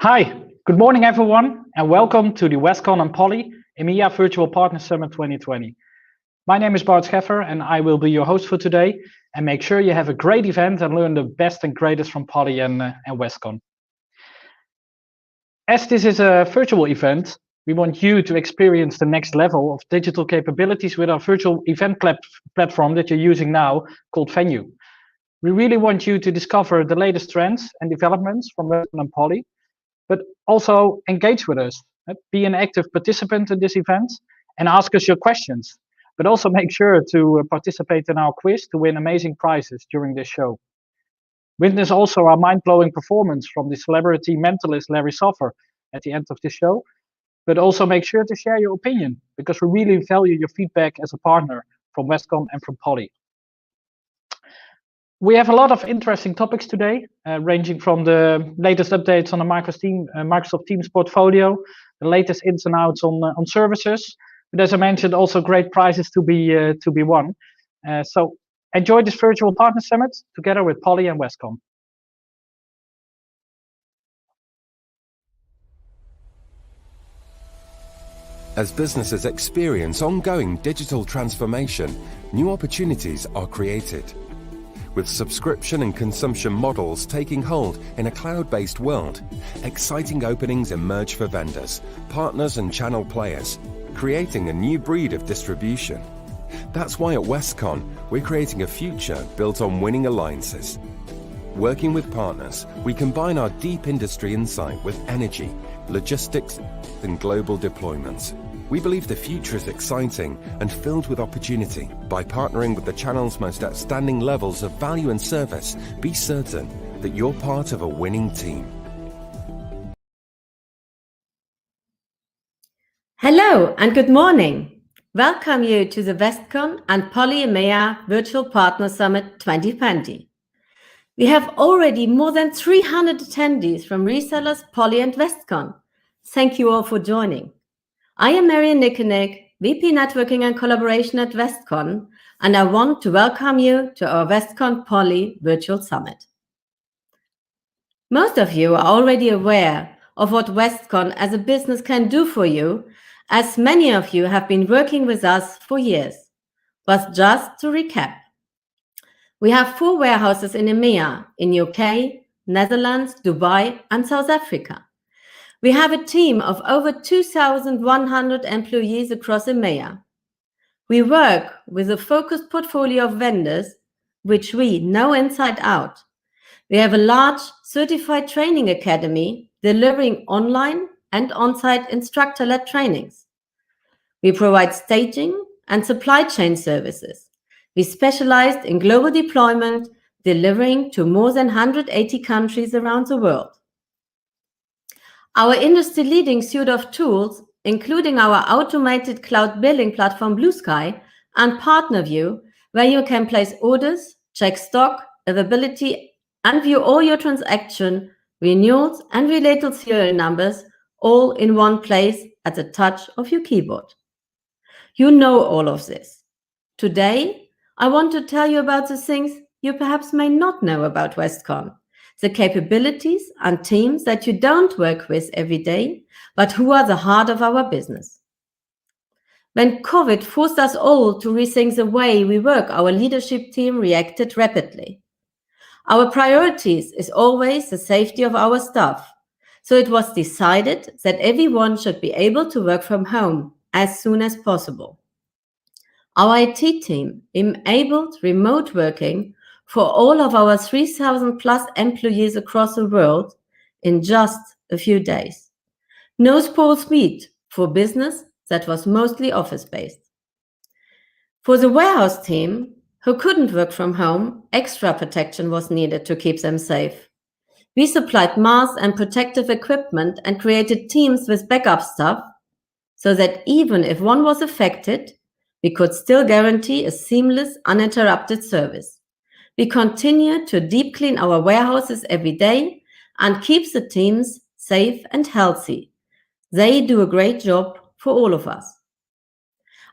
Hi, good morning everyone, and welcome to the Westcon and Poly EMEA Virtual Partner Summit 2020. My name is Bart Scheffer and I will be your host for today, and make sure you have a great event and learn the best and greatest from Poly and Westcon. As this is a virtual event, we want you to experience the next level of digital capabilities with our virtual event platform that you're using now called Venue. We really want you to discover the latest trends and developments from Westcon and Poly, but also engage with us. Be an active participant in this event and ask us your questions. But also make sure to participate in our quiz to win amazing prizes during this show. Witness also our mind-blowing performance from the celebrity mentalist Larry Soffer at the end of this show. But also make sure to share your opinion, because we really value your feedback as a partner from Westcon and from Poly. We have a lot of interesting topics today, ranging from the latest updates on the Microsoft Teams portfolio, the latest ins and outs on services, but as I mentioned, also great prizes to be won. So enjoy this virtual partner summit together with Poly and Westcon. As businesses experience ongoing digital transformation, new opportunities are created. With subscription and consumption models taking hold in a cloud-based world, exciting openings emerge for vendors, partners and channel players, creating a new breed of distribution. That's why at Westcon, we're creating a future built on winning alliances. Working with partners, we combine our deep industry insight with energy, logistics and global deployments. We believe the future is exciting and filled with opportunity. By partnering with the channel's most outstanding levels of value and service, be certain that you're part of a winning team. Hello and good morning. Welcome you to the Westcon and Poly EMEA Virtual Partner Summit 2020. We have already more than 300 attendees from resellers Poly and Westcon. Thank you all for joining. I am Marian Nickeneck, VP Networking and Collaboration at Westcon, and I want to welcome you to our Westcon Poly Virtual Summit. Most of you are already aware of what Westcon as a business can do for you, as many of you have been working with us for years. But just to recap, we have 4 warehouses in EMEA, in UK, Netherlands, Dubai, and South Africa. We have a team of over 2,100 employees across EMEA. We work with a focused portfolio of vendors, which we know inside out. We have a large certified training academy delivering online and on-site instructor-led trainings. We provide staging and supply chain services. We specialized in global deployment, delivering to more than 180 countries around the world. Our industry-leading suite of tools, including our automated cloud billing platform Blue Sky and PartnerView, where you can place orders, check stock, availability, and view all your transaction, renewals, and related serial numbers, all in one place at the touch of your keyboard. You know all of this. Today, I want to tell you about the things you perhaps may not know about Westcon. The capabilities and teams that you don't work with every day, but who are the heart of our business. When COVID forced us all to rethink the way we work, our leadership team reacted rapidly. Our priorities is always the safety of our staff, so it was decided that everyone should be able to work from home as soon as possible. Our IT team enabled remote working for all of our 3,000 plus employees across the world in just a few days. No small feat for business that was mostly office-based. For the warehouse team, who couldn't work from home, extra protection was needed to keep them safe. We supplied masks and protective equipment and created teams with backup staff so that even if one was affected, we could still guarantee a seamless, uninterrupted service. We continue to deep clean our warehouses every day and keep the teams safe and healthy. They do a great job for all of us.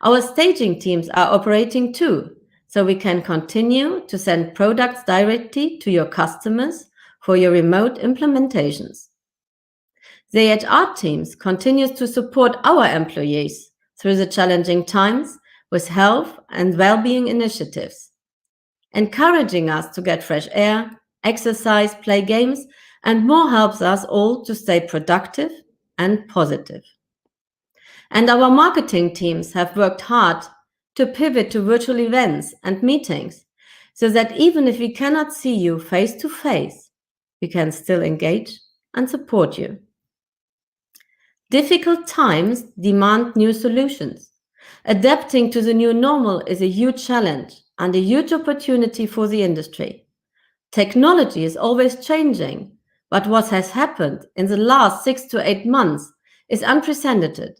Our staging teams are operating too, so we can continue to send products directly to your customers for your remote implementations. The HR teams continues to support our employees through the challenging times with health and well-being initiatives, encouraging us to get fresh air, exercise, play games, and more helps us all to stay productive and positive. And our marketing teams have worked hard to pivot to virtual events and meetings so that even if we cannot see you face to face, we can still engage and support you. Difficult times demand new solutions. Adapting to the new normal is a huge challenge and a huge opportunity for the industry. Technology is always changing, but what has happened in the last 6 to 8 months is unprecedented.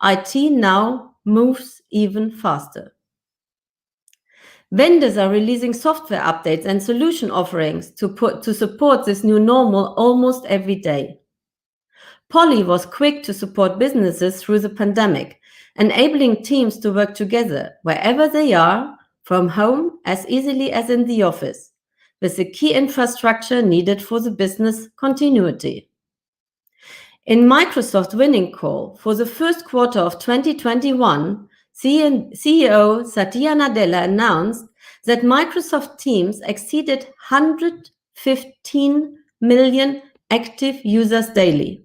IT now moves even faster. Vendors are releasing software updates and solution offerings to support this new normal almost every day. Poly was quick to support businesses through the pandemic, enabling teams to work together wherever they are, from home as easily as in the office, with the key infrastructure needed for the business continuity. In Microsoft winning call for the first quarter of 2021, CEO Satya Nadella announced that Microsoft Teams exceeded 115 million active users daily.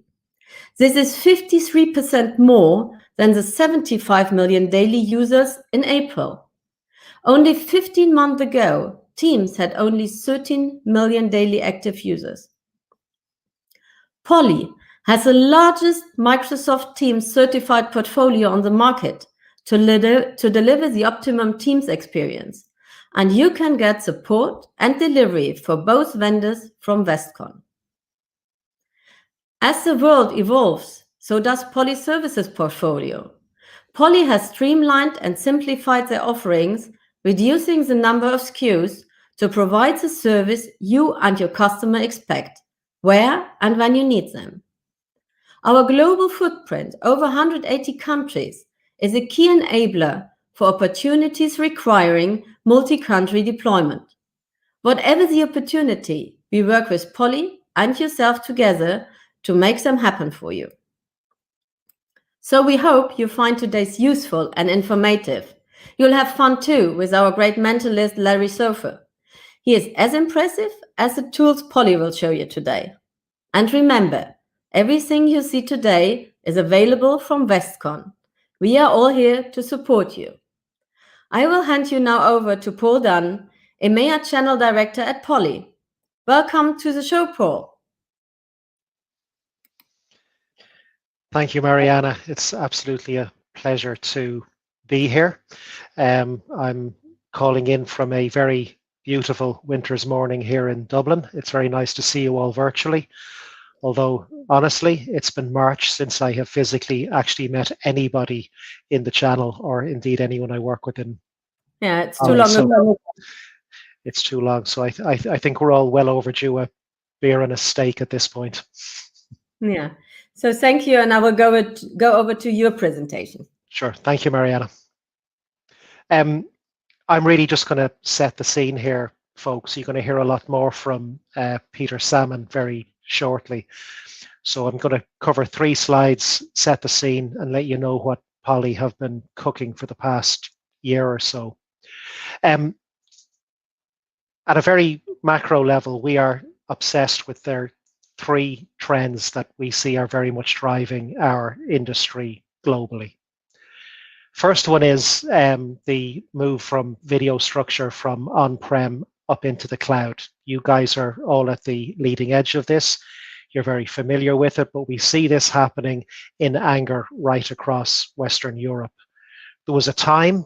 This is 53% more than the 75 million daily users in April. Only 15 months ago, Teams had only 13 million daily active users. Poly has the largest Microsoft Teams certified portfolio on the market to deliver the optimum Teams experience, and you can get support and delivery for both vendors from Westcon. As the world evolves, so does Poly Services portfolio. Poly has streamlined and simplified their offerings, reducing the number of SKUs to provide the service you and your customer expect, where and when you need them. Our global footprint, over 180 countries, is a key enabler for opportunities requiring multi-country deployment. Whatever the opportunity, we work with Poly and yourself together to make them happen for you. So we hope you find today's useful and informative. You'll have fun too with our great mentalist Larry Sofer. He is as impressive as the tools Poly will show you today. And remember, everything you see today is available from Westcon. We are all here to support you. I will hand you now over to Paul Dunn, EMEA Channel Director at Poly. Welcome to the show, Paul. Thank you, Mariana. It's absolutely a pleasure to be here. I'm calling in from a very beautiful winter's morning here in Dublin. It's very nice to see you all virtually. Although, honestly, it's been March since I have physically actually met anybody in the channel, or indeed anyone I work with in. Yeah, it's too long ago. It's too long. So I think we're all well overdue a beer and a steak at this point. Yeah. So thank you, and I will go over to your presentation. Sure. Thank you, Mariana. I'm really just going to set the scene here, folks. You're going to hear a lot more from Peter Salmon very shortly. So I'm going to cover 3 slides, set the scene, and let you know what Poly have been cooking for the past year or so. At a very macro level, we are obsessed with their 3 trends that we see are very much driving our industry globally. First one is the move from video structure from on-prem up into the cloud. You guys are all at the leading edge of this. You're very familiar with it, but we see this happening in anger right across Western Europe. There was a time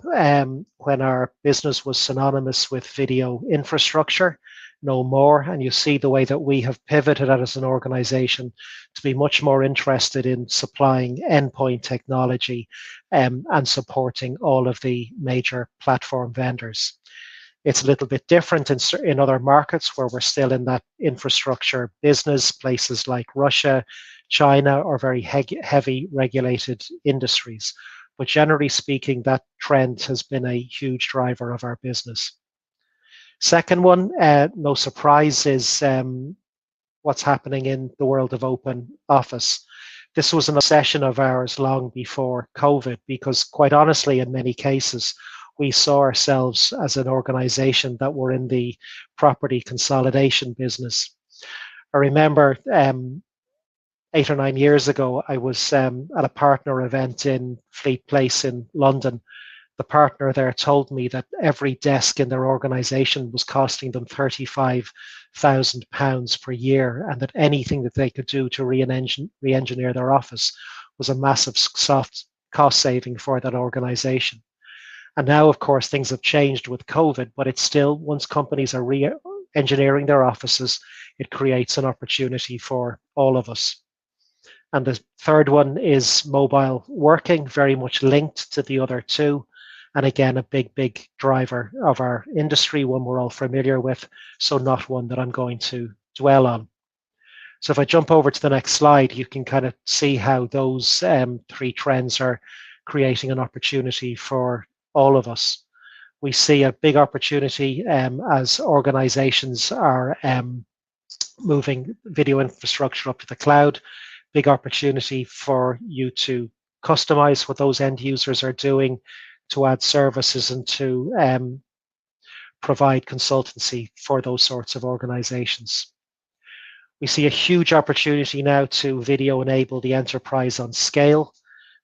when our business was synonymous with video infrastructure, no more, and you see the way that we have pivoted as an organization to be much more interested in supplying endpoint technology and supporting all of the major platform vendors. It's a little bit different in other markets where we're still in that infrastructure business, places like Russia, China, or very heavy regulated industries. But generally speaking, that trend has been a huge driver of our business. Second one, no surprise, is what's happening in the world of open office. This was an obsession of ours long before COVID, because quite honestly, in many cases, we saw ourselves as an organization that were in the property consolidation business. I remember 8 or 9 years ago, I was at a partner event in Fleet Place in London. The partner there told me that every desk in their organization was costing them £35,000 per year, and that anything that they could do to re-engineer their office was a massive soft cost saving for that organization. And now, of course, things have changed with COVID, but it's still, once companies are re-engineering their offices, it creates an opportunity for all of us. And the third one is mobile working, very much linked to the other two. And again, a big driver of our industry, one we're all familiar with, so not one that I'm going to dwell on. So if I jump over to the next slide, you can kind of see how those three trends are creating an opportunity for all of us. We see a big opportunity as organizations are moving video infrastructure up to the cloud. Big opportunity for you to customize what those end users are doing, to add services, and to provide consultancy for those sorts of organizations. We see a huge opportunity now to video enable the enterprise on scale.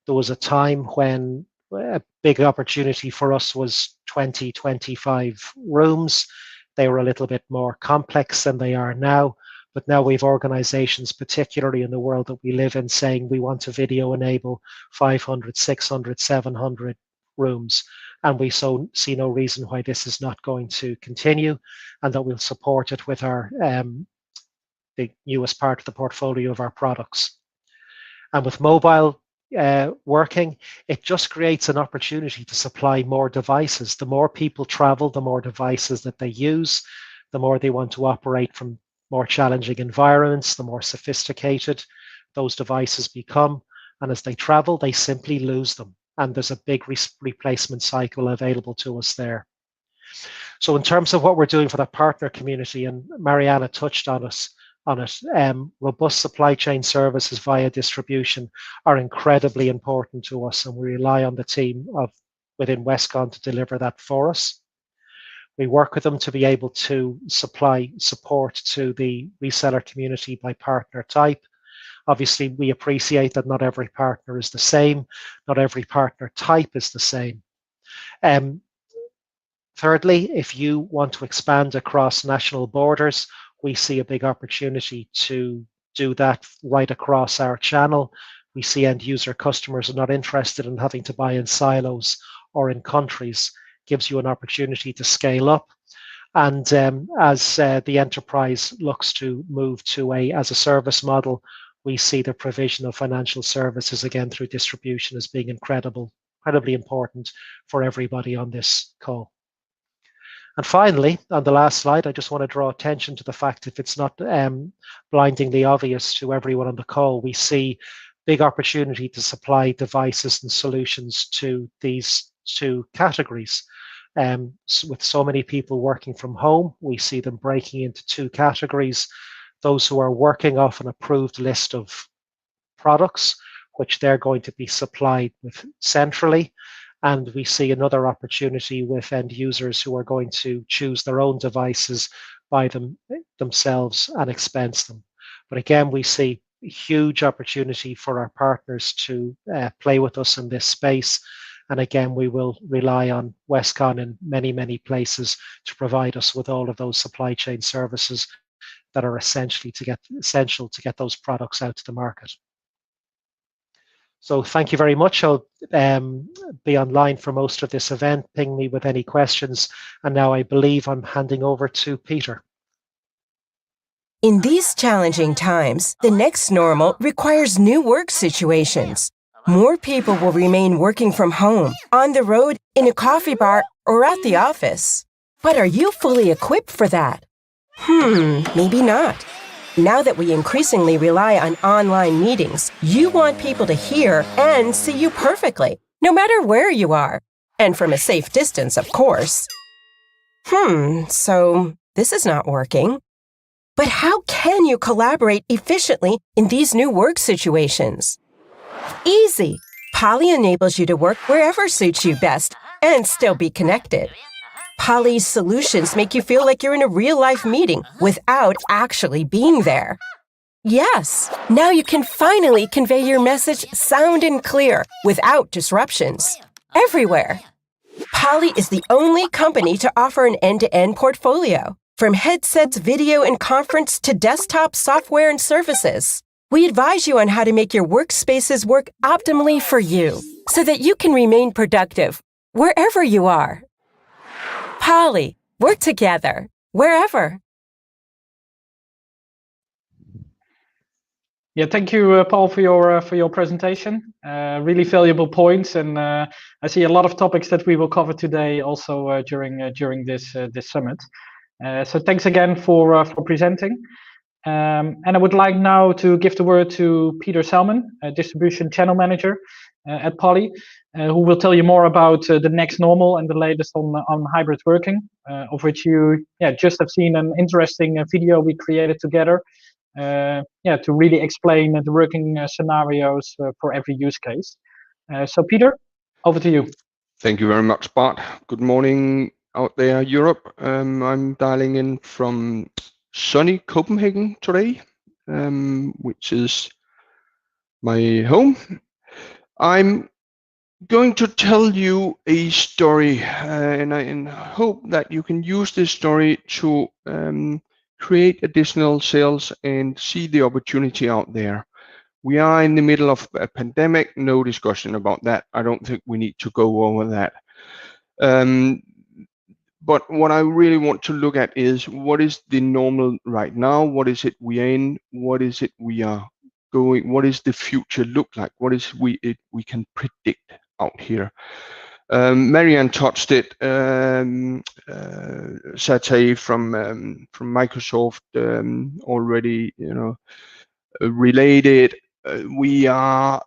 There was a time when a big opportunity for us was 20, 25 rooms. They were a little bit more complex than they are now. But now we have organizations, particularly in the world that we live in, saying we want to video enable 500, 600, 700 rooms. And we see no reason why this is not going to continue, and that we'll support it with our the newest part of the portfolio of our products. And with mobile working, it just creates an opportunity to supply more devices. The more people travel, the more devices that they use, the more they want to operate from more challenging environments, the more sophisticated those devices become. And as they travel, they simply lose them. And there's a big replacement cycle available to us there. So in terms of what we're doing for the partner community, and Mariana touched on it, robust supply chain services via distribution are incredibly important to us, and we rely on the team within Westcon to deliver that for us. We work with them to be able to supply support to the reseller community by partner type. Obviously, we appreciate that not every partner is the same, not every partner type is the same. Thirdly, if you want to expand across national borders, we see a big opportunity to do that right across our channel. We see end user customers are not interested in having to buy in silos or in countries. Gives you an opportunity to scale up. And as the enterprise looks to move to as a service model, we see the provision of financial services again through distribution as being incredibly important for everybody on this call. And finally, on the last slide, I just want to draw attention to the fact, if it's not blindingly obvious to everyone on the call, we see big opportunity to supply devices and solutions to these two categories. With so many people working from home, we see them breaking into two categories. Those who are working off an approved list of products, which they're going to be supplied with centrally. And we see another opportunity with end users who are going to choose their own devices, buy them themselves and expense them. But again, we see a huge opportunity for our partners to play with us in this space. And again, we will rely on Westcon in many places to provide us with all of those supply chain services that are essential to get those products out to the market. So thank you very much. I'll be online for most of this event. Ping me with any questions. And now I believe I'm handing over to Peter. In these challenging times, the next normal requires new work situations. More people will remain working from home, on the road, in a coffee bar, or at the office. But are you fully equipped for that? Maybe not. Now that we increasingly rely on online meetings, you want people to hear and see you perfectly, no matter where you are. And from a safe distance, of course. So this is not working. But how can you collaborate efficiently in these new work situations? Easy. Poly enables you to work wherever suits you best and still be connected. Poly's solutions make you feel like you're in a real-life meeting without actually being there. Yes, now you can finally convey your message sound and clear without disruptions. Everywhere. Poly is the only company to offer an end-to-end portfolio, from headsets, video, and conference to desktop software and services. We advise you on how to make your workspaces work optimally for you so that you can remain productive wherever you are. Poly, work together, wherever. Yeah, thank you, Paul, for your presentation. Really valuable points, and I see a lot of topics that we will cover today also during this summit. So thanks again for presenting. And I would like now to give the word to Peter Salmon, Distribution Channel Manager at Poly, who will tell you more about the next normal and the latest on hybrid working, of which you just have seen an interesting video we created together, to really explain the working scenarios for every use case. So Peter, over to you. Thank you very much, Bart. Good morning out there, Europe. I'm dialing in from sunny Copenhagen today, which is my home. I'm going to tell you a story, and I hope that you can use this story to create additional sales and see the opportunity out there. We are in the middle of a pandemic, no discussion about that. I don't think we need to go over that. But what I really want to look at is what is the normal right now? What is it we are in? What is it we are going? What is the future look like? What is we can predict out here? Marianne touched it. Satay from Microsoft already, related. We are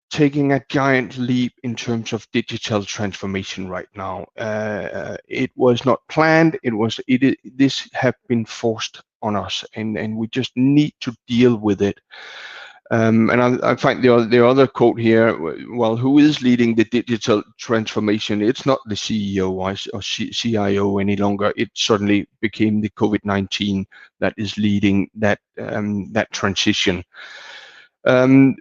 taking a giant leap in terms of digital transformation right now. It was not planned. This have been forced on us, and we just need to deal with it. And I find the other quote here. Well, who is leading the digital transformation? It's not the CEO or CIO any longer. It suddenly became the COVID-19 that is leading that transition.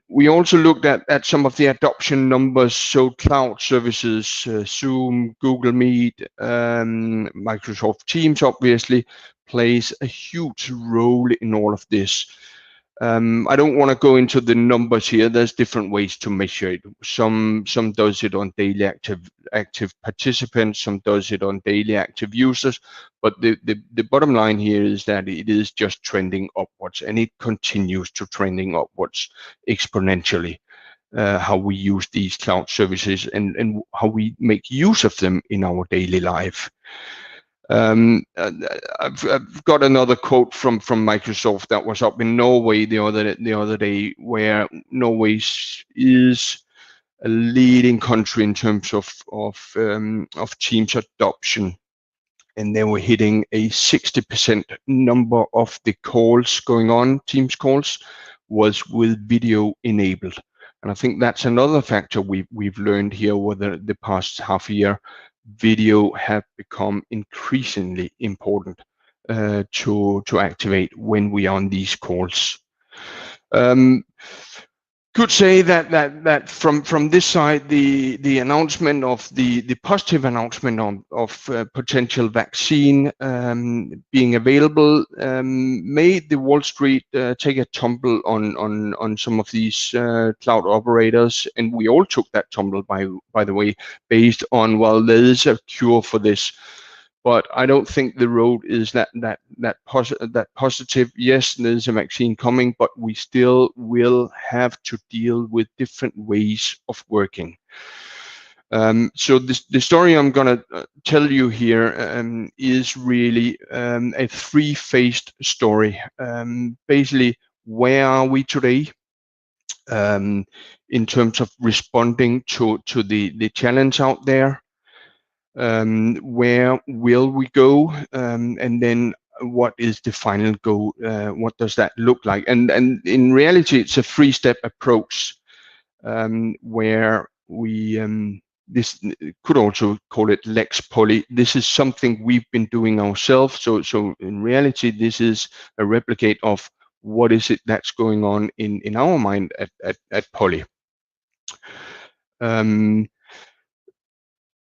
We also looked at some of the adoption numbers, so cloud services, Zoom, Google Meet, Microsoft Teams obviously plays a huge role in all of this. I don't want to go into the numbers here. There's different ways to measure it. Some does it on daily active participants, some does it on daily active users. But the bottom line here is that it is just trending upwards, and it continues to trending upwards exponentially. How we use these cloud services and how we make use of them in our daily life. I've got another quote from Microsoft that was up in Norway the other day, where Norway is a leading country in terms of Teams adoption, and they were hitting a 60% number of the calls going on, Teams calls, was with video enabled. And I think that's another factor we've learned here over the past half year. Video have become increasingly important to activate when we are on these calls. Could say that from this side, the announcement of the positive announcement of potential vaccine being available made the Wall Street take a tumble on some of these cloud operators, and we all took that tumble by the way, based on, well, there is a cure for this. But I don't think the road is that positive. Yes, there's a vaccine coming, but we still will have to deal with different ways of working. So the story I'm going to tell you here is really a three-phased story. Basically, where are we today in terms of responding to the challenge out there? Where will we go? And then what is the final goal? What does that look like? And in reality, it's a 3-step approach where we this could also call it Lex Poly. This is something we've been doing ourselves. So in reality, this is a replicate of what is it that's going on in our mind at Poly.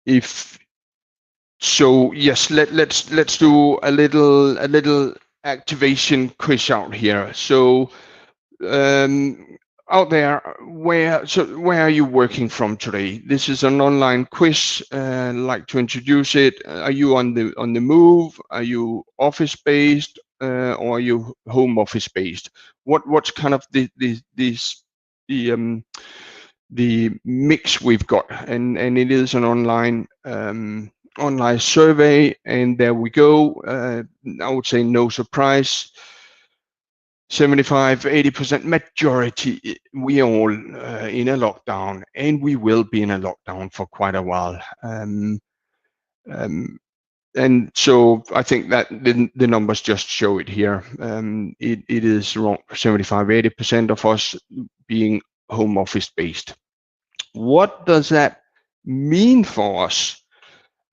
If so, yes, let's do a little activation quiz out here. So out there, where are you working from today? This is an online quiz. Like to introduce it. Are you on the move? Are you office based, or are you home office based? What's kind of the mix we've got? And it is an online survey, and there we go. I would say no surprise. 75-80% majority, we are all in a lockdown, and we will be in a lockdown for quite a while. And so I think that the numbers just show it here. It is around 75-80% of us being home office based. What does that mean for us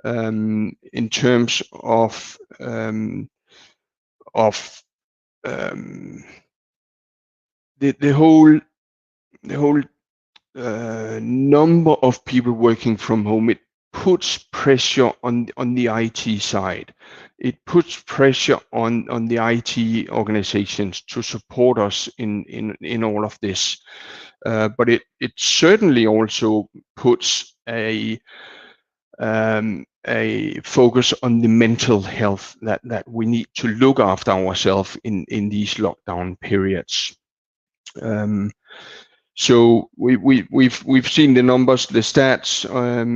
in terms of the whole number of people working from home? It puts pressure on the IT side. It puts pressure on the IT organizations to support us in all of this. But it certainly also puts a focus on the mental health that we need to look after ourselves in these lockdown periods. So we've seen the numbers, the stats.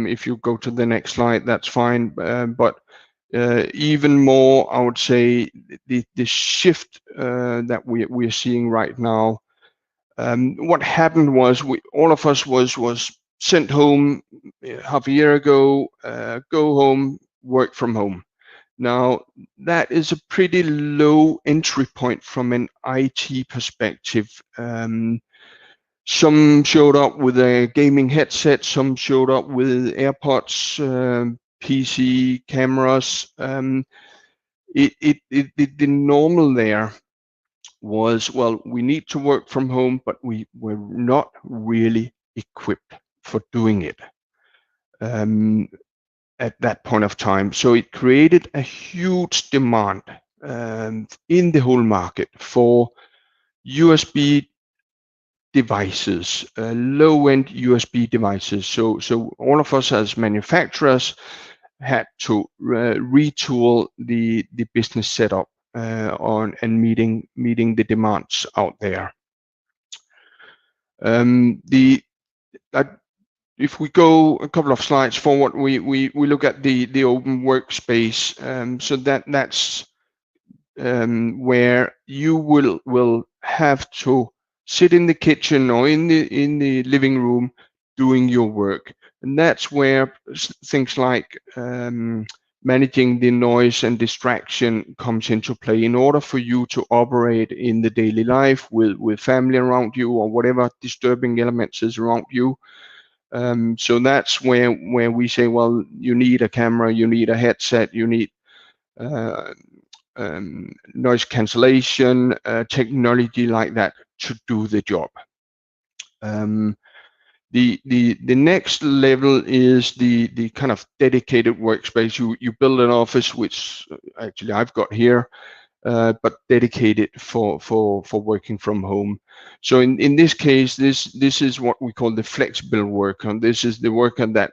If you go to the next slide, that's fine. But even more, I would say the shift that we're seeing right now. What happened was all of us was sent home half a year ago. Go home, work from home. Now that is a pretty low entry point from an IT perspective. Some showed up with a gaming headset, some showed up with AirPods, PC cameras. The normal there was, well, we need to work from home, but we were not really equipped for doing it at that point of time. So it created a huge demand in the whole market for USB devices, low-end USB devices. So all of us as manufacturers had to retool the business setup on and meeting the demands out there. If we go a couple of slides forward, we look at the open workspace. So that's where you will have to sit in the kitchen or in the living room doing your work, and that's where things like managing the noise and distraction comes into play in order for you to operate in the daily life with family around you or whatever disturbing elements is around you. So that's where we say, well, you need a camera, you need a headset, you need noise cancellation, technology like that to do the job. The next level is the kind of dedicated workspace. You build an office, which actually I've got here, but dedicated for working from home. So in this case, this is what we call the flexible worker. This is the worker that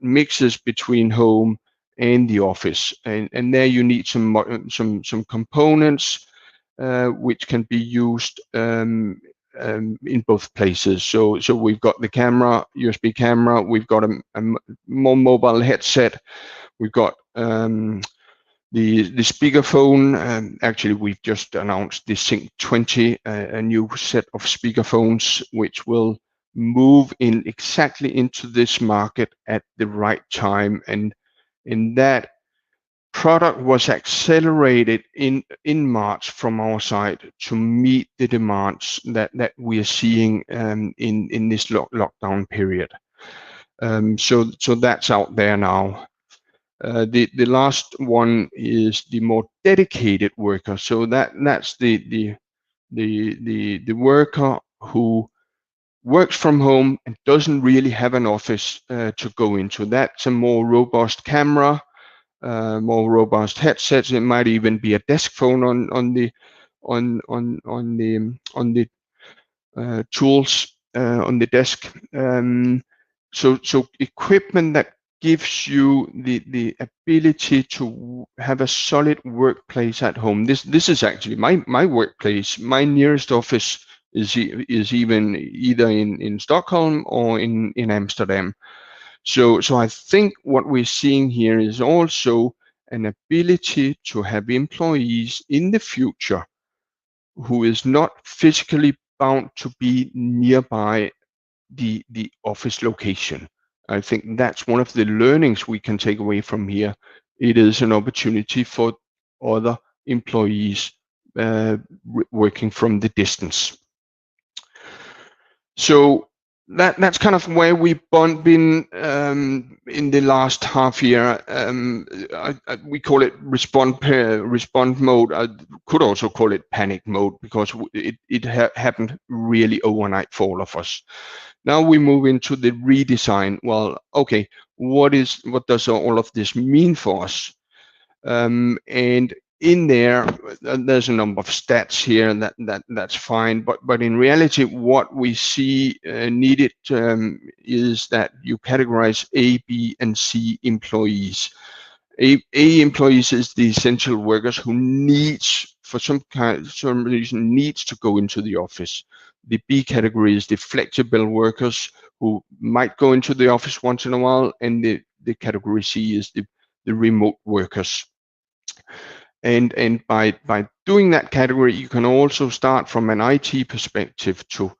mixes between home and the office, and there you need some components which can be used in both places. So we've got the camera, USB camera, we've got a more mobile headset, we've got the speakerphone. Actually, we've just announced the Sync 20, a new set of speakerphones which will move in exactly into this market at the right time, and that product was accelerated in March from our side to meet the demands that we are seeing in this lockdown period. So that's out there now. The last one is the more dedicated worker. So that's the worker who works from home and doesn't really have an office to go into. That's a more robust camera, more robust headsets. It might even be a desk phone on the tools on the desk. So equipment that gives you the ability to have a solid workplace at home. This is actually my workplace. My nearest office is even either in Stockholm or in Amsterdam. So I think what we're seeing here is also an ability to have employees in the future who is not physically bound to be nearby the office location. I think that's one of the learnings we can take away from here. It is an opportunity for other employees working from the distance. So that's kind of where we've been in the last half year. We call it respond mode. I could also call it panic mode because it happened really overnight for all of us. Now we move into the redesign. Well, okay, what does all of this mean for us? And in there's a number of stats here, that's fine, but in reality, what we see needed is that you categorize A, B, and C employees. A employees is the essential workers who needs, for some reason, needs to go into the office. The B category is the flexible workers who might go into the office once in a while, and the category C is the remote workers. And by doing that category, you can also start from an IT perspective to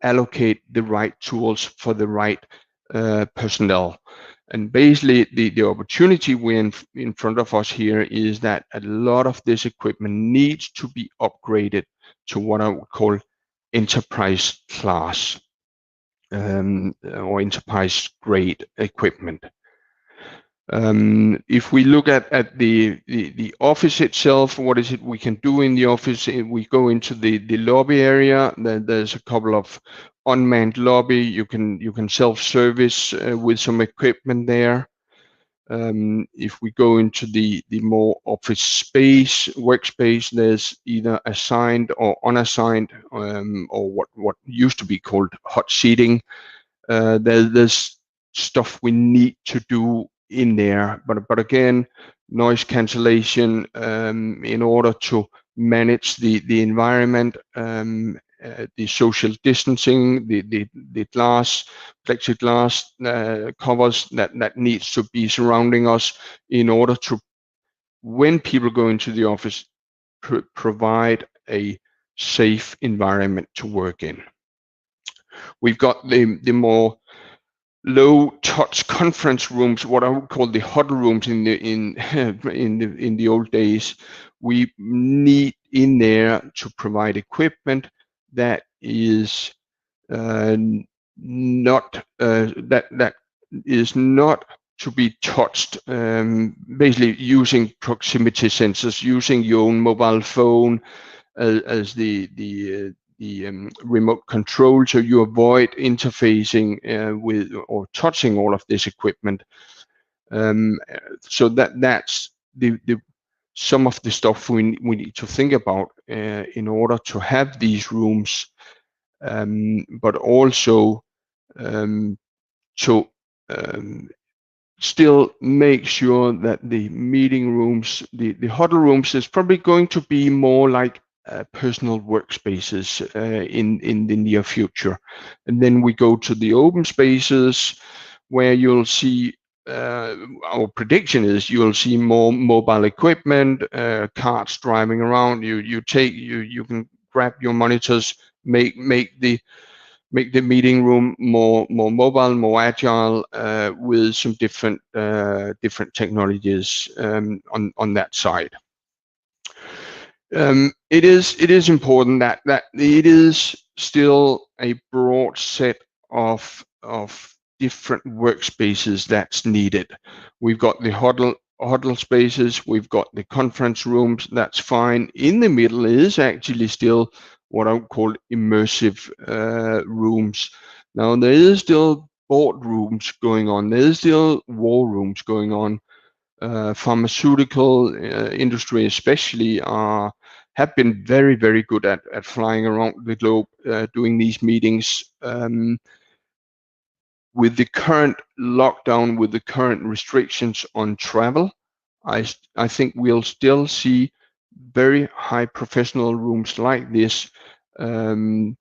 allocate the right tools for the right personnel. And basically, the opportunity we're in front of us here is that a lot of this equipment needs to be upgraded to what I would call enterprise class or enterprise grade equipment. If we look at the office itself, what is it we can do in the office? We go into the lobby area. There's a couple of unmanned lobby. You can self-service with some equipment there. If we go into the more office space, workspace, there's either assigned or unassigned, or what used to be called hot seating. There's stuff we need to do in there, but again, noise cancellation in order to manage the environment, the social distancing, the glass, plexiglass covers that needs to be surrounding us in order to, when people go into the office, provide a safe environment to work in. We've got the more low touch conference rooms, what I would call the huddle rooms in the old days. We need in there to provide equipment that is not that is not to be touched, basically using proximity sensors, using your own mobile phone as the remote control, so you avoid interfacing with or touching all of this equipment. So that's some of the stuff we need to think about in order to have these rooms, but also to still make sure that the meeting rooms, the huddle rooms, is probably going to be more like personal workspaces in the near future. And then we go to the open spaces where you'll see, our prediction is you'll see more mobile equipment, carts driving around. You can grab your monitors, make the make the meeting room more mobile, more agile, with some different technologies on that side. It is important that it is still a broad set of different workspaces that's needed. We've got the huddle spaces, we've got the conference rooms, that's fine. In the middle is actually still what I would call immersive rooms. Now there is still boardrooms going on, there is still war rooms going on. Pharmaceutical industry especially have been very good at flying around the globe doing these meetings. With the current lockdown, with the current restrictions on travel, I think we'll still see very high professional rooms like this being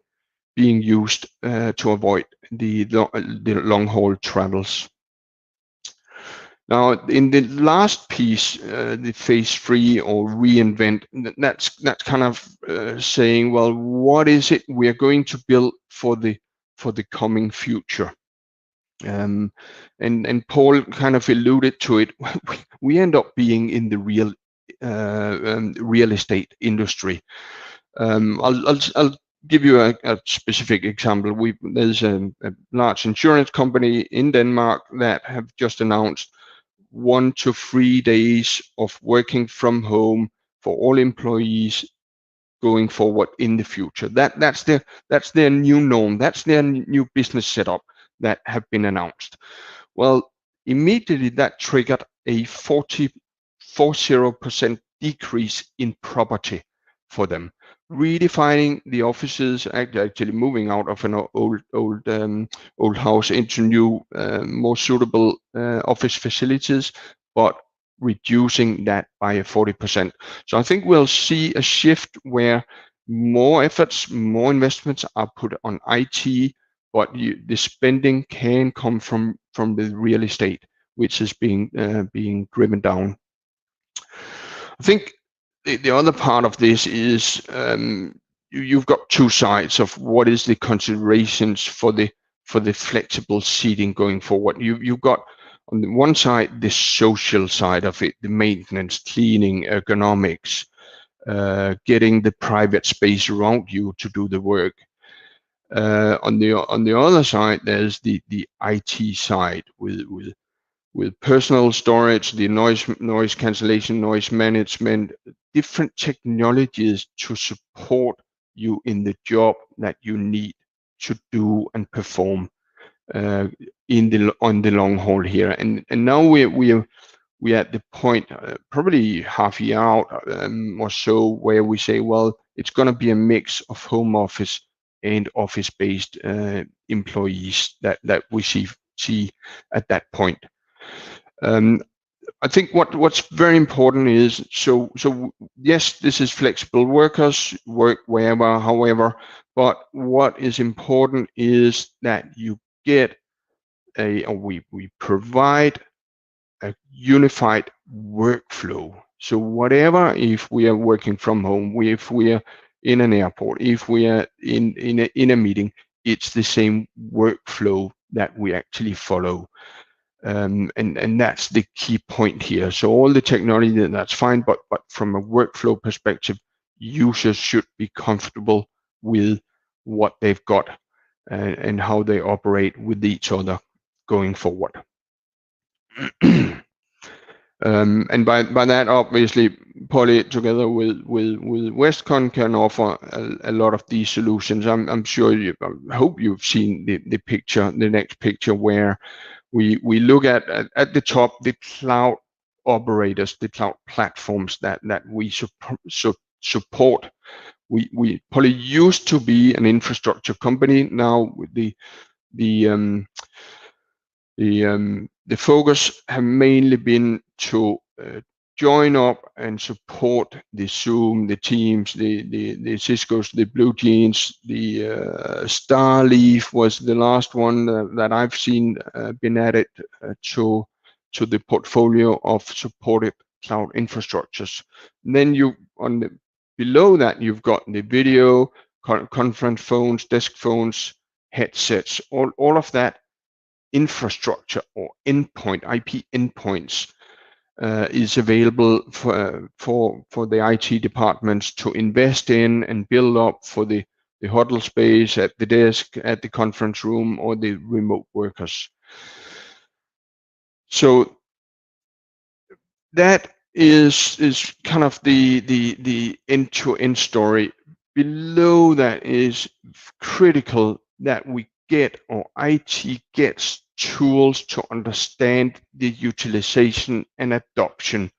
used to avoid the long haul travels. Now, in the last piece, the phase 3 or reinvent, that's kind of saying, well, what is it we are going to build for the coming future? And Paul kind of alluded to it. We end up being in the real estate industry. I'll give you a specific example. There's a large insurance company in Denmark that have just announced 1 to 3 days of working from home for all employees going forward in the future. That's their new norm. That's their new business setup that have been announced. Well, immediately that triggered a 40% decrease in property for them, redefining the offices, actually moving out of an old house into new, more suitable office facilities, but reducing that by 40%. So I think we'll see a shift where more efforts, more investments are put on IT, but the spending can come from the real estate, which is being driven down. I think the other part of this is you've got two sides of what is the considerations for the flexible seating going forward. You've got on the one side the social side of it, the maintenance, cleaning, ergonomics, getting the private space around you to do the work. On the other side, there's the IT side with personal storage, the noise cancellation, noise management, different technologies to support you in the job that you need to do and perform on the long haul here. And now we're at the point, probably half a year out or so, where we say, well, it's going to be a mix of home office and office-based employees that we see at that point. I think what's very important is so yes, this is flexible workers, work wherever, however, but what is important is that you get we provide a unified workflow. So whatever, if we are working from home, if we are in an airport, if we are in a meeting, it's the same workflow that we actually follow. And that's the key point here. So all the technology, that's fine, but from a workflow perspective, users should be comfortable with what they've got and how they operate with each other going forward. And by that, obviously, Poly together with Westcon can offer a lot of these solutions. I'm sure I hope you've seen the picture, the next picture, where we look at the top the cloud operators, the cloud platforms that we support. We Poly used to be an infrastructure company. Now the focus have mainly been to join up and support the Zoom, the Teams, the Cisco's, the Blue Jeans, the Starleaf was the last one that I've seen been added to the portfolio of supported cloud infrastructures. And then below that, you've got the video, conference phones, desk phones, headsets, all of that infrastructure or endpoint, IP endpoints, is available for the IT departments to invest in and build up for the huddle space at the desk, at the conference room, or the remote workers. So that is kind of the end-to-end story. Below that is critical that we get, or IT gets, tools to understand the utilization and adoption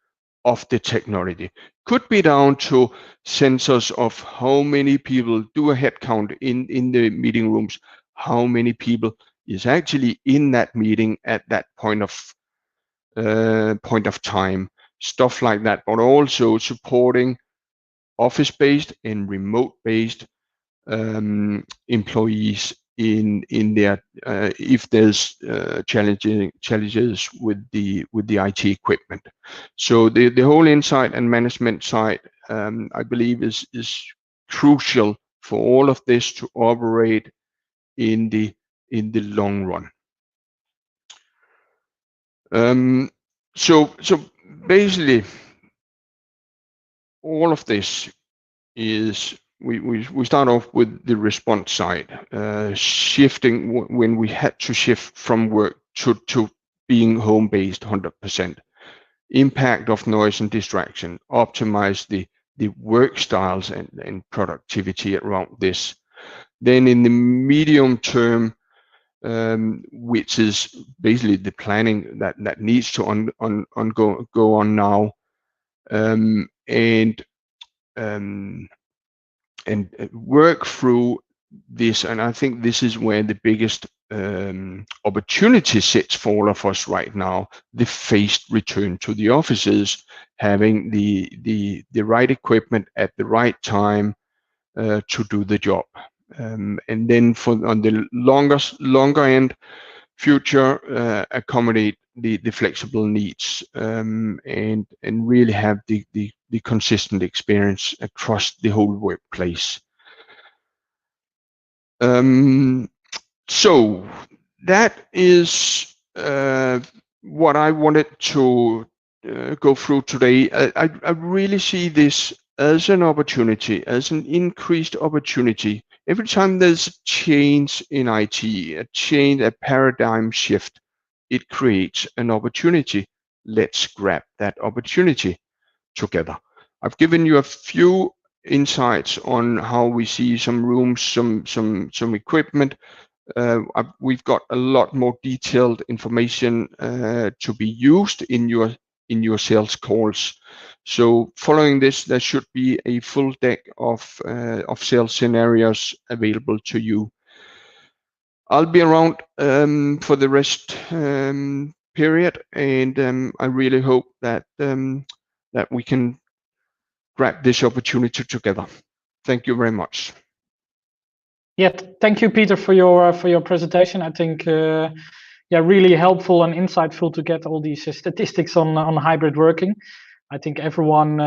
of the technology. Could be down to sensors of how many people, do a head count in the meeting rooms, how many people is actually in that meeting at that point of time, stuff like that, but also supporting office-based and remote-based employees in their if there's challenges with the IT equipment. So the whole insight and management side, I believe, is crucial for all of this to operate in the long run. So basically, all of this is we start off with the response side, shifting when we had to shift from work to being home-based 100%. Impact of noise and distraction, optimize the work styles and productivity around this. Then in the medium term, which is basically the planning that needs to go on now, and work through this. And I think this is where the biggest opportunity sits for all of us right now: the phased return to the offices, having the right equipment at the right time to do the job. And then on the longer end, future, accommodate the flexible needs, and really have the consistent experience across the whole workplace. So that is what I wanted to go through today. I really see this as an opportunity, as an increased opportunity. Every time there's a change in IT, a paradigm shift, it creates an opportunity. Let's grab that opportunity together. I've given you a few insights on how we see some rooms, some equipment. We've got a lot more detailed information to be used in your sales calls. So following this, there should be a full deck of sales scenarios available to you. I'll be around for the rest period, and I really hope that that we can grab this opportunity together. Thank you very much. Yeah, thank you, Peter, for your presentation. I think really helpful and insightful to get all these statistics on hybrid working. I think everyone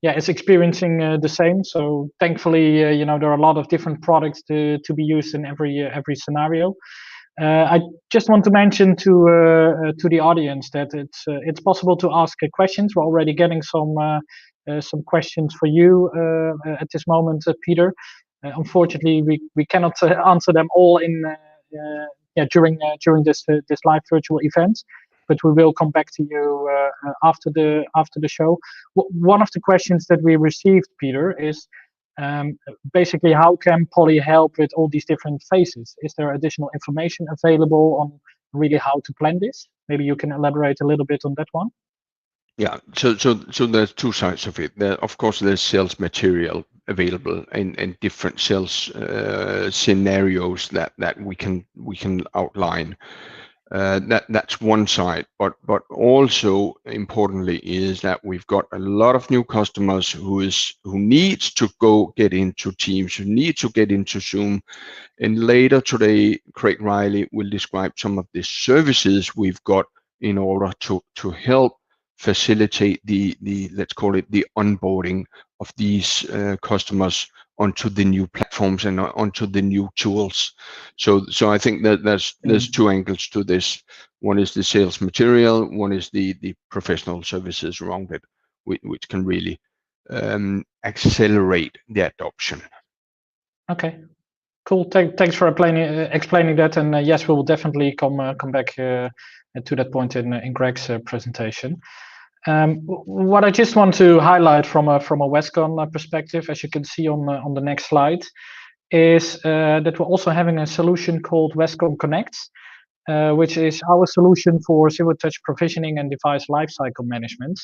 is experiencing the same. So thankfully, there are a lot of different products to be used in every scenario. I just want to mention to the audience that it's possible to ask questions. We're already getting some questions for you at this moment, Peter. Unfortunately, we cannot answer them all during this live virtual event, but we will come back to you after the show. One of the questions that we received, Peter, is basically how can Poly help with all these different phases? Is there additional information available on really how to plan this? Maybe you can elaborate a little bit on that one. Yeah, so there's two sides of it. Of course, there's sales material available and different sales scenarios that we can outline. That's one side, but also importantly is that we've got a lot of new customers who needs to go get into Teams, who need to get into Zoom, and later today, Craig Riley will describe some of the services we've got in order to help facilitate the let's call it the onboarding of these customers onto the new platforms and onto the new tools. So I think that there's two angles to this. One is the sales material, one is the professional services around it, which can really accelerate the adoption. Okay, cool. Thanks for explaining that. And yes, we will definitely come back to that point in Greg's presentation. What I just want to highlight from a Westcon perspective, as you can see on the next slide, is that we're also having a solution called Westcon Connect, which is our solution for zero-touch provisioning and device lifecycle management,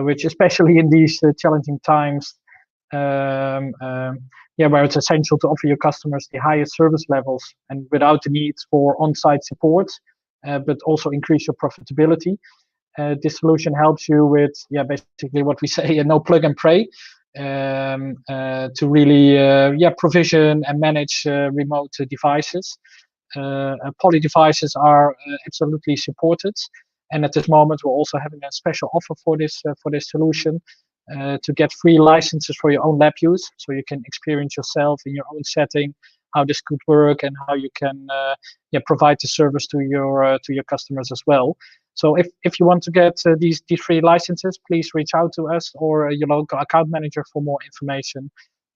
which especially in these challenging times, where it's essential to offer your customers the highest service levels and without the need for on-site support, but also increase your profitability. This solution helps you with, basically what we say, no plug and pray, to really, provision and manage remote devices. Poly devices are absolutely supported, and at this moment we're also having a special offer for this solution, to get free licenses for your own lab use, so you can experience yourself in your own setting how this could work and how you can provide the service to your customers as well. So if you want to get these free licenses, please reach out to us or your local account manager for more information,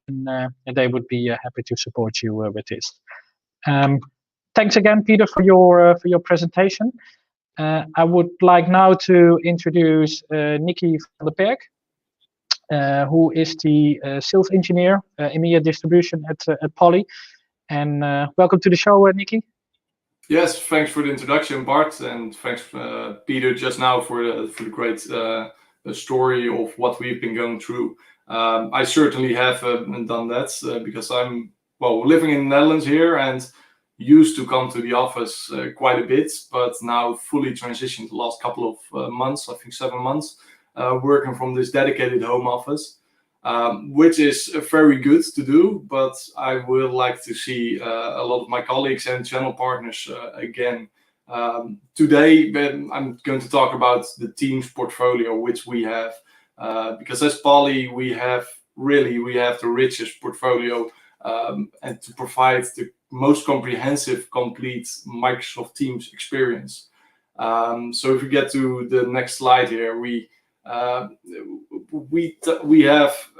and they would be happy to support you with this. Thanks again, Peter, for your presentation. I would like now to introduce Nikki van der Perk, who is the sales engineer, EMEA distribution at Poly. And welcome to the show, Nikki. Yes, thanks for the introduction, Bart, and thanks, Peter, just now for the great story of what we've been going through. I certainly have done that because I'm living in the Netherlands here and used to come to the office quite a bit, but now fully transitioned the last couple of months, I think 7 months, working from this dedicated home office, which is very good to do, but I would like to see a lot of my colleagues and channel partners again. Today, I'm going to talk about the Teams portfolio, which we have, because as Poly, we have the richest portfolio, and to provide the most comprehensive, complete Microsoft Teams experience. So if we get to the next slide here, we have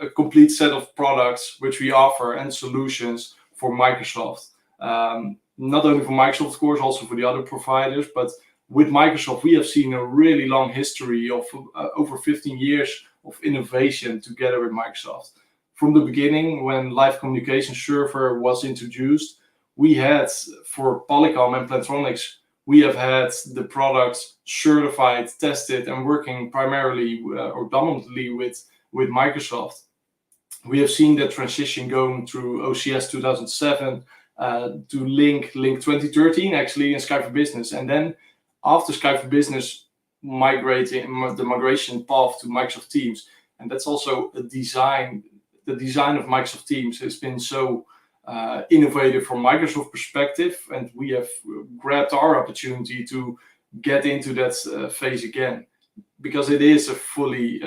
a complete set of products which we offer and solutions for Microsoft. Not only for Microsoft, of course, also for the other providers, but with Microsoft, we have seen a really long history of over 15 years of innovation together with Microsoft. From the beginning, when live communication server was introduced, we had, for Polycom and Plantronics, we have had the products certified, tested, and working primarily or dominantly with Microsoft. We have seen that transition going through OCS 2007 to Link 2013, actually, in Skype for Business. And then after Skype for Business, the migration path to Microsoft Teams. And that's also a design. The design of Microsoft Teams has been so innovative from Microsoft perspective, and we have grabbed our opportunity to get into that phase again, because it is a fully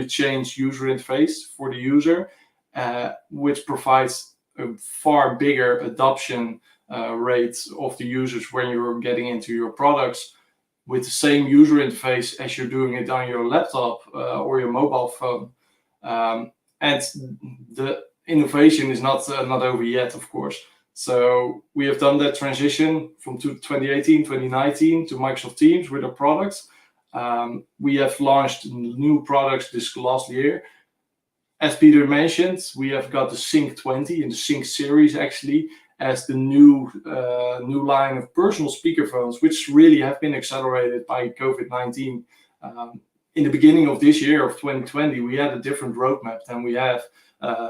changed user interface for the user, which provides a far bigger adoption rate of the users when you're getting into your products with the same user interface as you're doing it on your laptop or your mobile phone. And the innovation is not over yet, of course. So we have done that transition from 2018, 2019 to Microsoft Teams with our products. We have launched new products this last year. As Peter mentioned, we have got the Sync 20 and the Sync series actually as the new line of personal speakerphones, which really have been accelerated by COVID-19. In the beginning of this year of 2020, we had a different roadmap than we have,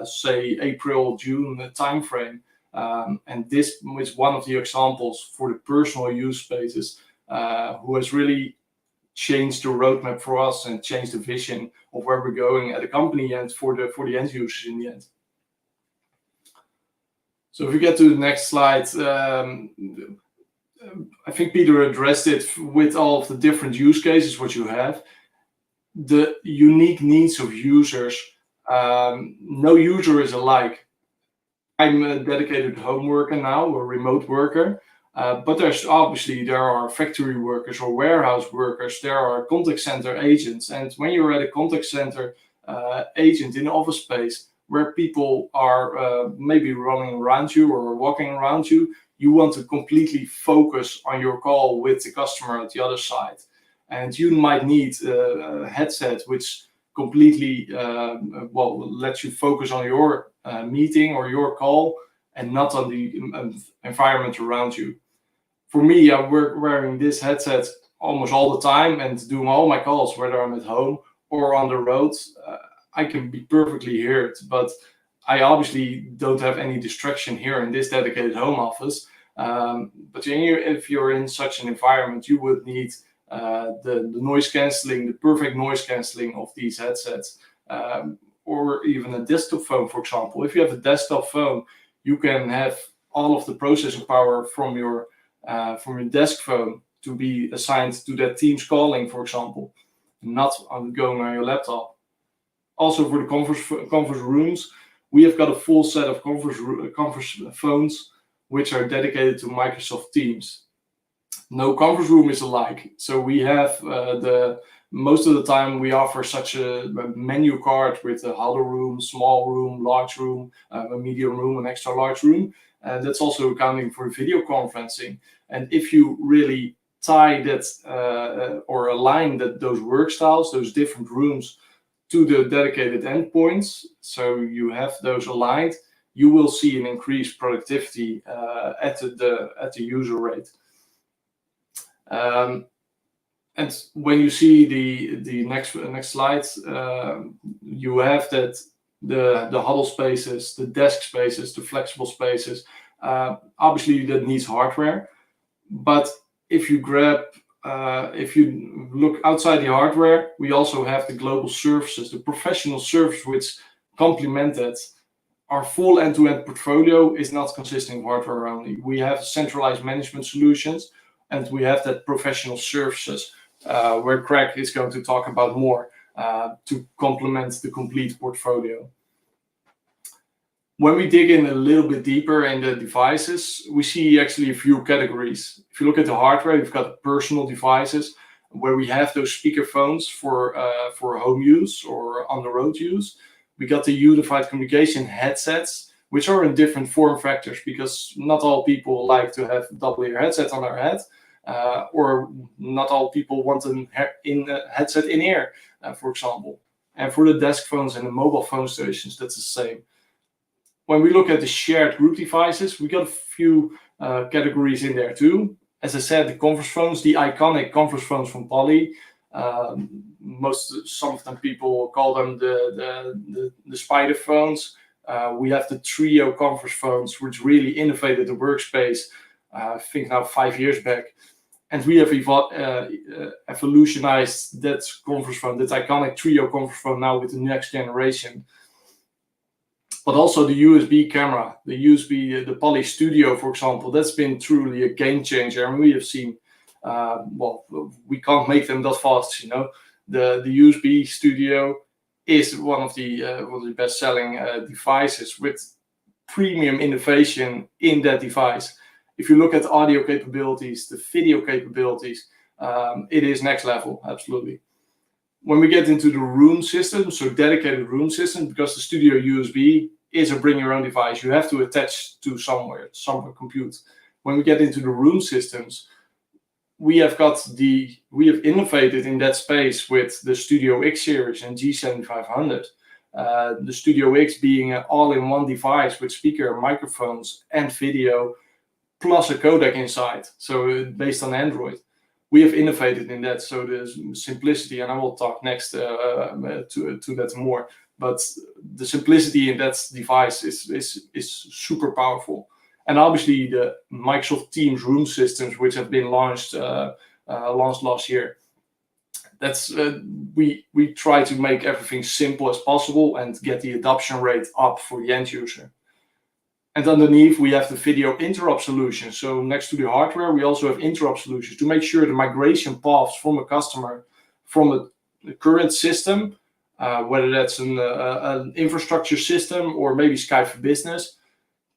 say, April, June timeframe. And this is one of the examples for the personal use spaces, who has really changed the roadmap for us and changed the vision of where we're going at the company and for the end users in the end. So if we get to the next slide, I think Peter addressed it with all of the different use cases what you have. The unique needs of users No user is alike. I'm a dedicated home worker now, or remote worker, but there are factory workers or warehouse workers, there are contact center agents, and when you're at a contact center agent in office space where people are maybe running around you or walking around you, you want to completely focus on your call with the customer at the other side, and you might need a headset which completely lets you focus on your meeting or your call and not on the environment around you. For me, I work wearing this headset almost all the time and doing all my calls, whether I'm at home or on the road. I can be perfectly heard, but I obviously don't have any distraction here in this dedicated home office. But if you're in such an environment, you would need the noise cancelling, the perfect noise cancelling of these headsets, or even a desktop phone, for example. If you have a desktop phone, you can have all of the processing power from your desk phone to be assigned to that Teams calling, for example, not going on your laptop. Also, for the conference rooms, we have got a full set of conference phones which are dedicated to Microsoft Teams. No conference room is alike. So we have most of the time we offer such a menu card with a huddle room, small room, large room, a medium room, an extra large room. That's also accounting for video conferencing. And if you really tie that or align those work styles, those different rooms to the dedicated endpoints, so you have those aligned, you will see an increased productivity at the user rate. And when you see the next slide, you have that the huddle spaces, the desk spaces, the flexible spaces. Obviously, that needs hardware, but if you look outside the hardware, we also have the global services, the professional service which complement that. Our full end-to-end portfolio is not consisting of hardware only. We have centralized management solutions, and we have that professional services where Craig is going to talk about more to complement the complete portfolio. When we dig in a little bit deeper in the devices, we see actually a few categories. If you look at the hardware, you've got personal devices where we have those speaker phones for home use or on the road use. We got the unified communication headsets, which are in different form factors because not all people like to have a double ear headset on their head, or not all people want a headset in ear, for example. And for the desk phones and the mobile phone stations, that's the same. When we look at the shared group devices, we got a few categories in there too. As I said, the conference phones, the iconic conference phones from Poly. Some of them people call them the spider phones. We have the trio conference phones, which really innovated the workspace. I think now 5 years back, and we have evolutionized that conference phone, that iconic trio conference phone, now with the next generation. But also the USB camera, the Poly Studio, for example, that's been truly a game changer, and we have seen. We can't make them that fast, The USB Studio is one of the best-selling devices with premium innovation in that device. If you look at audio capabilities, the video capabilities, it is next level, absolutely. When we get into the room system, so dedicated room system, because the Studio USB is a bring your own device, you have to attach to somewhere compute. When we get into the room systems, we have innovated in that space with the Studio X series and G7500. The Studio X being an all-in-one device with speaker, microphones, and video, plus a codec inside, so based on Android. We have innovated in that, so the simplicity, and I will talk next to that more, but the simplicity in that device is super powerful. And obviously the Microsoft Teams room systems, which have been launched last year. That's we try to make everything simple as possible and get the adoption rate up for the end user. And underneath we have the video interrupt solution. So next to the hardware, we also have interrupt solutions to make sure the migration paths from a customer from a current system whether that's an infrastructure system or maybe Skype for Business,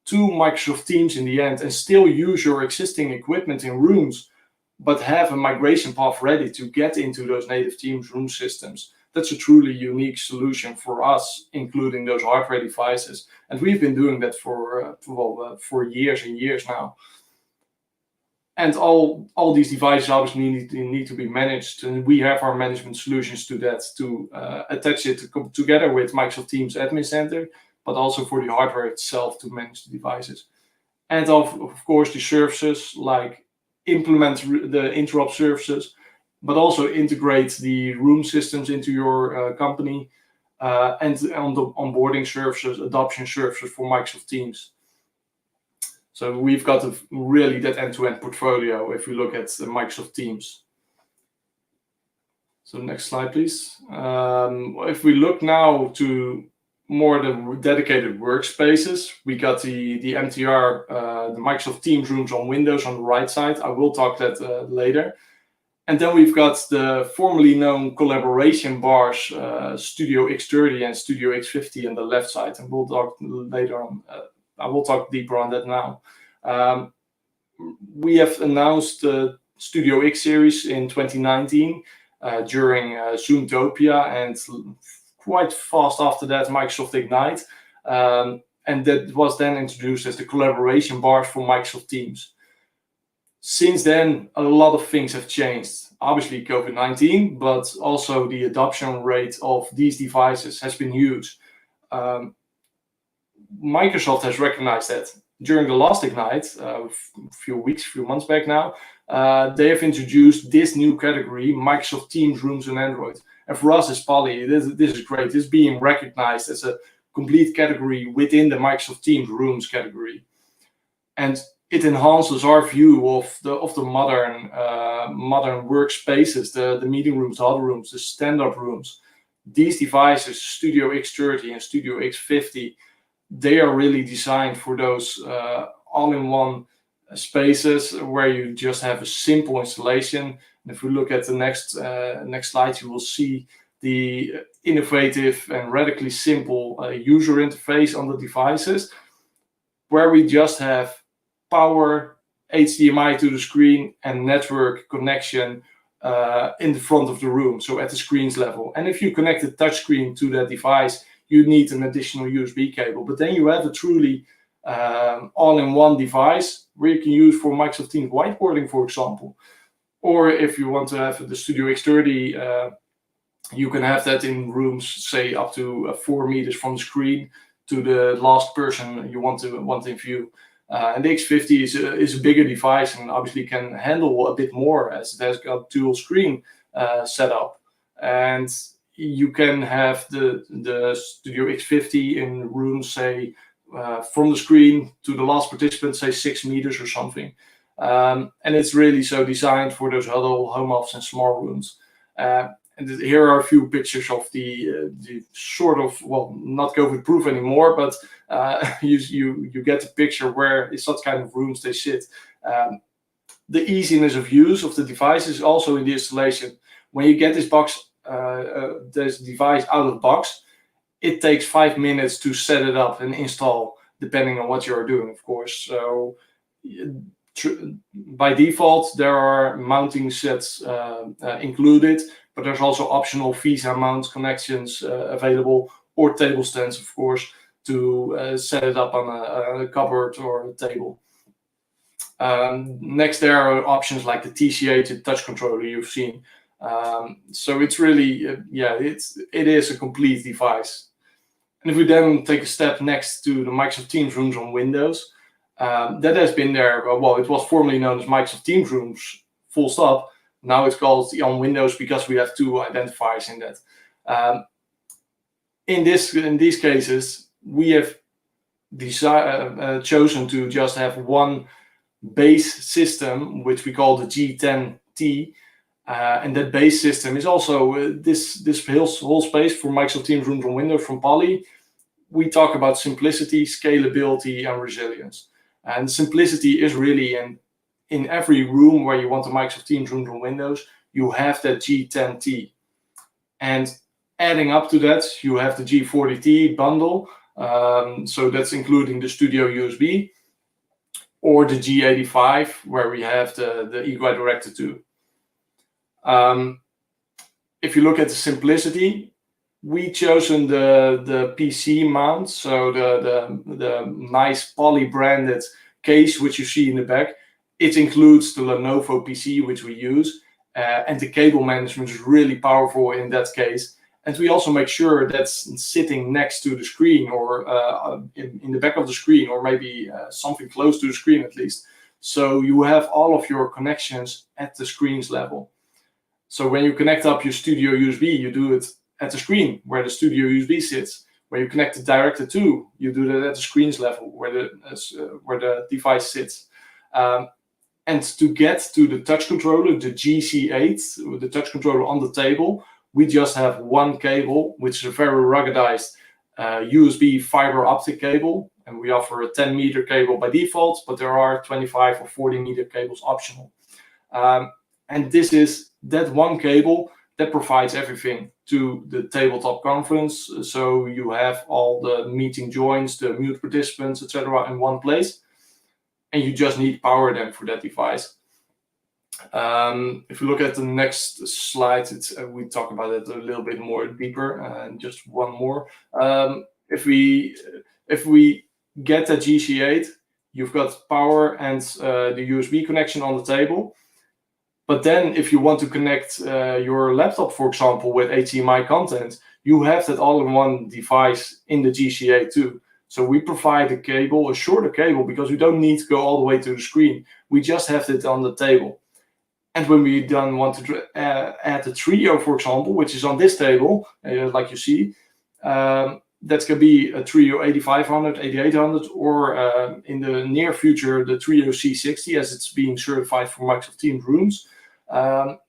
to Microsoft Teams in the end, and still use your existing equipment in rooms, but have a migration path ready to get into those native Teams room systems. That's a truly unique solution for us, including those hardware devices. And we've been doing that for years and years now. And all these devices obviously need to be managed, and we have our management solutions to that, to attach it together with Microsoft Teams Admin Center, but also for the hardware itself to manage the devices. And of course the services, like implement the interrupt services, but also integrate the room systems into your company, and on the onboarding services, adoption services for Microsoft Teams. So we've got really that end-to-end portfolio if we look at Microsoft Teams. So next slide, please. If we look now to more the dedicated workspaces, we got the MTR, the Microsoft Teams rooms on Windows on the right side. I will talk that later. And then we've got the formerly known collaboration bars, Studio X30 and Studio X50 on the left side, and we'll talk later on. I will talk deeper on that now. We have announced the Studio X series in 2019 during Zoomtopia, and quite fast after that, Microsoft Ignite. And that was then introduced as the collaboration bars for Microsoft Teams. Since then, a lot of things have changed. Obviously, COVID-19, but also the adoption rate of these devices has been huge. Microsoft has recognized that. During the last Ignite, a few months back now, they have introduced this new category, Microsoft Teams Rooms on Android. And for us as Poly, this is great. This is being recognized as a complete category within the Microsoft Teams Rooms category. And it enhances our view of the modern workspaces, the meeting rooms, the huddle rooms, the stand-up rooms. These devices, Studio X30 and Studio X50, they are really designed for those all-in-one spaces where you just have a simple installation. And if we look at the next slide, you will see the innovative and radically simple user interface on the devices, where we just have power, HDMI to the screen, and network connection in the front of the room, so at the screen's level. And if you connect the touchscreen to that device, you need an additional USB cable. But then you have a truly all-in-one device where you can use for Microsoft Teams whiteboarding, for example. Or if you want to have the Studio X30, you can have that in rooms, say up to 4 meters from the screen to the last person you want in view. And the X50 is a bigger device and obviously can handle a bit more, as it has got dual screen setup. And you can have the Studio X50 in rooms, say, from the screen to the last participant, say 6 meters or something. And it's really so designed for those huddle, home office, and small rooms. And here are a few pictures of the sort of, well, not COVID-proof anymore, but you get the picture where in such kind of rooms they sit. The easiness of use of the device is also in the installation. When you get this device out of the box, it takes 5 minutes to set it up and install, depending on what you're doing, of course. So by default, there are mounting sets included, but there's also optional VESA mount connections available, or table stands, of course, to set it up on a cupboard or a table. Next, there are options like the TCH, the touch controller you've seen. So it's really, it is a complete device. And if we then take a step next to the Microsoft Teams Rooms on Windows, that has been there. Well, it was formerly known as Microsoft Teams Rooms, full stop. Now it's called on Windows because we have 2 identifiers in that. In these cases, we have chosen to just have one base system, which we call the G10T. And that base system is also this whole space for Microsoft Teams Rooms on Windows from Poly. We talk about simplicity, scalability, and resilience. And simplicity is really in every room where you want the Microsoft Teams Rooms on Windows, you have that G10T. And Adding up to that, you have the G40T bundle. So that's including the Studio USB, or the G85, where we have the eGuide Director 2. If you look at the simplicity, we chosen the PC mount, so the nice poly branded case which you see in the back. It includes the Lenovo PC which we use, and the cable management is really powerful in that case. And we also make sure that's sitting next to the screen, or in the back of the screen, or maybe something close to the screen at least. So you have all of your connections at the screen's level. So when you connect up your Studio USB, you do it at the screen where the Studio USB sits. When you connect the Director 2, you do that at the screen's level where the device sits. And to get to the touch controller, the GC8, the touch controller on the table, we just have one cable, which is a very ruggedized USB fiber optic cable. And we offer a 10-meter cable by default, but there are 25 or 40-meter cables optional. And this is that one cable that provides everything to the tabletop conference. So you have all the meeting joins, the mute participants, etc. in one place. And you just need power then for that device. If you look at the next slide, we talk about it a little bit more deeper. And just one more. If we get a GC8, you've got power and the USB connection on the table. But then if you want to connect your laptop, for example, with HDMI content, you have that all in one device in the GC8 too. So we provide a cable, a shorter cable, because we don't need to go all the way to the screen. We just have it on the table. And when we then want to add the Trio, for example, which is on this table, like you see, that can be a Trio 8500, 8800, or in the near future, the Trio C60, as it's being certified for Microsoft Teams rooms.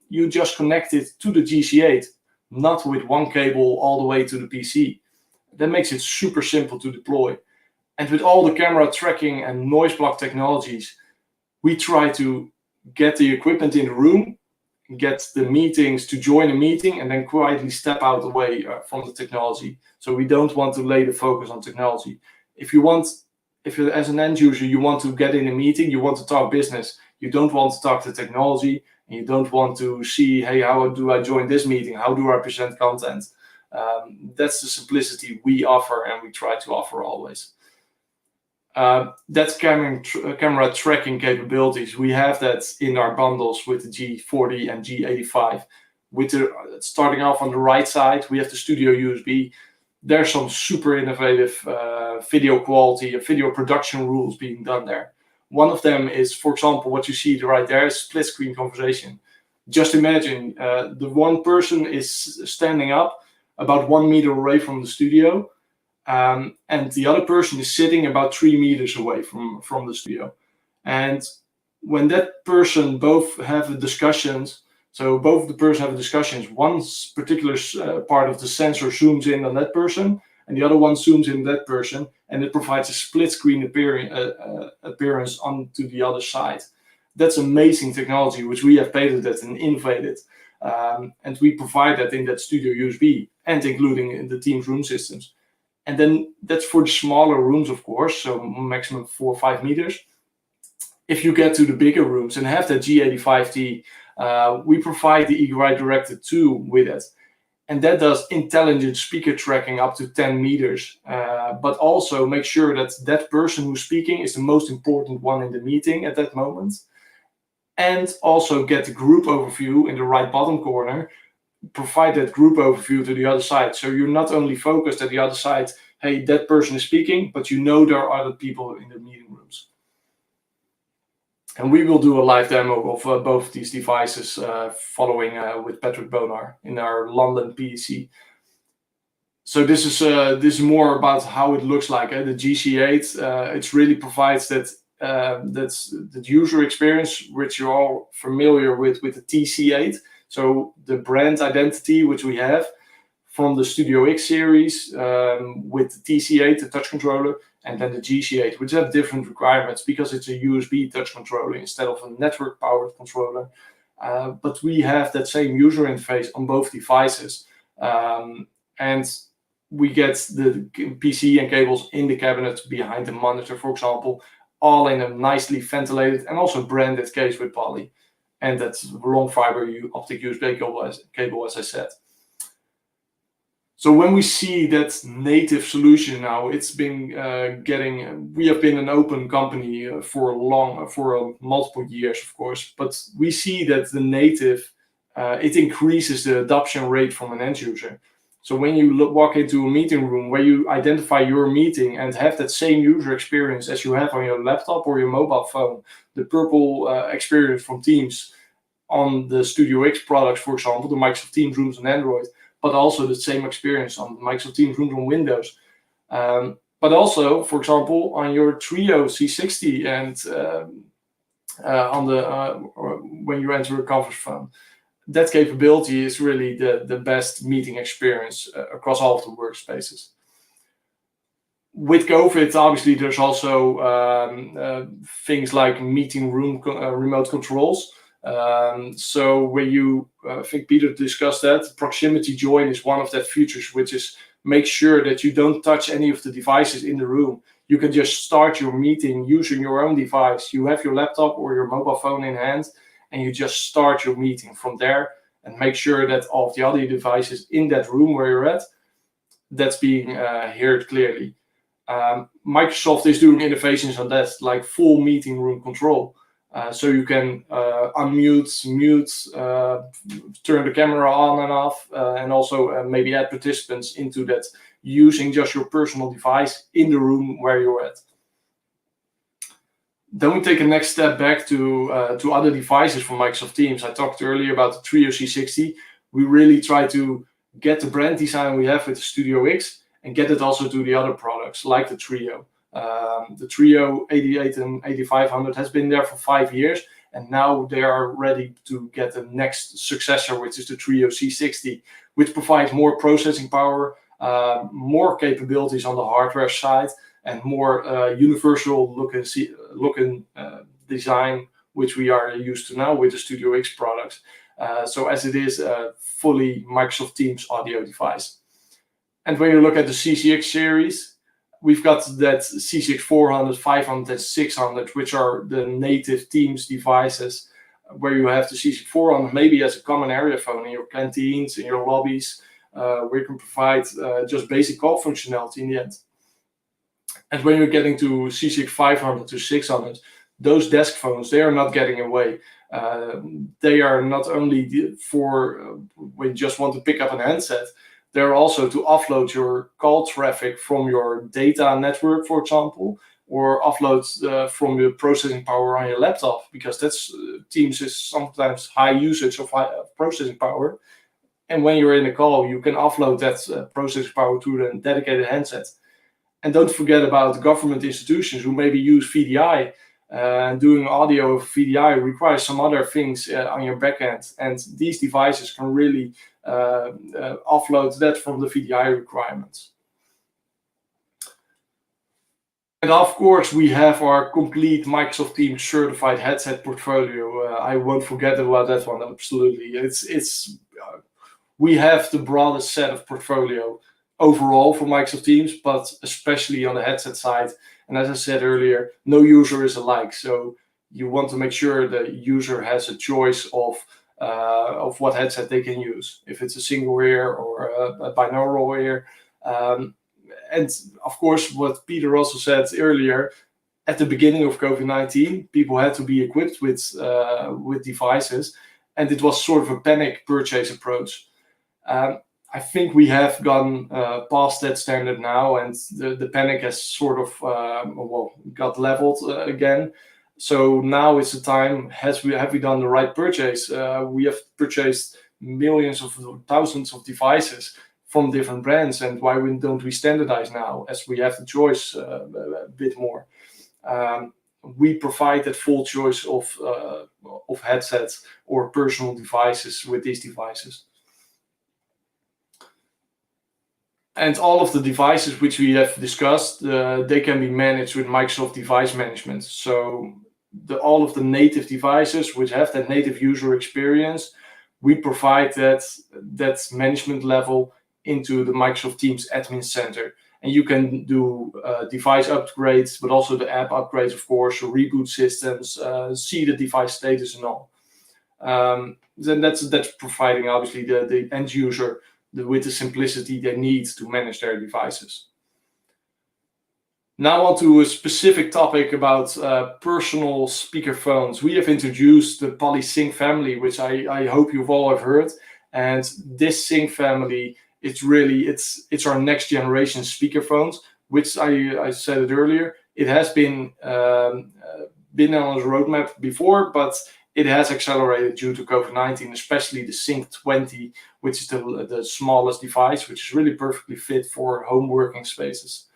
You just connect it to the GC8, not with one cable all the way to the PC. That makes it super simple to deploy. And with all the camera tracking and noise block technologies, we try to get the equipment in the room, get the meetings to join a meeting, and then quietly step out away from the technology. So we don't want to lay the focus on technology. If you as an end user, you want to get in a meeting, you want to talk business, you don't want to talk to technology, and you don't want to see, hey, how do I join this meeting? How do I present content? That's the simplicity we offer, and we try to offer always. That's camera tracking capabilities. We have that in our bundles with the G40 and G85. Starting off on the right side, we have the Studio USB. There's some super innovative video quality and video production rules being done there. One of them is, for example, what you see right there is split screen conversation. Just imagine the one person is standing up about 1 meter away from the studio, and the other person is sitting about 3 meters away from the studio. And when that person both have discussions, so both of the person have discussions, one particular part of the sensor zooms in on that person, and the other one zooms in that person, and it provides a split screen appearance onto the other side. That's amazing technology, which we have patented and innovated. And we provide that in that Studio USB and including in the Teams room systems. And then that's for the smaller rooms, of course, so maximum 4 or 5 meters. If you get to the bigger rooms and have that G85T, we provide the eGuide Director 2 with it. And that does intelligent speaker tracking up to 10 meters, but also make sure that that person who's speaking is the most important one in the meeting at that moment. And also get the group overview in the right bottom corner, provide that group overview to the other side. So you're not only focused at the other side, hey, that person is speaking, but you know there are other people in the meeting rooms. And we will do a live demo of both these devices following with Patrick Bonar in our London PEC. So this is more about how it looks like. The GC8, it really provides that's the user experience, which you're all familiar with the TC8. So the brand identity, which we have from the Studio X series with the TC8, the touch controller, and then the GC8, which have different requirements because it's a USB touch controller instead of a network-powered controller. But we have that same user interface on both devices. and we get the PC and cables in the cabinet behind the monitor, for example, all in a nicely ventilated and also branded case with poly. And that's long fiber optic USB cable, as I said. So when we see that native solution now, it's been we have been an open company for multiple years, of course, but we see that the native, it increases the adoption rate from an end user. So when you walk into a meeting room where you identify your meeting and have that same user experience as you have on your laptop or your mobile phone, the purple experience from Teams on the Studio X products, for example, the Microsoft Teams rooms on Android, but also the same experience on Microsoft Teams rooms on Windows. But also, for example, on your Trio C60 and when you enter a conference phone, that capability is really the best meeting experience across all of the workspaces. With COVID, obviously, there's also things like meeting room remote controls. So when you, I think Peter discussed that, proximity join is one of that features, which is make sure that you don't touch any of the devices in the room. You can just start your meeting using your own device. You have your laptop or your mobile phone in hand, and you just start your meeting from there and make sure that all of the other devices in that room where you're at, that's being heard clearly. Microsoft is doing innovations on that, like full meeting room control. So you can unmute, mute, turn the camera on and off, and also maybe add participants into that using just your personal device in the room where you're at. Then we take a next step back to other devices from Microsoft Teams. I talked earlier about the Trio C60. We really try to get the brand design we have with the Studio X and get it also to the other products like the Trio. The Trio 88 and 8500 has been there for 5 years, and now they are ready to get the next successor, which is the Trio C60, which provides more processing power, more capabilities on the hardware side, and more universal look and design, which we are used to now with the Studio X products. So as it is a fully Microsoft Teams audio device. And when you look at the CCX series, we've got that CCX 400, 500, and 600, which are the native Teams devices, where you have the CCX 400 maybe as a common area phone in your canteens, in your lobbies, where you can provide just basic call functionality in the end. And when you're getting to CCX 500 to 600, those desk phones, they are not getting away. They are not only for when you just want to pick up an handset, they're also to offload your call traffic from your data network, for example, or offload from your processing power on your laptop, because that's Teams is sometimes high usage of processing power. And when you're in a call, you can offload that processing power to the dedicated handset. And don't forget about government institutions who maybe use VDI. Doing audio of VDI requires some other things on your backend, and these devices can really offload that from the VDI requirements. And of course, we have our complete Microsoft Teams certified headset portfolio. I won't forget about that one. Absolutely, we have the broadest set of portfolio overall for Microsoft Teams, but especially on the headset side. And as I said earlier, no user is alike. So you want to make sure the user has a choice of what headset they can use, if it's a single ear or a binaural ear. And of course, what Peter also said earlier, at the beginning of COVID-19, people had to be equipped with devices, and it was sort of a panic purchase approach. I think we have gone past that standard now, and the panic has sort of got leveled again. So now it's the time. Have we done the right purchase? We have purchased millions of thousands of devices from different brands, and why don't we standardize now, as we have the choice a bit more? We provide that full choice of headsets or personal devices with these devices. And all of the devices which we have discussed, they can be managed with Microsoft Device Management. So all of the native devices which have that native user experience, we provide that management level into the Microsoft Teams Admin Center. And you can do device upgrades, but also the app upgrades, of course, reboot systems, see the device status and all. Then that's providing obviously the end user with the simplicity they need to manage their devices. Now on to a specific topic about personal speakerphones. We have introduced the Poly Sync family, which I hope you've all have heard. And this Sync family, it's our next generation speakerphones, which I said it earlier. It has been on the roadmap before, but it has accelerated due to COVID-19, especially the Sync 20, which is the smallest device, which is really perfectly fit for home working spaces.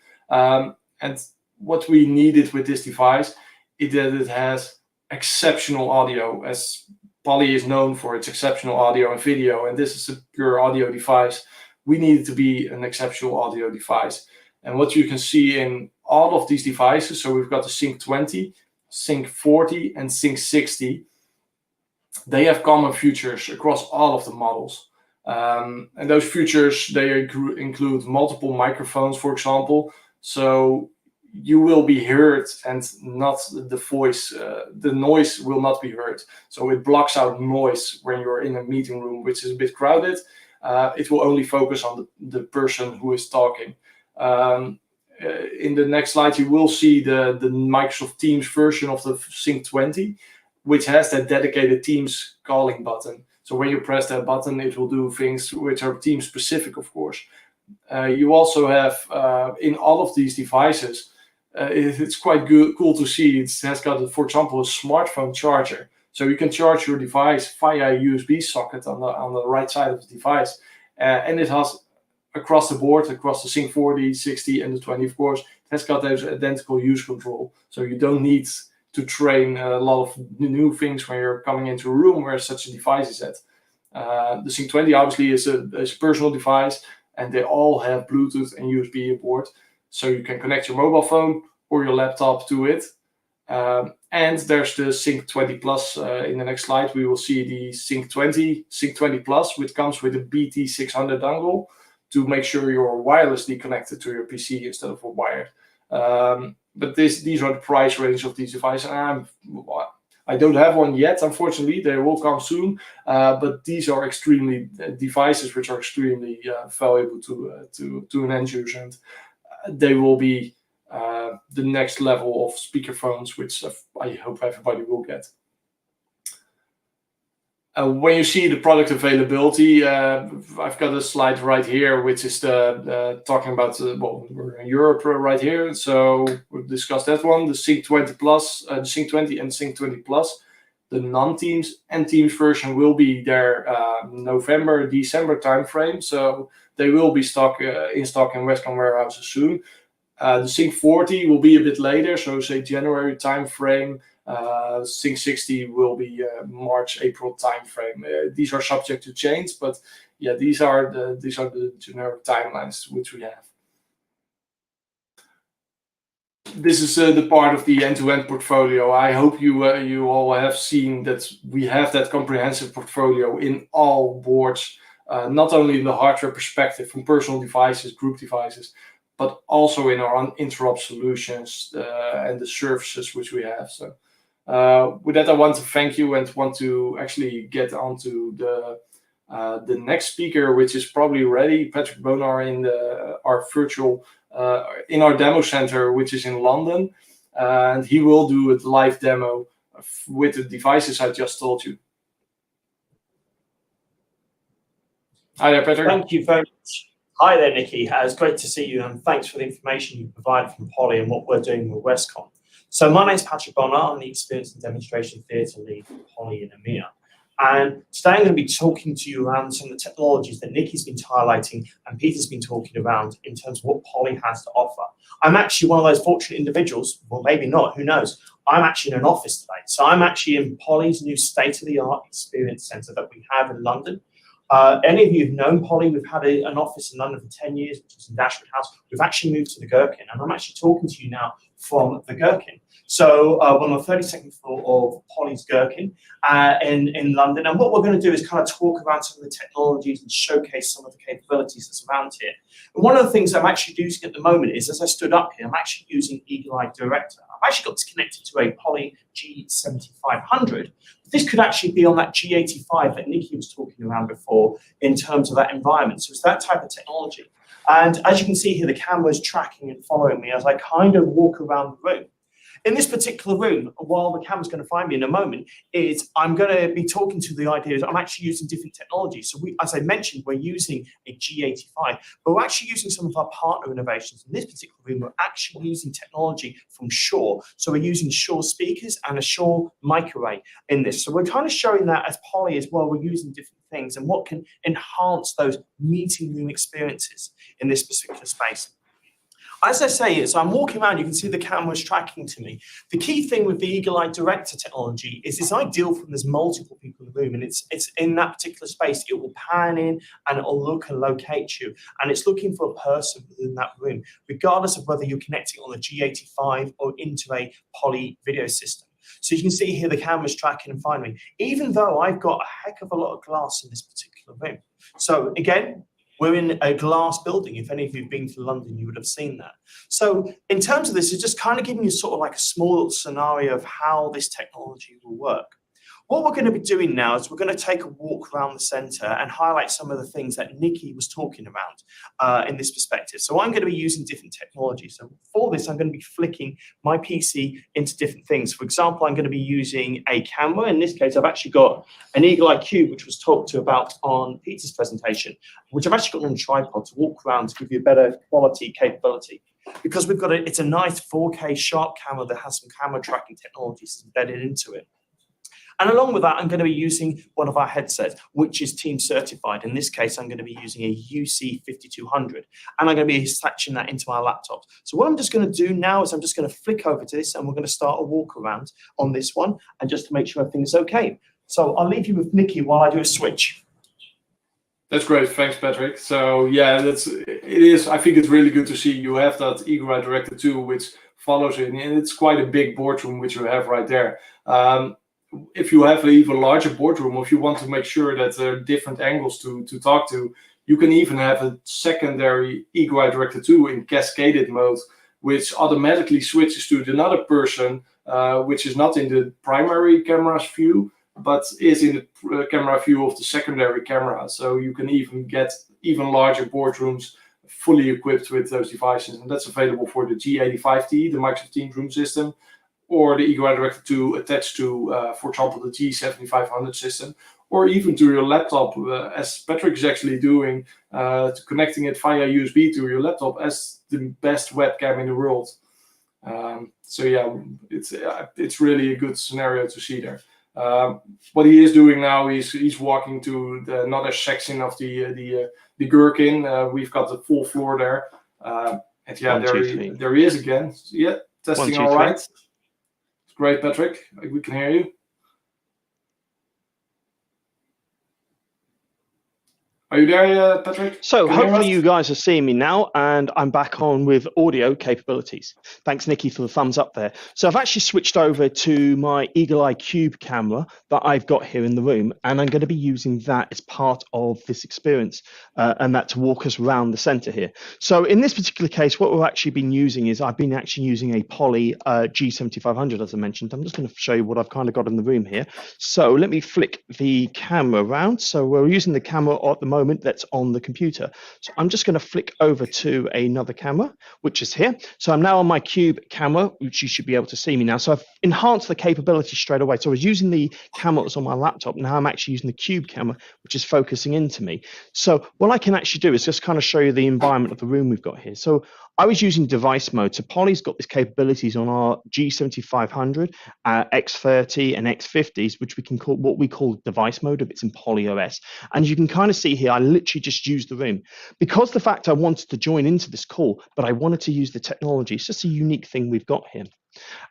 And what we needed with this device is that it has exceptional audio, as Poly is known for its exceptional audio and video, and this is a pure audio device. We need it to be an exceptional audio device. And what you can see in all of these devices, so we've got the Sync 20, Sync 40, and Sync 60. They have common features across all of the models. And those features, they include multiple microphones, for example. So you will be heard and not the voice, the noise will not be heard. So it blocks out noise when you're in a meeting room, which is a bit crowded. It will only focus on the person who is talking. In the next slide, you will see the Microsoft Teams version of the Sync 20, which has that dedicated Teams calling button. So when you press that button, it will do things which are Teams specific, of course. You also have in all of these devices, it's quite cool to see. It has got, for example, a smartphone charger. So you can charge your device via a USB socket on the right side of the device. And it has across the board, across the Sync 40, 60, and the 20, of course, it has got those identical use control. So you don't need to train a lot of new things when you're coming into a room where such a device is at. The Sync 20 obviously is a personal device, and they all have Bluetooth and USB aboard. So you can connect your mobile phone or your laptop to it. And there's the Sync 20 Plus. In the next slide, we will see the Sync 20 Plus, which comes with a BT600 dongle to make sure you're wirelessly connected to your PC instead of wired. But these are the price range of these devices. I don't have one yet, unfortunately. They will come soon. But these are extremely devices which are extremely valuable to an end user. And they will be the next level of speakerphones, which I hope everybody will get. When you see the product availability, I've got a slide right here, which is talking about, well, we're in Europe right here, so we've discussed that one, the Sync 20 Plus, the Sync 20 and Sync 20 Plus. The non-Teams and Teams version will be there November, December timeframe, so they will be in stock in Westcon warehouses soon. The Sync 40 will be a bit later, so say January timeframe. Sync 60 will be March, April timeframe. These are subject to change, but yeah, these are the generic timelines which we have. This is the part of the end-to-end portfolio. I hope you all have seen that we have that comprehensive portfolio in all boards, not only in the hardware perspective from personal devices, group devices, but also in our interrupt solutions and the services which we have. So. With that, I want to thank you and want to actually get onto the next speaker, which is probably ready, Patrick Bonar, in our virtual in our demo center, which is in London, and he will do a live demo with the devices I just told you. Hi there, Patrick. Thank you very much. Hi there, Nikki. It's great to see you, and thanks for the information you provided from Poly and what we're doing with Westcon. So my name is Patrick Bonar. I'm the Experience and Demonstration Theatre Lead for Poly in EMEA. And today I'm going to be talking to you around some of the technologies that Nikki's been highlighting and Peter's been talking around in terms of what Poly has to offer. I'm actually one of those fortunate individuals, well, maybe not, who knows. I'm actually in an office today. So I'm actually in Poly's new state-of-the-art experience centre that we have in London. Any of you who've known Polly, we've had an office in London for 10 years, which is in Dashwood House. We've actually moved to the Gherkin, and I'm actually talking to you now from the Gherkin. So we're on the 32nd floor of Polly's Gherkin in London. And what we're going to do is kind of talk about some of the technologies and showcase some of the capabilities that's around here. And one of the things I'm actually using at the moment is, as I stood up here, I'm actually using Eagle Eye Director. I've actually got this connected to a Poly G7500. This could actually be on that G85 that Nikki was talking around before in terms of that environment. So it's that type of technology. And as you can see here, the camera is tracking and following me as I kind of walk around the room. In this particular room, while the camera's going to find me in a moment, I'm going to be talking to the ideas. I'm actually using different technologies. So as I mentioned, we're using a G85, but we're actually using some of our partner innovations. In this particular room, we're actually using technology from Shure. So we're using Shure speakers and a Shure microarray in this. So we're kind of showing that as Poly as well. We're using different things and what can enhance those meeting room experiences in this particular space. As I say, so I'm walking around, you can see the camera's tracking to me. The key thing with the Eagle Eye Director technology is it's ideal when there's multiple people in the room, and it's in that particular space, it will pan in and it'll look and locate you. And it's looking for a person within that room, regardless of whether you're connecting on a G85 or into a Poly video system. So you can see here the camera's tracking and finding me, even though I've got a heck of a lot of glass in this particular room. So again, we're in a glass building. If any of you have been to London, you would have seen that. So in terms of this, it's just kind of giving you sort of like a small scenario of how this technology will work. What we're going to be doing now is we're going to take a walk around the centre and highlight some of the things that Nikki was talking about in this perspective. So I'm going to be using different technologies. So for this, I'm going to be flicking my PC into different things. For example, I'm going to be using a camera. In this case, I've actually got an Eagle Eye Cube, which was talked to about on Peter's presentation, which I've actually got on a tripod to walk around to give you a better quality capability. Because we've got it's a nice 4K sharp camera that has some camera tracking technologies embedded into it. And along with that, I'm going to be using one of our headsets, which is team certified. In this case, I'm going to be using a UC5200, and I'm going to be attaching that into my laptop. So what I'm just going to do now is I'm just going to flick over to this, and we're going to start a walk around on this one, and just to make sure everything's okay. So I'll leave you with Nikki while I do a switch. That's great, thanks, Patrick. So yeah, I think it's really good to see you have that Eagle Eye Director 2, which follows it, and it's quite a big boardroom which you have right there. If you have an even larger boardroom, or if you want to make sure that there are different angles to talk to, you can even have a secondary Eagle Eye Director 2 in cascaded mode, which automatically switches to another person, which is not in the primary camera's view, but is in the camera view of the secondary camera. So you can even get even larger boardrooms fully equipped with those devices. And that's available for the G85T, the Microsoft Teams room system, or the Eagle Eye Director 2 attached to, for example, the G7500 system, or even to your laptop, as Patrick is actually doing, connecting it via USB to your laptop as the best webcam in the world. So yeah, it's really a good scenario to see there. What he is doing now is he's walking to another section of the Gherkin. We've got the full floor there, and yeah, there he is again. Yeah, testing all right. Great, Patrick. We can hear you. Are you there, Patrick? So hopefully you guys are seeing me now, and I'm back on with audio capabilities. Thanks, Nikki, for the thumbs up there. So I've actually switched over to my Eagle Eye Cube camera that I've got here in the room, and I'm going to be using that as part of this experience, and that to walk us around the center here. So in this particular case, what we've actually been using is I've been actually using a Poly G7500, as I mentioned. I'm just going to show you what I've kind of got in the room here. So let me flick the camera around. So we're using the camera at the moment that's on the computer. So I'm just going to flick over to another camera, which is here. So I'm now on my Cube camera, which you should be able to see me now. So I've enhanced the capability straight away. So I was using the camera that's on my laptop. Now I'm actually using the Cube camera, which is focusing into me. So what I can actually do is just kind of show you the environment of the room we've got here. So I was using device mode. So Poly's got these capabilities on our G7500, X30 and X50s, which we can call what we call device mode if it's in Poly OS. And you can kind of see here, I literally just used the room. Because the fact I wanted to join into this call, but I wanted to use the technology, it's just a unique thing we've got here.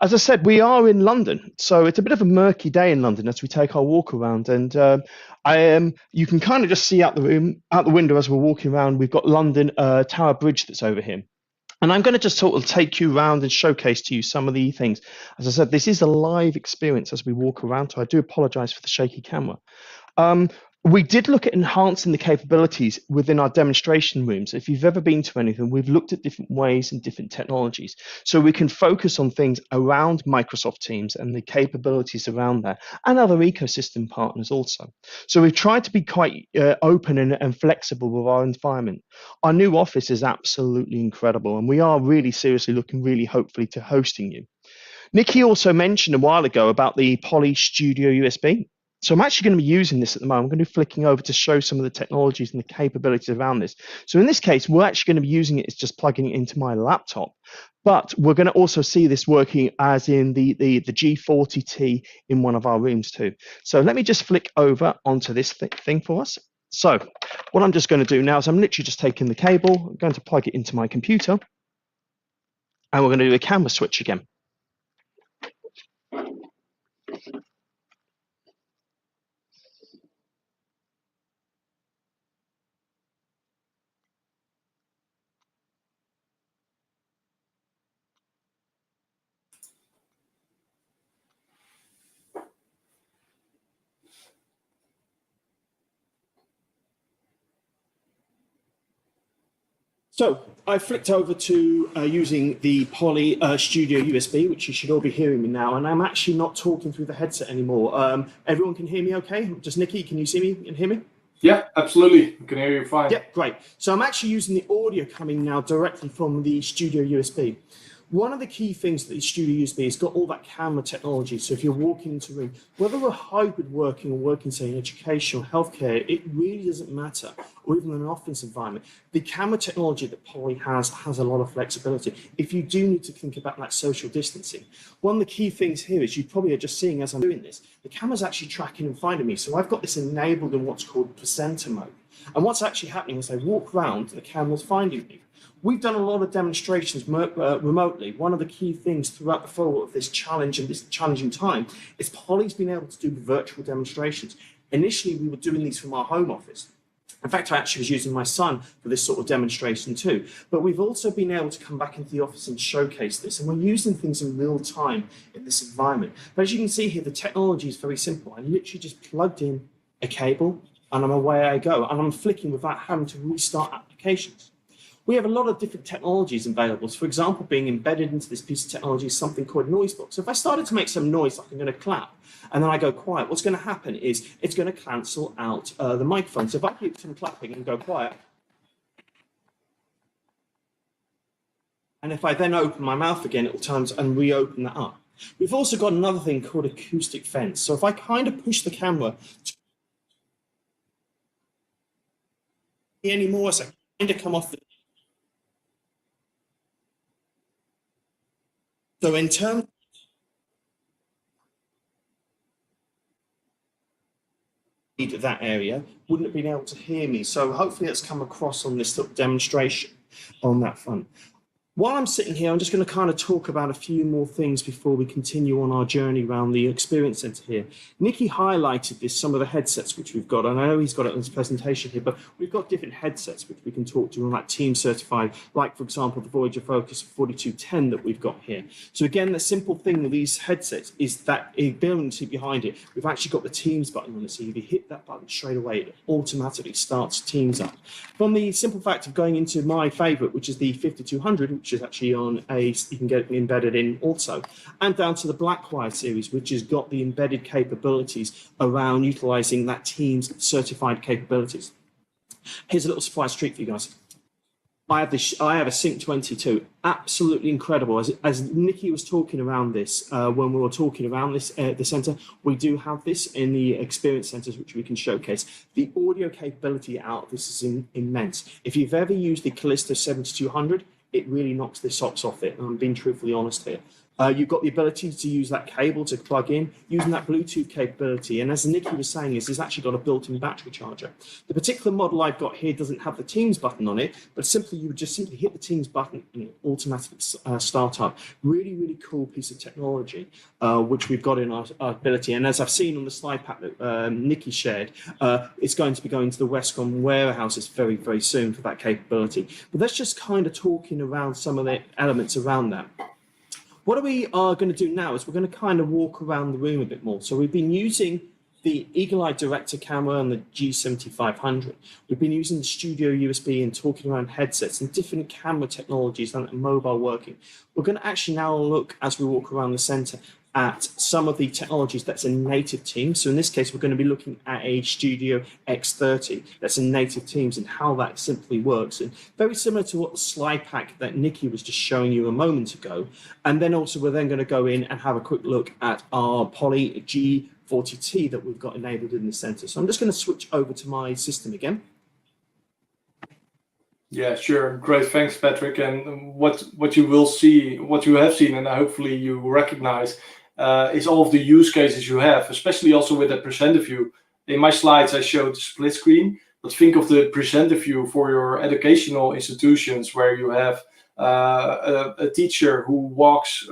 As I said, we are in London, so it's a bit of a murky day in London as we take our walk around. And you can kind of just see out the window as we're walking around. We've got London Tower Bridge that's over here. And I'm going to just sort of take you around and showcase to you some of the things. As I said, this is a live experience as we walk around, so I do apologize for the shaky camera. We did look at enhancing the capabilities within our demonstration rooms. If you've ever been to anything, we've looked at different ways and different technologies. So we can focus on things around Microsoft Teams and the capabilities around that, and other ecosystem partners also. So we've tried to be quite open and flexible with our environment. Our new office is absolutely incredible, and we are really seriously looking really hopefully to hosting you. Nikki also mentioned a while ago about the Poly Studio USB. So I'm actually going to be using this at the moment. I'm going to be flicking over to show some of the technologies and the capabilities around this. So in this case, we're actually going to be using it as just plugging it into my laptop. But we're going to also see this working as in the G40T in one of our rooms too. So let me just flick over onto this thing for us. So what I'm just going to do now is I'm literally just taking the cable, I'm going to plug it into my computer, and we're going to do a camera switch again. So I flicked over to using the Poly Studio USB, which you should all be hearing me now, and I'm actually not talking through the headset anymore. Everyone can hear me okay? Just Nikki, can you see me and hear me? Yeah, absolutely. I can hear you fine. Yeah, great. So I'm actually using the audio coming now directly from the Studio USB. One of the key things that the Studio USB has got all that camera technology. So if you're walking into a room, whether we're hybrid working or working, say, in education or healthcare, it really doesn't matter, or even in an office environment. The camera technology that Poly has a lot of flexibility. If you do need to think about that social distancing, one of the key things here is you probably are just seeing as I'm doing this, the camera's actually tracking and finding me. So I've got this enabled in what's called presenter mode. And what's actually happening is I walk around, the camera's finding me. We've done a lot of demonstrations remotely. One of the key things throughout the fall of this challenge and this challenging time is Poly's been able to do virtual demonstrations. Initially, we were doing these from our home office. In fact, I actually was using my son for this sort of demonstration too. But we've also been able to come back into the office and showcase this. And we're using things in real time in this environment. But as you can see here, the technology is very simple. I literally just plugged in a cable and I'm away I go. And I'm flicking without having to restart applications. We have a lot of different technologies available. So for example, being embedded into this piece of technology is something called noise block. So if I started to make some noise, like I'm going to clap, and then I go quiet, what's going to happen is it's going to cancel out the microphone. So if I keep some clapping and go quiet, and if I then open my mouth again, it will turn and reopen that up. We've also got another thing called acoustic fence. So if I kind of push the camera anymore, so I kind of come off the. So in terms of that area, wouldn't have been able to hear me. So hopefully that's come across on this demonstration on that front. While I'm sitting here, I'm just going to kind of talk about a few more things before we continue on our journey around the Experience Centre here. Nikki highlighted this, some of the headsets which we've got, and I know he's got it in his presentation here, but we've got different headsets which we can talk to on that team certified, like, for example, the Voyager Focus 4210 that we've got here. So again, the simple thing with these headsets is that ability behind it. We've actually got the Teams button on it, so if you hit that button straight away, it automatically starts Teams up. From the simple fact of going into my favourite, which is the 5200, which is actually on you can get it embedded in also, and down to the Blackwire series, which has got the embedded capabilities around utilising that Teams certified capabilities. Here's a little surprise treat for you guys. I have a Sync 22, absolutely incredible. As Nikki was talking around this, when we were talking around this the centre, we do have this in the Experience Centres, which we can showcase. The audio capability out of this is immense. If you've ever used the Callisto 7200, it really knocks the socks off it, and I'm being truthfully honest here. You've got the ability to use that cable to plug in, using that Bluetooth capability. And as Nikki was saying, it's actually got a built-in battery charger. The particular model I've got here doesn't have the Teams button on it, but you would just simply hit the Teams button and it automatically start up. Really, really cool piece of technology, which we've got in our ability. And as I've seen on the slide pack that Nikki shared, it's going to be going to the Westcon warehouses very, very soon for that capability. But let's just kind of talking around some of the elements around that. What we are going to do now is we're going to kind of walk around the room a bit more. So we've been using the Eagle-Eye Director camera and the G7500. We've been using the Studio USB and talking around headsets and different camera technologies and mobile working. We're going to actually now look, as we walk around the center, at some of the technologies that's a native Teams. So in this case, we're going to be looking at a Studio X30 that's a native Teams and how that simply works. And very similar to what the slide pack that Nikki was just showing you a moment ago. And then also we're then going to go in and have a quick look at our Poly G40T that we've got enabled in the center. So I'm just going to switch over to my system again. Yeah, sure. Great. Thanks, Patrick. And what you will see, what you have seen, and hopefully you recognize, is all of the use cases you have, especially also with the presenter view. In my slides, I showed split screen, but think of the presenter view for your educational institutions where you have a teacher who walks,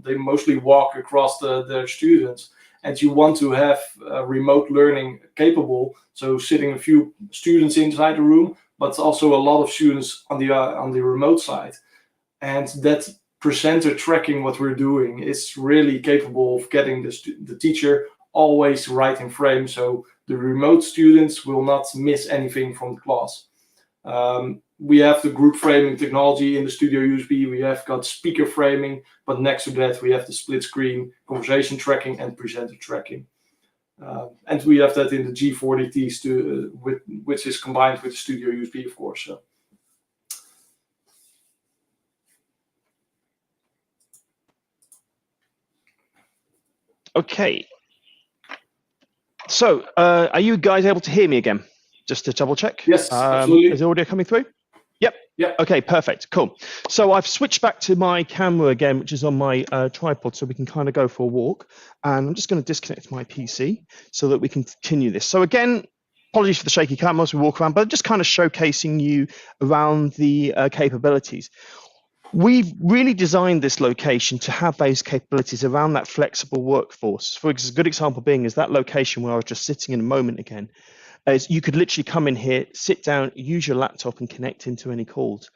they mostly walk across their students, and you want to have remote learning capable. So sitting a few students inside the room, but also a lot of students on the remote side. And that presenter tracking what we're doing is really capable of getting the teacher always right in frame, so the remote students will not miss anything from the class. We have the group framing technology in the Studio USB. We have got speaker framing, but next to that we have the split screen, conversation tracking, and presenter tracking. And we have that in the G40Ts which is combined with the Studio USB, of course. So. Okay. So, are you guys able to hear me again? Just to double check. Yes, absolutely. Is the audio coming through? Yep. Yep. Okay, perfect. Cool. So I've switched back to my camera again, which is on my tripod, so we can kind of go for a walk. And I'm just going to disconnect my PC so that we can continue this. So again, apologies for the shaky camera as we walk around, but just kind of showcasing you around the capabilities. We've really designed this location to have those capabilities around that flexible workforce. For a good example being is that location where I was just sitting in a moment again. Is you could literally come in here, sit down, use your laptop and connect into any calls.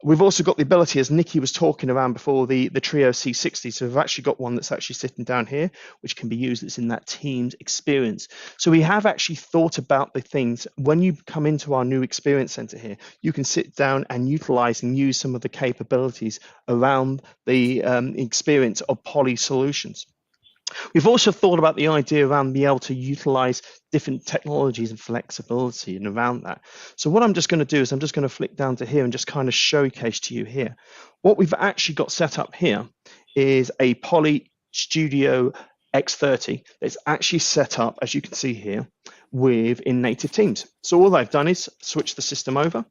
We've also got the ability, as Nikki was talking around before, the Trio C60. So we've actually got one that's actually sitting down here, which can be used. It's in that Teams experience. So we have actually thought about the things. When you come into our new experience center here, you can sit down and utilize and use some of the capabilities around the experience of Poly solutions. We've also thought about the idea around being able to utilize different technologies and flexibility and around that. So what I'm just going to do is I'm just going to flick down to here and just kind of showcase to you here. What we've actually got set up here is a Poly Studio X30 that's actually set up, as you can see here, in native Teams. So all I've done is switch the system over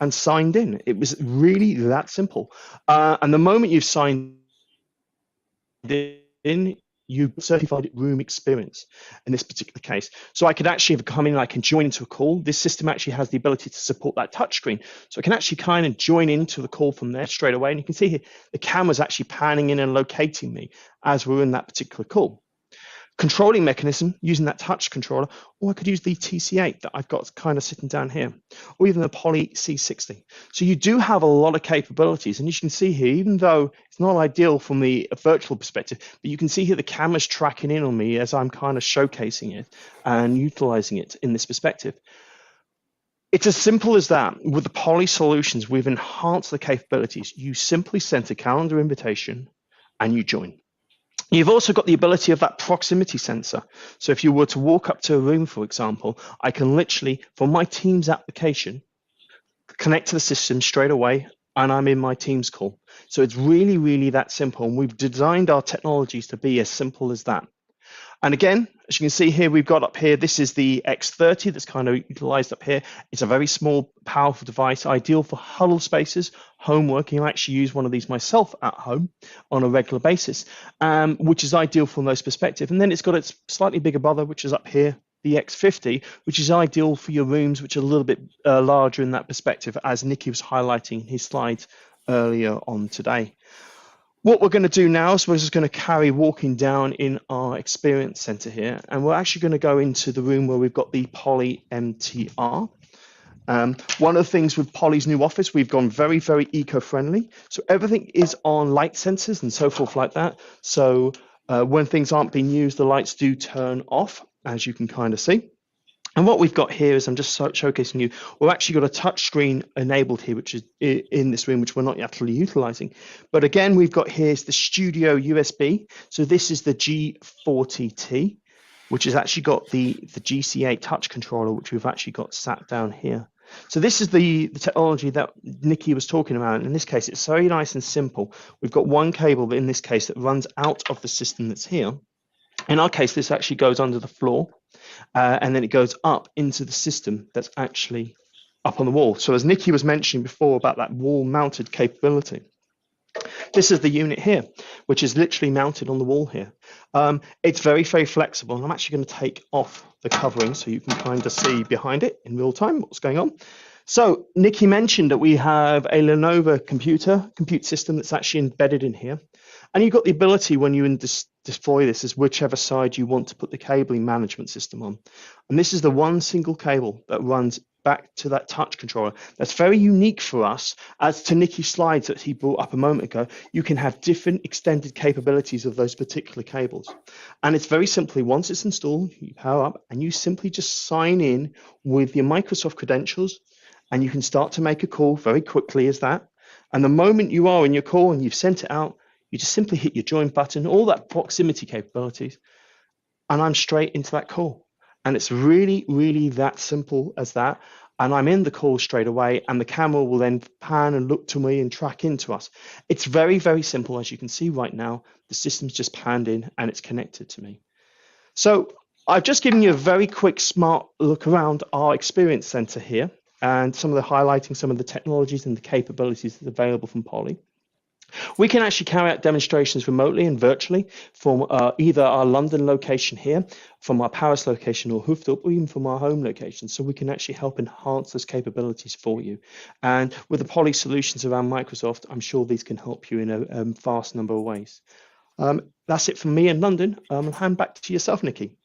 and signed in. It was really that simple. And the moment you've signed in, you certified room experience in this particular case. So I could actually come in and I can join into a call. This system actually has the ability to support that touchscreen. So I can actually kind of join into the call from there straight away. And you can see here, the camera's actually panning in and locating me as we're in that particular call. Controlling mechanism using that touch controller, or I could use the TC8 that I've got kind of sitting down here, or even the Poly C60. So you do have a lot of capabilities, and as you can see here, even though it's not ideal from the virtual perspective, but you can see here the camera's tracking in on me as I'm kind of showcasing it and utilizing it in this perspective. It's as simple as that. With the Poly solutions, we've enhanced the capabilities. You simply send a calendar invitation and you join. You've also got the ability of that proximity sensor. So if you were to walk up to a room, for example, I can literally, from my Teams application, connect to the system straight away, and I'm in my Teams call. So it's really, really that simple. And we've designed our technologies to be as simple as that. And again, as you can see here, we've got up here, this is the X30 that's kind of utilized up here. It's a very small, powerful device, ideal for huddle spaces, home working. I actually use one of these myself at home on a regular basis, which is ideal from those perspectives. And then it's got its slightly bigger brother, which is up here, the X50, which is ideal for your rooms, which are a little bit larger in that perspective, as Nicky was highlighting in his slides earlier on today. What we're going to do now is we're just going to carry walking down in our experience center here, and we're actually going to go into the room where we've got the Poly MTR. One of the things with Poly's new office, we've gone very, very eco-friendly. So everything is on light sensors and so forth like that. So when things aren't being used, the lights do turn off, as you can kind of see. And what we've got here is, I'm just showcasing you, we've actually got a touch screen enabled here, which is in this room, which we're not actually utilizing. But again, we've got here's the studio USB. So this is the G40T, which has actually got the GC8 touch controller, which we've actually got sat down here. So this is the technology that Nicky was talking about. In this case, it's very nice and simple. We've got one cable, but in this case, that runs out of the system that's here. In our case, this actually goes under the floor, and then it goes up into the system that's actually up on the wall. So as Nicky was mentioning before about that wall-mounted capability, this is the unit here, which is literally mounted on the wall here. It's very, very flexible, and I'm actually going to take off the covering so you can kind of see behind it in real time what's going on. So Nicky mentioned that we have a Lenovo compute system that's actually embedded in here. And you've got the ability when you deploy this is whichever side you want to put the cabling management system on. And this is the one single cable that runs back to that touch controller. That's very unique for us. As to Nicky's slides that he brought up a moment ago, you can have different extended capabilities of those particular cables. And it's very simply, once it's installed, you power up and you simply just sign in with your Microsoft credentials, and you can start to make a call very quickly as that. And the moment you are in your call and you've sent it out, you just simply hit your join button, all that proximity capabilities, and I'm straight into that call. And it's really, really that simple as that. And I'm in the call straight away, and the camera will then pan and look to me and track into us. It's very, very simple. As you can see right now, the system's just panned in and it's connected to me. So I've just given you a very quick, smart look around our experience center here, and highlighting some of the technologies and the capabilities that's available from Poly. We can actually carry out demonstrations remotely and virtually from either our London location here, from our Paris location or Hoofddorp, or even from our home location. So we can actually help enhance those capabilities for you. And with the Poly solutions around Microsoft, I'm sure these can help you in a vast number of ways. That's it from me in London. I'll hand back to yourself, Nicky.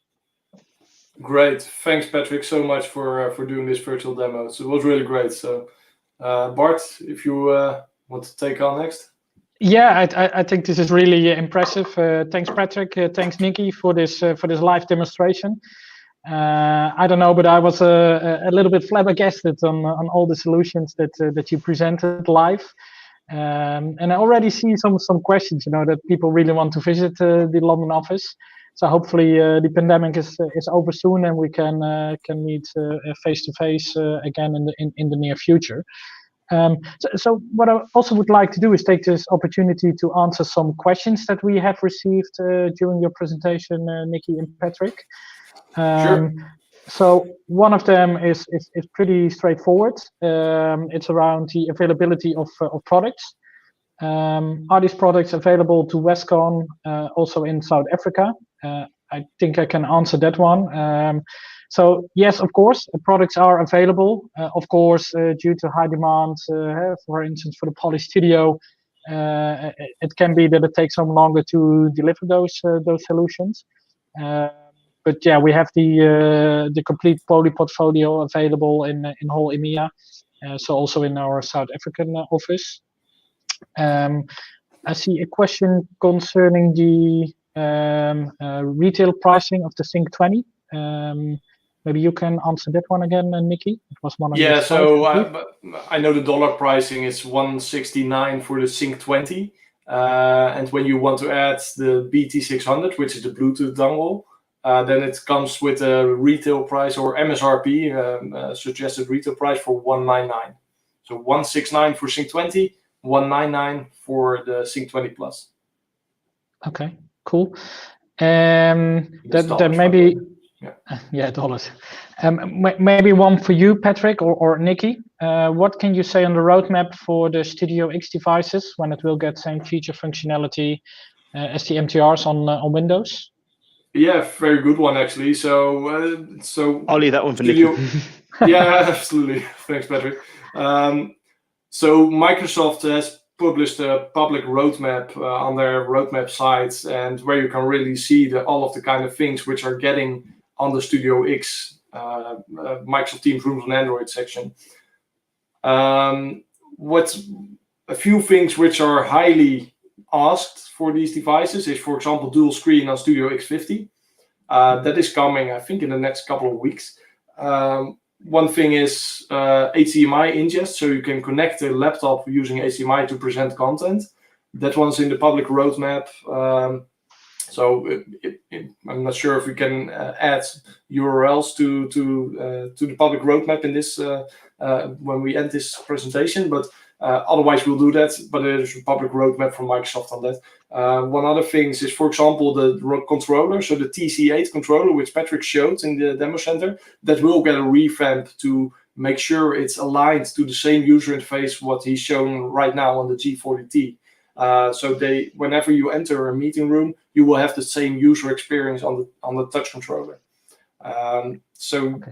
Great. Thanks, Patrick, so much for doing this virtual demo. So it was really great. So Bart, if you want to take on next. Yeah, I think this is really impressive. Thanks, Patrick. Thanks, Nicky, for this live demonstration. I don't know, but I was a little bit flabbergasted on all the solutions that you presented live. And I already see some questions, that people really want to visit the London office. So hopefully the pandemic is over soon, and we can meet face to face again in the near future. So what I also would like to do is take this opportunity to answer some questions that we have received during your presentation, Nicky and Patrick. Sure. So one of them is pretty straightforward. It's around the availability of products. Are these products available to Westcon also in South Africa? I think I can answer that one. So yes, of course, products are available. Of course, due to high demand, for instance, for the Poly Studio, it can be that it takes some longer to deliver those solutions. But yeah, we have the complete Poly portfolio available in whole EMEA, so also in our South African office. I see a question concerning the retail pricing of the Sync 20. Maybe you can answer that one again, Nicky. It was one of your slides, I know the dollar pricing is $169 for the Sync 20. And when you want to add the BT600, which is the Bluetooth dongle, then it comes with a retail price or MSRP, suggested retail price for $199. So $169 for Sync 20, $199 for the Sync 20 Plus. Okay, cool. That maybe, yeah, dollars. Maybe one for you, Patrick or Nikki. What can you say on the roadmap for the Studio X devices when it will get same feature functionality as the MTRs on Windows? Yeah, very good one actually. So I'll leave that one for Studio. Nikki. Yeah, absolutely. Thanks, Patrick. So Microsoft has published a public roadmap on their roadmap sites, and where you can really see all of the kind of things which are getting on the Studio X Microsoft Teams Rooms on Android section. What's a few things which are highly asked for these devices is, for example, dual screen on Studio X50. That is coming, I think, in the next couple of weeks. One thing is HDMI ingest, so you can connect the laptop using HDMI to present content. That one's in the public roadmap. So I'm not sure if we can add URLs to the public roadmap in this when we end this presentation, but otherwise we'll do that. But there's a public roadmap from Microsoft on that. One other thing is, for example, the controller, so the TC8 controller, which Patrick showed in the demo center, that will get a revamp to make sure it's aligned to the same user interface what he's shown right now on the G40T. So whenever you enter a meeting room, you will have the same user experience on the touch controller.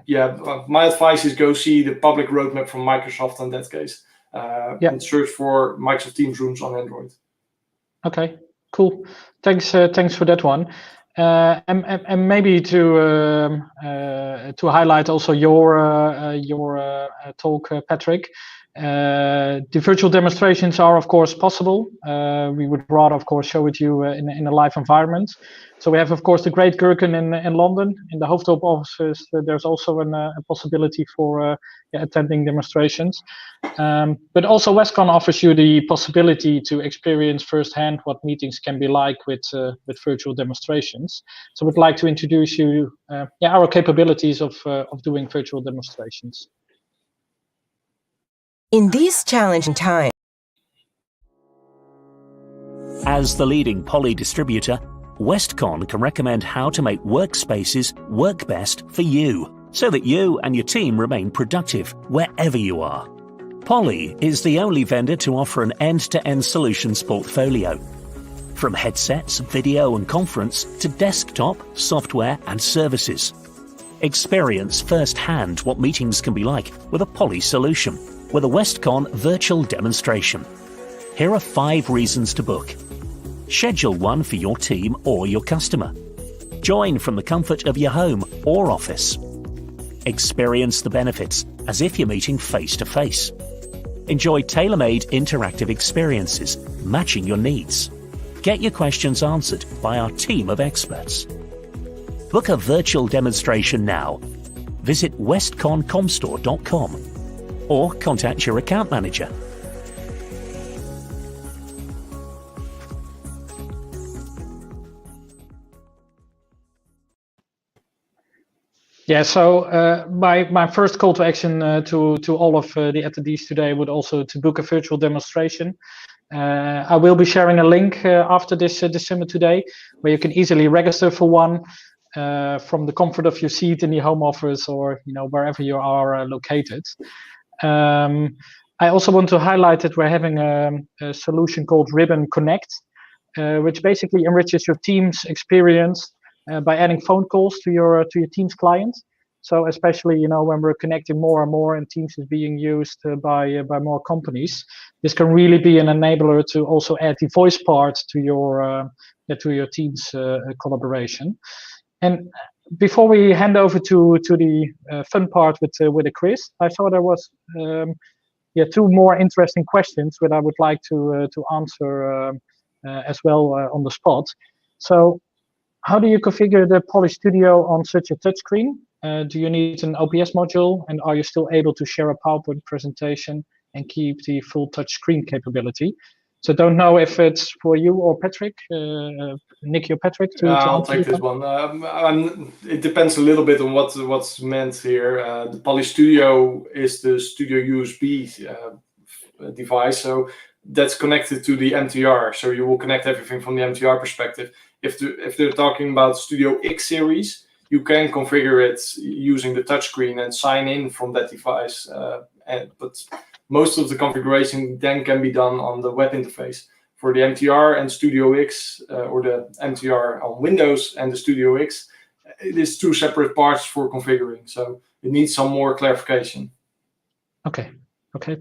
Yeah, my advice is go see the public roadmap from Microsoft in that case. And search for Microsoft Teams Rooms on Android. Okay, cool. Thanks for that one. And maybe to highlight also your talk, Patrick. The virtual demonstrations are, of course, possible. We would rather, of course, show it to you in a live environment. So we have, of course, the Great Gherkin in London. In the Hoofddorp offices, there's also a possibility for attending demonstrations. But also Westcon offers you the possibility to experience firsthand what meetings can be like with virtual demonstrations. So we'd like to introduce you our capabilities of doing virtual demonstrations. In these challenging times, as the leading Poly distributor, Westcon can recommend how to make workspaces work best for you, so that you and your team remain productive wherever you are. Poly is the only vendor to offer an end-to-end solutions portfolio. From headsets, video and conference to desktop, software and services. Experience firsthand what meetings can be like with a Poly solution, with a Westcon virtual demonstration. Here are 5 reasons to book. Schedule one for your team or your customer. Join from the comfort of your home or office. Experience the benefits as if you're meeting face-to-face. Enjoy tailor-made interactive experiences, matching your needs. Get your questions answered by our team of experts. Book a virtual demonstration now. Visit westconcomstore.com or contact your account manager. Yeah, so my first call to action to all of the attendees today would also to book a virtual demonstration. I will be sharing a link after this December today, where you can easily register for one from the comfort of your seat in the home office or wherever you are located. I also want to highlight that we're having a solution called Ribbon Connect, which basically enriches your team's experience by adding phone calls to your Teams client. So especially when we're connecting more and more and Teams is being used by more companies, this can really be an enabler to also add the voice part to your Teams collaboration. And before we hand over to the fun part with the quiz, I thought there was 2 more interesting questions that I would like to answer as well on the spot. So, how do you configure the Poly Studio on such a touchscreen? Do you need an OBS module, and are you still able to share a PowerPoint presentation and keep the full touchscreen capability? So don't know if it's for you or Patrick, Nicky or Patrick. I'll take this one. It depends a little bit on what's meant here. The Poly Studio is the Studio USB device, so that's connected to the MTR. So you will connect everything from the MTR perspective. If they're talking about Studio X series, you can configure it using the touchscreen and sign in from that device. But most of the configuration then can be done on the web interface. For the MTR and Studio X, or the MTR on Windows and the Studio X, it is two separate parts for configuring. So it needs some more clarification. Okay,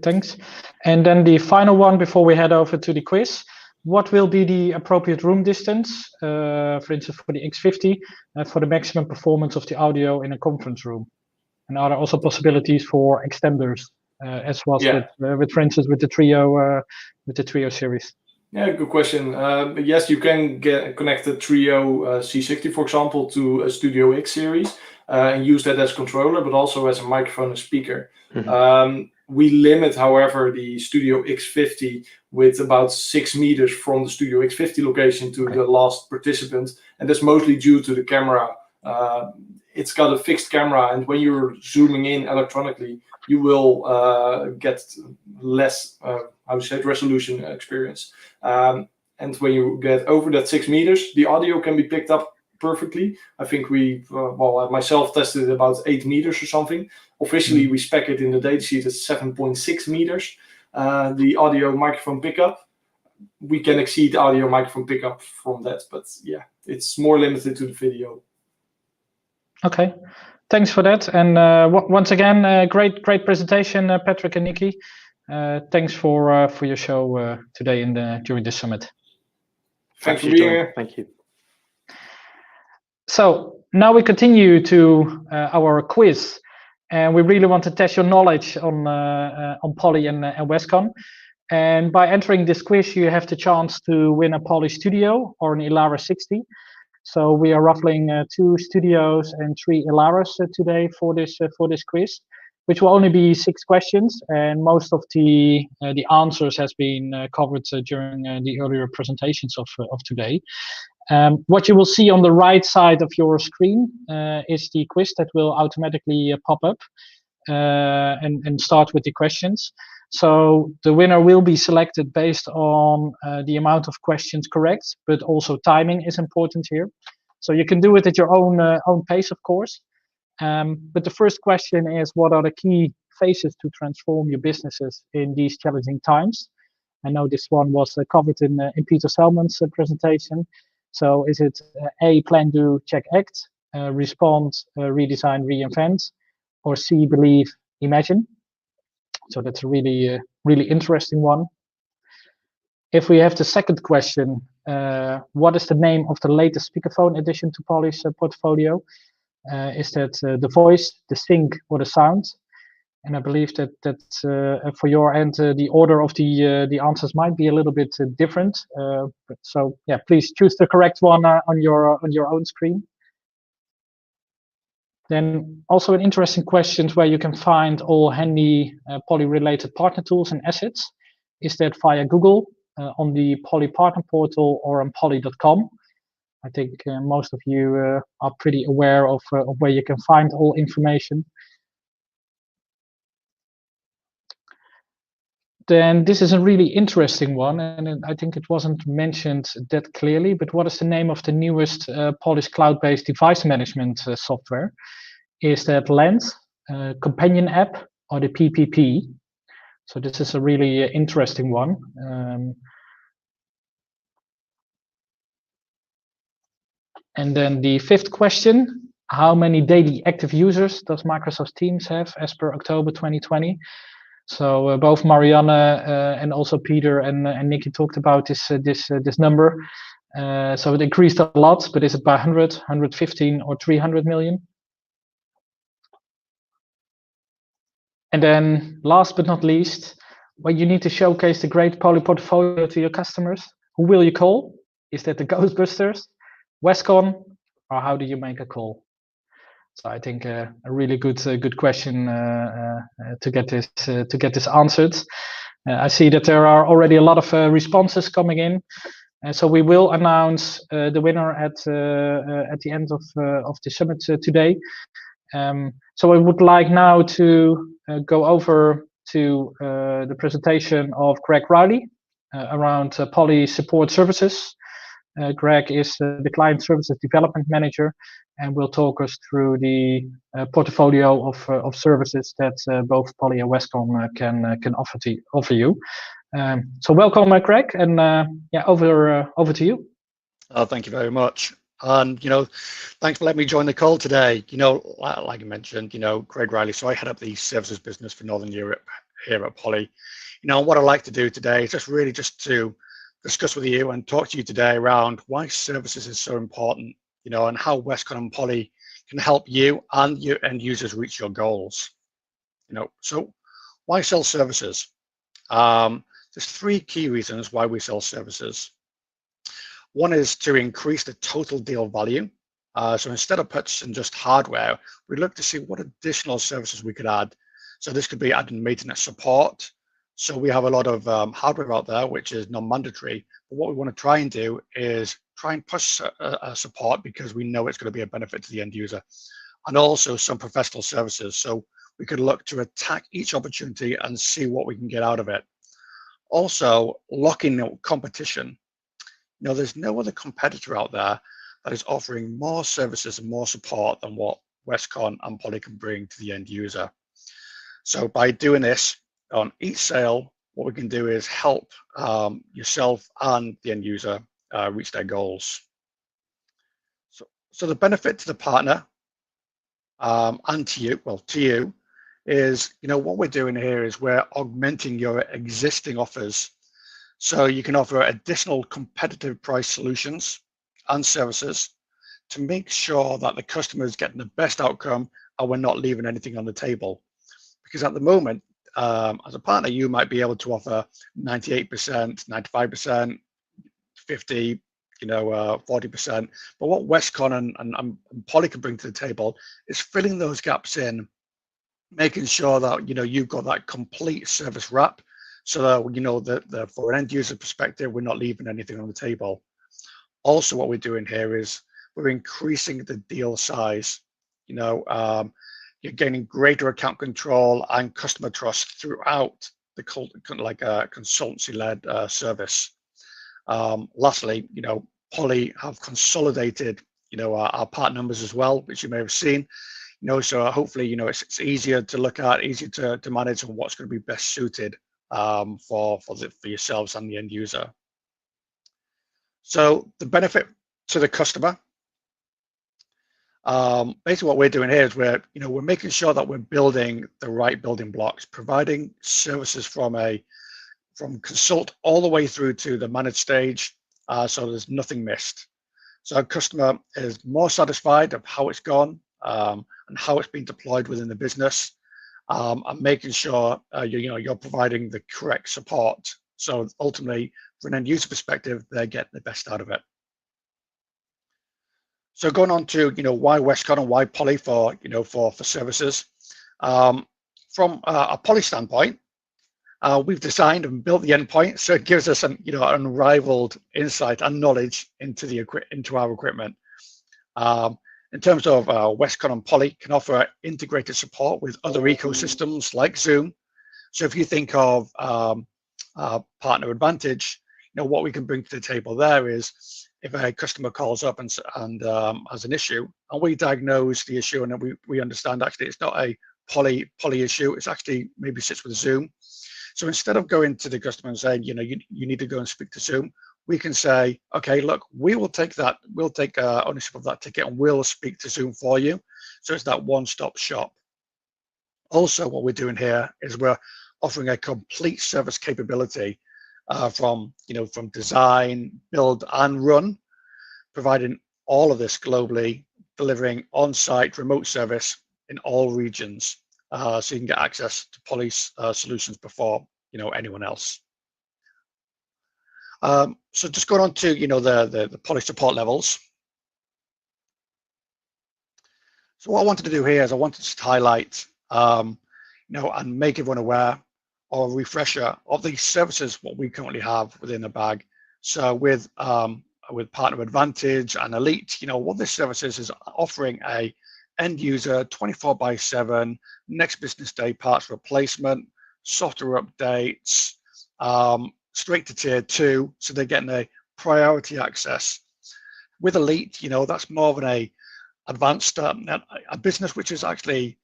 thanks. And then the final one before we head over to the quiz. What will be the appropriate room distance, for instance, for the X50, for the maximum performance of the audio in a conference room? And are there also possibilities for extenders, as was with, for instance, with the Trio series? Yeah, good question. Yes, you can connect the Trio C60, for example, to a Studio X series and use that as controller, but also as a microphone and speaker. Mm-hmm. We limit, however, the Studio X50 with about 6 meters from the Studio X50 location to the last participant, and that's mostly due to the camera. It's got a fixed camera, and when you're zooming in electronically, you will get less, resolution experience. And when you get over that 6 meters, the audio can be picked up perfectly. I think I myself tested about 8 meters or something. Officially, we spec it in the datasheet at 7.6 meters. The audio microphone pickup, we can exceed audio microphone pickup from that, but yeah, it's more limited to the video. Okay, thanks for that. And once again, great presentation, Patrick and Nikki. Thanks for your show today during this summit. Thanks for being here. Thank you. So now we continue to our quiz, and we really want to test your knowledge on Poly and Westcon. And by entering this quiz, you have the chance to win a Poly Studio or an Elara 60. So we are ruffling 2 studios and 3 Elaras today for this quiz, which will only be 6 questions, and most of the answers has been covered during the earlier presentations of today. What you will see on the right side of your screen is the quiz that will automatically pop up and start with the questions. So the winner will be selected based on the amount of questions correct, but also timing is important here. So you can do it at your own pace, of course. But the first question is, what are the key phases to transform your businesses in these challenging times? I know this one was covered in Peter Selman's presentation. So is it A, plan, do, check, act, respond, redesign, reinvent, or C, believe, imagine? So that's a really interesting one. If we have the second question, what is the name of the latest speakerphone addition to Poly's portfolio? Is that the voice, the sync, or the sound? And I believe that for your end, the order of the answers might be a little bit different. So yeah, please choose the correct one on your own screen. Then also an interesting question where you can find all handy Poly-related partner tools and assets. Is that via Google, on the Poly Partner Portal, or on poly.com? I think most of you are pretty aware of where you can find all information. Then this is a really interesting one, and I think it wasn't mentioned that clearly, but what is the name of the newest Poly's cloud-based device management software? Is that Lens, Companion App, or the PPP? So this is a really interesting one. And then the fifth question, how many daily active users does Microsoft Teams have as per October 2020? So both Marianne and also Peter and Nikki talked about this number. So it increased a lot, but is it by 100, 115, or 300 million? And then last but not least, when you need to showcase the great Poly portfolio to your customers, who will you call? Is that the Ghostbusters, Westcon, or how do you make a call? So I think a really good question to get this answered. I see that there are already a lot of responses coming in, so we will announce the winner at the end of the summit today. So I would like now to go over to the presentation of Greg Riley, around Poly support services. Greg is the client services development manager, and will talk us through the portfolio of services that both Poly and Westcon can offer you. So welcome, Greg, and yeah, over to you. Thank you very much. And, thanks for letting me join the call today. Like I mentioned, Craig Riley, so I head up the services business for Northern Europe here at Poly. What I'd like to do today is just to discuss with you and talk to you today around why services is so important, and how Westcon and Poly can help you and your end users reach your goals. So why sell services? There's three key reasons why we sell services. One is to increase the total deal value. So instead of purchasing just hardware, we look to see what additional services we could add. So this could be adding maintenance support. So we have a lot of hardware out there, which is non-mandatory. But what we want to try and do is try and push support because we know it's going to be a benefit to the end user. And also some professional services. So we could look to attack each opportunity and see what we can get out of it. Also, locking competition. There's no other competitor out there that is offering more services and more support than what Westcon and Poly can bring to the end user. So by doing this on each sale, what we can do is help yourself and the end user reach their goals. So the benefit to the partner and to you, is, what we're doing here is we're augmenting your existing offers. So you can offer additional competitive price solutions and services to make sure that the customer is getting the best outcome and we're not leaving anything on the table. Because at the moment, as a partner, you might be able to offer 98%, 95%, 50%, 40%. But what Westcon and Poly can bring to the table is filling those gaps in, making sure that you've got that complete service wrap. So that for an end user perspective, we're not leaving anything on the table. Also, what we're doing here is we're increasing the deal size. You're gaining greater account control and customer trust throughout the consultancy-led service. Lastly, Poly have consolidated, our part numbers as well, which you may have seen. So hopefully, it's easier to look at, easier to manage, and what's going to be best suited for yourselves and the end user. So the benefit to the customer, basically what we're doing here is we're making sure that we're building the right building blocks, providing services from consult all the way through to the managed stage, so there's nothing missed. So our customer is more satisfied of how it's gone and how it's been deployed within the business. And making sure you're providing the correct support. So ultimately, from an end user perspective, they're getting the best out of it. So going on to why Westcon and why Poly for services. From a Poly standpoint, we've designed and built the endpoint, so it gives us an unrivaled insight and knowledge into our equipment. In terms of Westcon and Poly can offer integrated support with other ecosystems like Zoom. So if you think of Partner Advantage, what we can bring to the table there is if a customer calls up and has an issue, and we diagnose the issue, and then we understand actually it's not a Poly issue, it's actually maybe sits with Zoom. So instead of going to the customer and saying, you need to go and speak to Zoom, we can say, okay, look, we'll take ownership of that ticket and we'll speak to Zoom for you. So it's that one-stop shop. Also, what we're doing here is we're offering a complete service capability from design, build, and run, providing all of this globally, delivering on-site remote service in all regions, so you can get access to Poly's solutions before anyone else. So just going on to the Poly support levels. So what I wanted to do here is I wanted to highlight and make everyone aware or a refresher of the services what we currently have within the bag. So with Partner Advantage and Elite, what this service is offering a end user 24/7 next business day parts replacement, software updates, straight to tier 2, so they're getting a priority access. With Elite, that's more of a advanced a business which is actually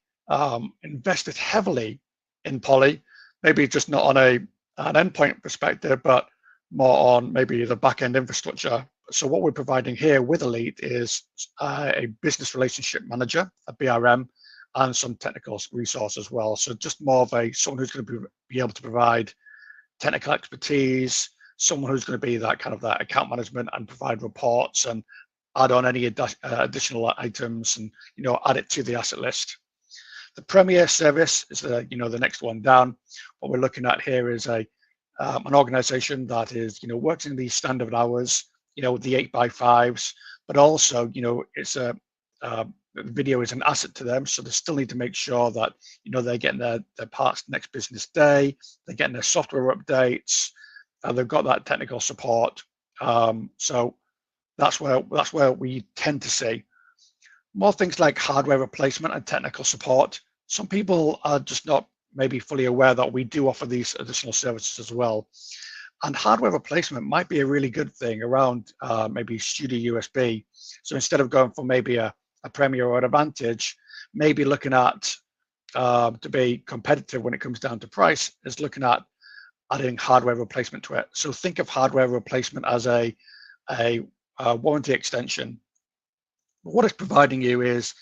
invested heavily in Poly, maybe just not on an endpoint perspective, but more on maybe the back-end infrastructure. So what we're providing here with Elite is a business relationship manager, a BRM, and some technical resource as well. So just more of someone who's going to be able to provide technical expertise, someone who's going to be that kind of that account management and provide reports and add on any additional items and add it to the asset list. The Premier service is the next one down. What we're looking at here is an organization that is works in these standard hours, the 8x5s, but also it's video is an asset to them, so they still need to make sure that they're getting their parts next business day, they're getting their software updates, they've got that technical support. So that's where we tend to see more things like hardware replacement and technical support. Some people are just not maybe fully aware that we do offer these additional services as well. And hardware replacement might be a really good thing around maybe Studio USB. So instead of going for maybe a Premier or an Advantage, maybe looking at to be competitive when it comes down to price is looking at adding hardware replacement to it. So think of hardware replacement as a warranty extension. What it's providing you is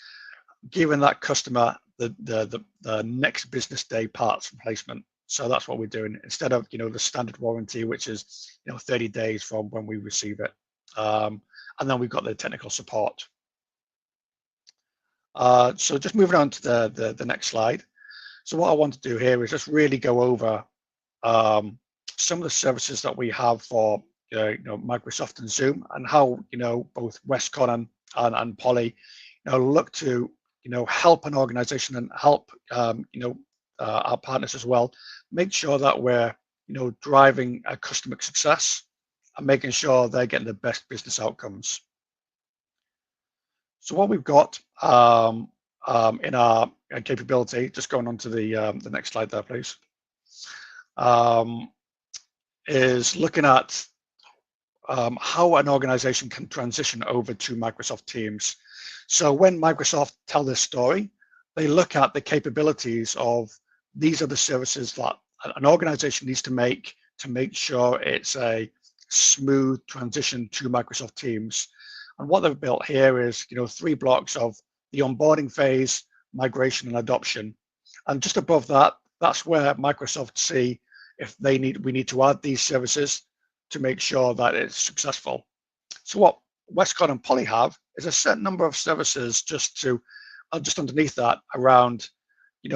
giving that customer the next business day parts replacement. So that's what we're doing instead of the standard warranty, which is 30 days from when we receive it. And then we've got the technical support. So just moving on to the next slide. So what I want to do here is just really go over some of the services that we have for Microsoft and Zoom, and how both Westcon and Poly look to help an organization and help our partners as well, make sure that we're driving a customer success and making sure they're getting the best business outcomes. So what we've got in our capability, just going on to the next slide there, please, is looking at how an organization can transition over to Microsoft Teams. So when Microsoft tell this story, they look at the capabilities of these are the services that an organization needs to make sure it's a smooth transition to Microsoft Teams. And what they've built here is 3 blocks of the onboarding phase, migration, and adoption. And just above that, that's where Microsoft see if we need to add these services to make sure that it's successful. So what Westcon and Poly have is a certain number of services just underneath that around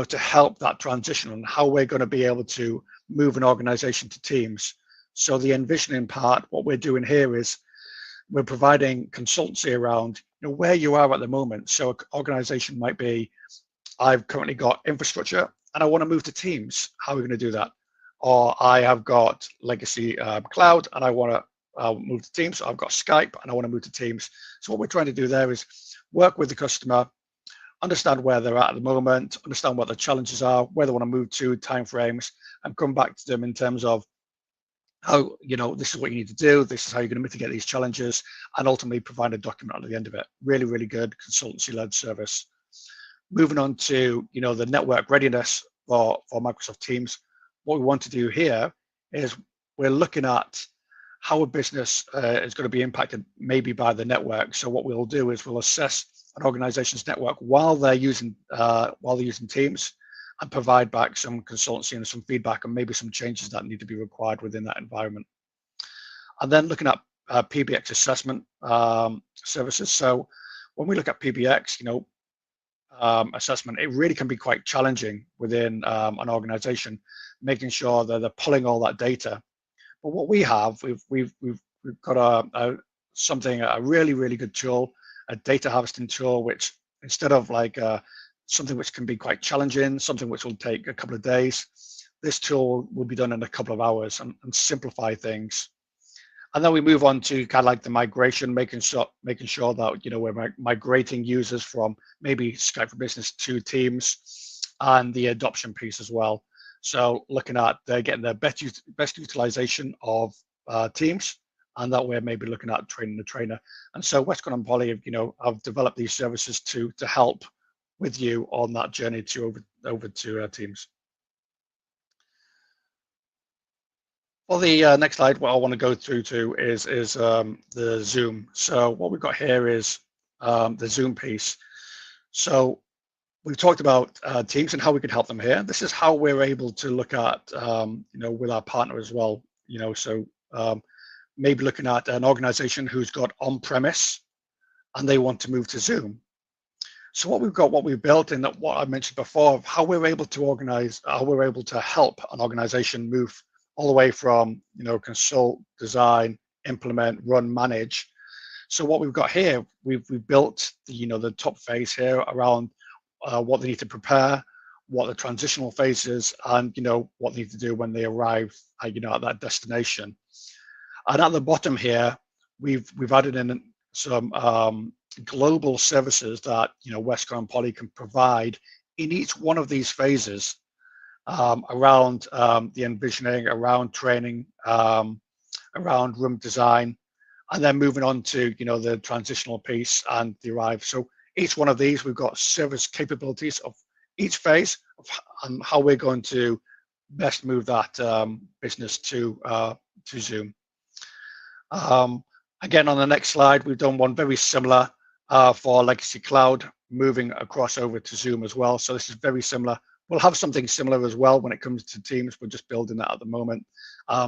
to help that transition and how we're going to be able to move an organization to Teams. So the envisioning part, what we're doing here is we're providing consultancy around where you are at the moment. So an organization might be, I've currently got infrastructure and I want to move to Teams. How are we going to do that? Or I have got legacy cloud and I want to move to Teams. I've got Skype and I want to move to Teams. So what we're trying to do there is work with the customer, understand where they're at the moment, understand what the challenges are, where they want to move to, timeframes, and come back to them in terms of how, this is what you need to do, this is how you're going to mitigate these challenges, and ultimately provide a document at the end of it. Really, really good consultancy-led service. Moving on to, the network readiness for Microsoft Teams. What we want to do here is we're looking at how a business is going to be impacted maybe by the network. So what we'll do is we'll assess an organization's network while they're using Teams, and provide back some consultancy and some feedback and maybe some changes that need to be required within that environment. And then looking at PBX assessment services. So when we look at PBX, assessment, it really can be quite challenging within an organization, making sure that they're pulling all that data. But what we have, we've got a really, really good tool, a data harvesting tool, which instead of something which can be quite challenging, something which will take a couple of days, this tool will be done in a couple of hours and simplify things. And then we move on to kind of like the migration, making sure that we're migrating users from maybe Skype for Business to Teams, and the adoption piece as well. So looking at getting the best utilization of teams, and that way maybe looking at training the trainer. And so Westcon and Poly, have developed these services to help with you on that journey to over to Teams. For the next slide, what I want to go through to is the Zoom. So what we've got here is the Zoom piece. So we've talked about Teams and how we could help them here. This is how we're able to look at, with our partner as well. So maybe looking at an organization who's got on-premise and they want to move to Zoom. So what we've built in that, what I mentioned before, of how we're able to organize, how we're able to help an organization move all the way from, consult, design, implement, run, manage. So what we've got here, we've built the top phase here around what they need to prepare, what the transitional phase is, and what they need to do when they arrive at that destination. And at the bottom here, we've added in some global services that Westcon and Poly can provide in each one of these phases, around the envisioning, around training, around room design, and then moving on to the transitional piece and the arrive. So each one of these, we've got service capabilities of each phase and how we're going to best move that business to Zoom. Again, on the next slide, we've done one very similar for legacy cloud, moving across over to Zoom as well. So this is very similar. We'll have something similar as well when it comes to Teams. We're just building that at the moment.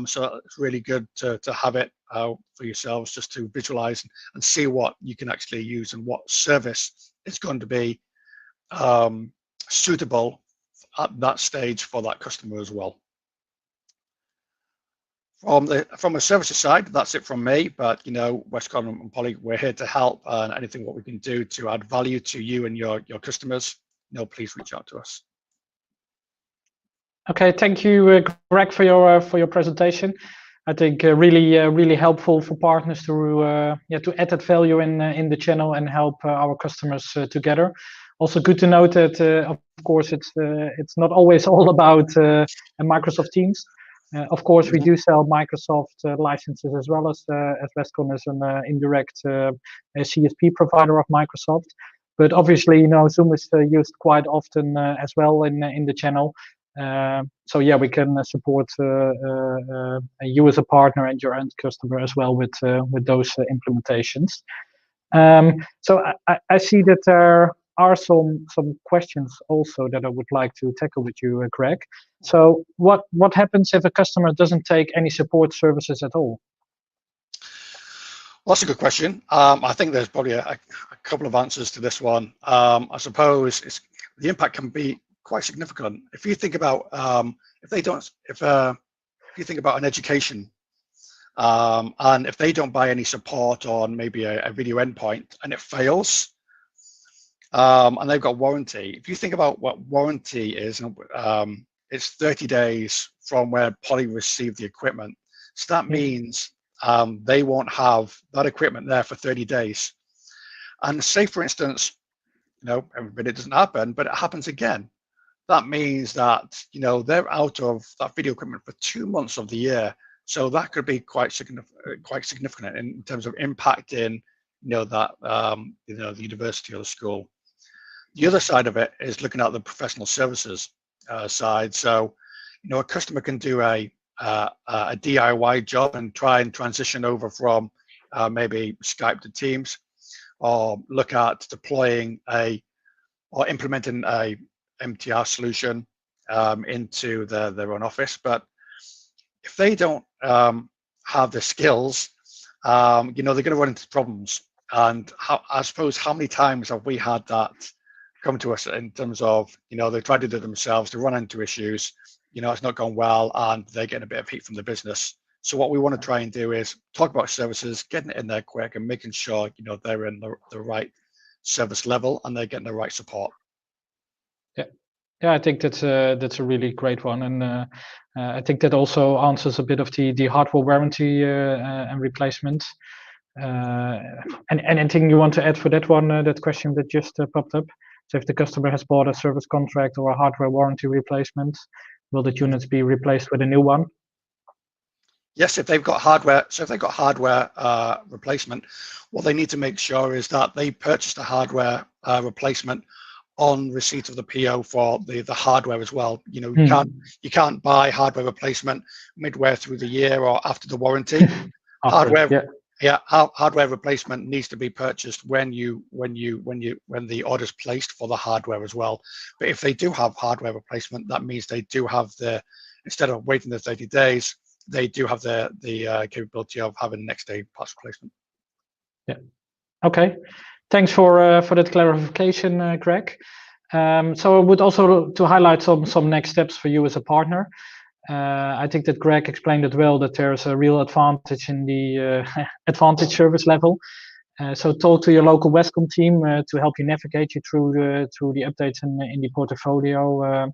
So it's really good to have it for yourselves, just to visualize and see what you can actually use and what service is going to be suitable at that stage for that customer as well. From a services side, that's it from me. But Westcon and Poly, we're here to help, and anything what we can do to add value to you and your customers, please reach out to us. Okay, thank you, Greg, for your presentation. I think really helpful for partners to add that value in the channel and help our customers together. Also, good to note that of course it's not always all about Microsoft Teams. Of course, we do sell Microsoft licenses as well as Westcon is an indirect CSP provider of Microsoft. But obviously, Zoom is used quite often as well in the channel. So yeah, we can support you as a partner and your end customer as well with those implementations. So I see that there are some questions also that I would like to tackle with you, Greg. So what happens if a customer doesn't take any support services at all? Well, that's a good question. I think there's probably a couple of answers to this one. I suppose the impact can be quite significant. If you think about if you think about an education, and if they don't buy any support on maybe a video endpoint and it fails, and they've got warranty. If you think about what warranty is, it's 30 days from where Poly received the equipment. So that means they won't have that equipment there for 30 days. And say, for instance, it doesn't happen, but it happens again. That means that they're out of that video equipment for 2 months of the year. So that could be quite significant in terms of impacting the university or the school. The other side of it is looking at the professional services side. So a customer can do a DIY job and try and transition over from maybe Skype to Teams, or look at deploying or implementing a MTR solution into their own office. But if they don't have the skills, they're going to run into problems. And I suppose how many times have we had that come to us in terms of they try to do it themselves, they run into issues, it's not gone well, and they're getting a bit of heat from the business. So what we want to try and do is talk about services, getting it in there quick, and making sure they're in the right service level and they're getting the right support. Yeah, I think that's a really great one, and I think that also answers a bit of the hardware warranty and replacement. And anything you want to add for that one? That question that just popped up. So if the customer has bought a service contract or a hardware warranty replacement, will the units be replaced with a new one? Yes, if they've got hardware, so if they've got hardware replacement, what they need to make sure is that they purchase the hardware replacement on receipt of the PO for the hardware as well. You know, you can't buy hardware replacement midway through the year or after the warranty. Hardware replacement needs to be purchased when the order's placed for the hardware as well. But if they do have hardware replacement, that means they do have instead of waiting the 30 days, they do have the capability of having next day parts replacement. Yeah. Okay. Thanks for that clarification, Greg. So I would also to highlight some next steps for you as a partner. I think that Greg explained it well, that there's a real advantage in the advantage service level. So talk to your local Westcon team to help you navigate you through the updates in the portfolio,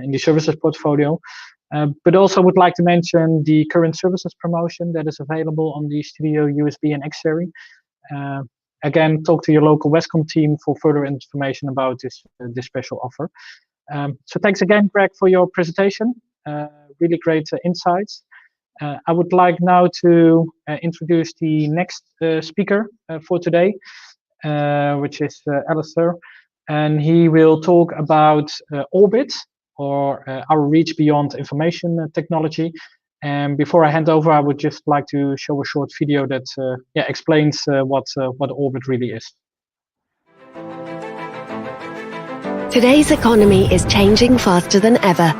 in the services portfolio. But also would like to mention the current services promotion that is available on the Studio USB and X series. Again, talk to your local Westcon team for further information about this special offer. So thanks again, Greg, for your presentation. Really great insights. I would like now to introduce the next speaker for today, which is Alistair, and he will talk about Orbit, or our reach beyond information technology. And before I hand over, I would just like to show a short video that explains what Orbit really is. Today's economy is changing faster than ever.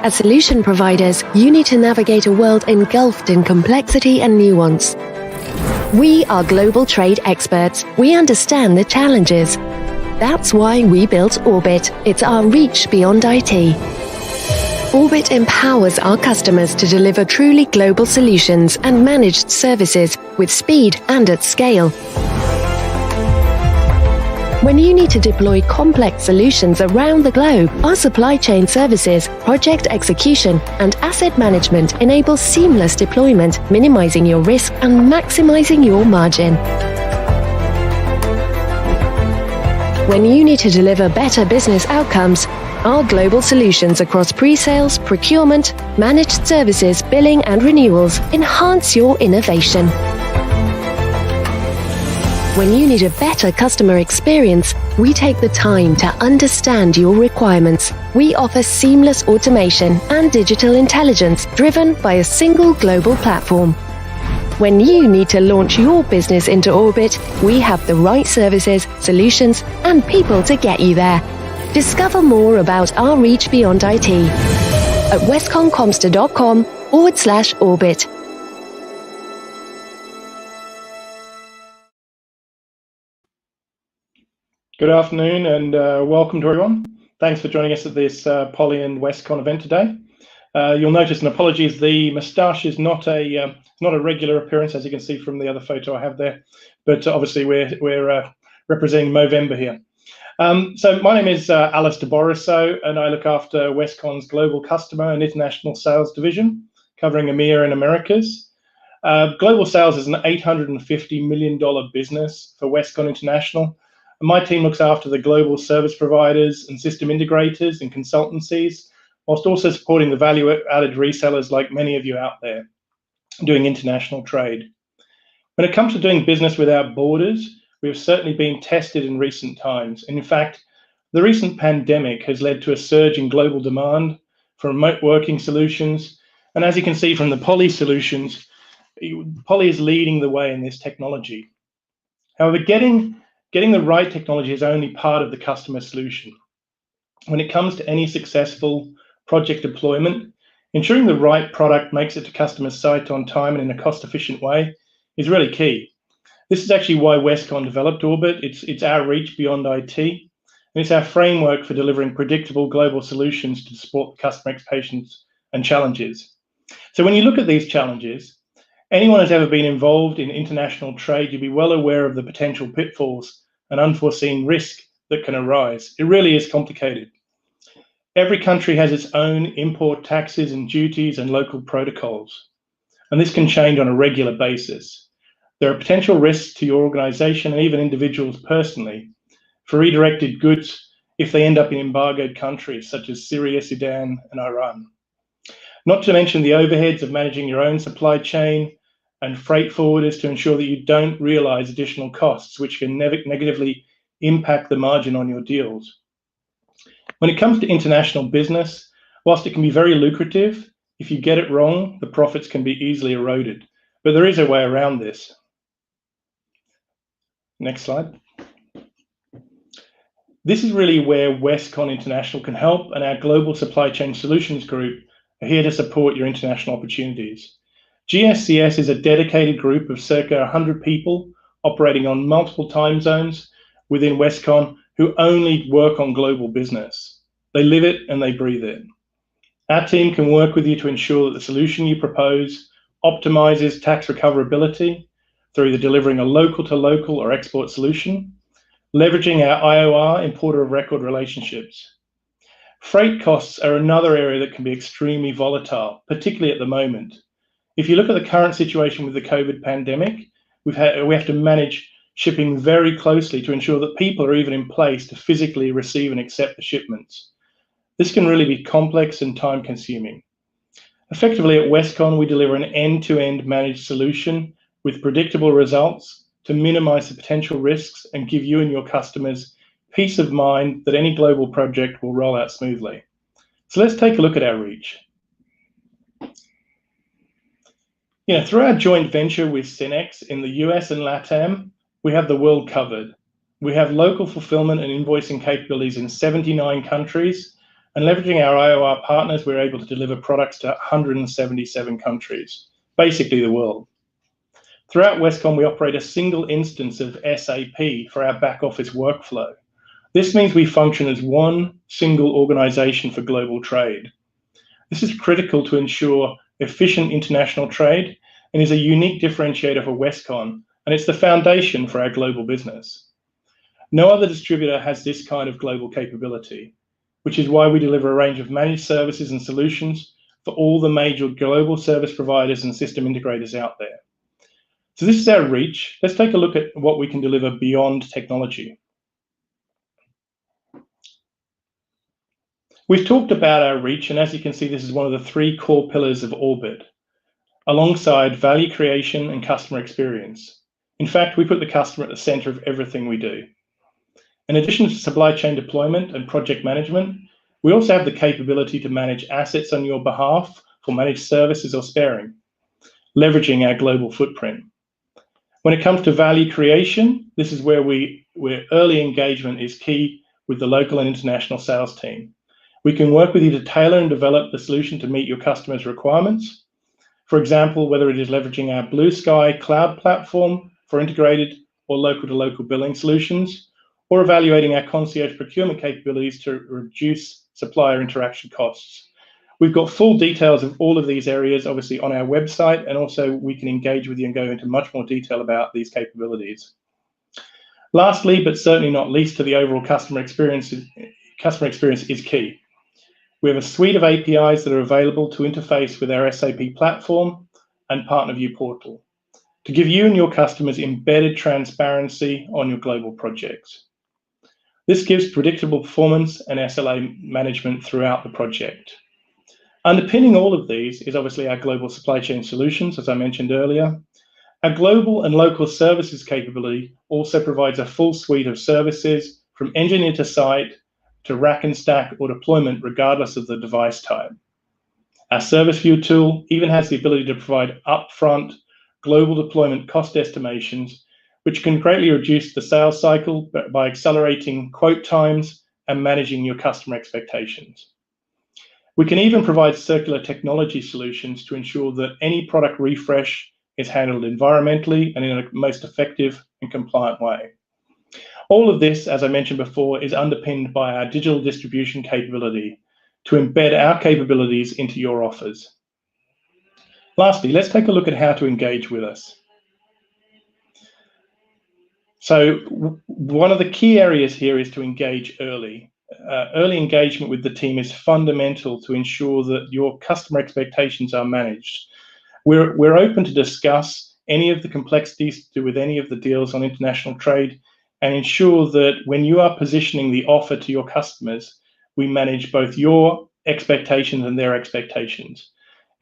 As solution providers, you need to navigate a world engulfed in complexity and nuance. We are global trade experts. We understand the challenges. That's why we built Orbit. It's our reach beyond IT. Orbit empowers our customers to deliver truly global solutions and managed services with speed and at scale. When you need to deploy complex solutions around the globe, our supply chain services, project execution, and asset management enable seamless deployment, minimizing your risk and maximizing your margin. When you need to deliver better business outcomes, our global solutions across pre-sales, procurement, managed services, billing, and renewals enhance your innovation. When you need a better customer experience, we take the time to understand your requirements. We offer seamless automation and digital intelligence driven by a single global platform. When you need to launch your business into orbit, we have the right services, solutions, and people to get you there. Discover more about our reach beyond IT at westconcomster.com/orbit. Good afternoon and welcome to everyone. Thanks for joining us at this Poly and Westcon event today. You'll notice, and apologies, the moustache is not a regular appearance, as you can see from the other photo I have there, but obviously we're representing Movember here. So my name is Alistair Borissow, and I look after Westcon's global customer and international sales division, covering EMEA and Americas. Global sales is an $850 million business for Westcon International. And my team looks after the global service providers and system integrators and consultancies, whilst also supporting the value-added resellers like many of you out there doing international trade. When it comes to doing business without borders, we have certainly been tested in recent times. And in fact, the recent pandemic has led to a surge in global demand for remote working solutions. And as you can see from the Poly solutions, Poly is leading the way in this technology. However, getting the right technology is only part of the customer solution. When it comes to any successful project deployment, ensuring the right product makes it to customer site on time and in a cost-efficient way is really key. This is actually why Westcon developed Orbit. It's our reach beyond IT, and it's our framework for delivering predictable global solutions to support the customer expectations and challenges. So when you look at these challenges, anyone who's ever been involved in international trade, you'll be well aware of the potential pitfalls and unforeseen risk that can arise. It really is complicated. Every country has its own import taxes and duties and local protocols, and this can change on a regular basis. There are potential risks to your organization and even individuals personally for redirected goods if they end up in embargoed countries such as Syria, Sudan, and Iran. Not to mention the overheads of managing your own supply chain and freight forwarders to ensure that you don't realize additional costs, which can negatively impact the margin on your deals. When it comes to international business, whilst it can be very lucrative, if you get it wrong, the profits can be easily eroded. But there is a way around this. Next slide. This is really where Westcon International can help, and our Global Supply Chain Solutions Group are here to support your international opportunities. GSCS is a dedicated group of circa 100 people operating on multiple time zones within Westcon who only work on global business. They live it and they breathe it. Our team can work with you to ensure that the solution you propose optimizes tax recoverability through either delivering a local-to-local or export solution, leveraging our IOR, importer of record relationships. Freight costs are another area that can be extremely volatile, particularly at the moment. If you look at the current situation with the COVID pandemic, we have to manage shipping very closely to ensure that people are even in place to physically receive and accept the shipments. This can really be complex and time-consuming. Effectively, at Westcon, we deliver an end-to-end managed solution with predictable results to minimize the potential risks and give you and your customers peace of mind that any global project will roll out smoothly. So let's take a look at our reach. Through our joint venture with Cinex in the US and LATAM, we have the world covered. We have local fulfillment and invoicing capabilities in 79 countries, and leveraging our IOR partners, we're able to deliver products to 177 countries, basically the world. Throughout Westcon, we operate a single instance of SAP for our back office workflow. This means we function as one single organization for global trade. This is critical to ensure efficient international trade and is a unique differentiator for Westcon, and it's the foundation for our global business. No other distributor has this kind of global capability, which is why we deliver a range of managed services and solutions for all the major global service providers and system integrators out there. So this is our reach. Let's take a look at what we can deliver beyond technology. We've talked about our reach, and as you can see, this is one of the three core pillars of Orbit, alongside value creation and customer experience. In fact, we put the customer at the center of everything we do. In addition to supply chain deployment and project management, we also have the capability to manage assets on your behalf for managed services or sparing, leveraging our global footprint. When it comes to value creation, this is where early engagement is key with the local and international sales team. We can work with you to tailor and develop the solution to meet your customers' requirements. For example, whether it is leveraging our Blue Sky cloud platform for integrated or local-to-local billing solutions, or evaluating our concierge procurement capabilities to reduce supplier interaction costs. We've got full details of all of these areas, obviously, on our website, and also we can engage with you and go into much more detail about these capabilities. Lastly, but certainly not least to the overall customer experience is key. We have a suite of APIs that are available to interface with our SAP platform and PartnerView portal to give you and your customers embedded transparency on your global projects. This gives predictable performance and SLA management throughout the project. Underpinning all of these is obviously our global supply chain solutions, as I mentioned earlier. Our global and local services capability also provides a full suite of services from engineer to site to rack and stack or deployment, regardless of the device type. Our service view tool even has the ability to provide upfront global deployment cost estimations, which can greatly reduce the sales cycle by accelerating quote times and managing your customer expectations. We can even provide circular technology solutions to ensure that any product refresh is handled environmentally and in a most effective and compliant way. All of this, as I mentioned before, is underpinned by our digital distribution capability to embed our capabilities into your offers. Lastly, let's take a look at how to engage with us. So one of the key areas here is to engage early. Early engagement with the team is fundamental to ensure that your customer expectations are managed. We're open to discuss any of the complexities to do with any of the deals on international trade, and ensure that when you are positioning the offer to your customers, we manage both your expectations and their expectations.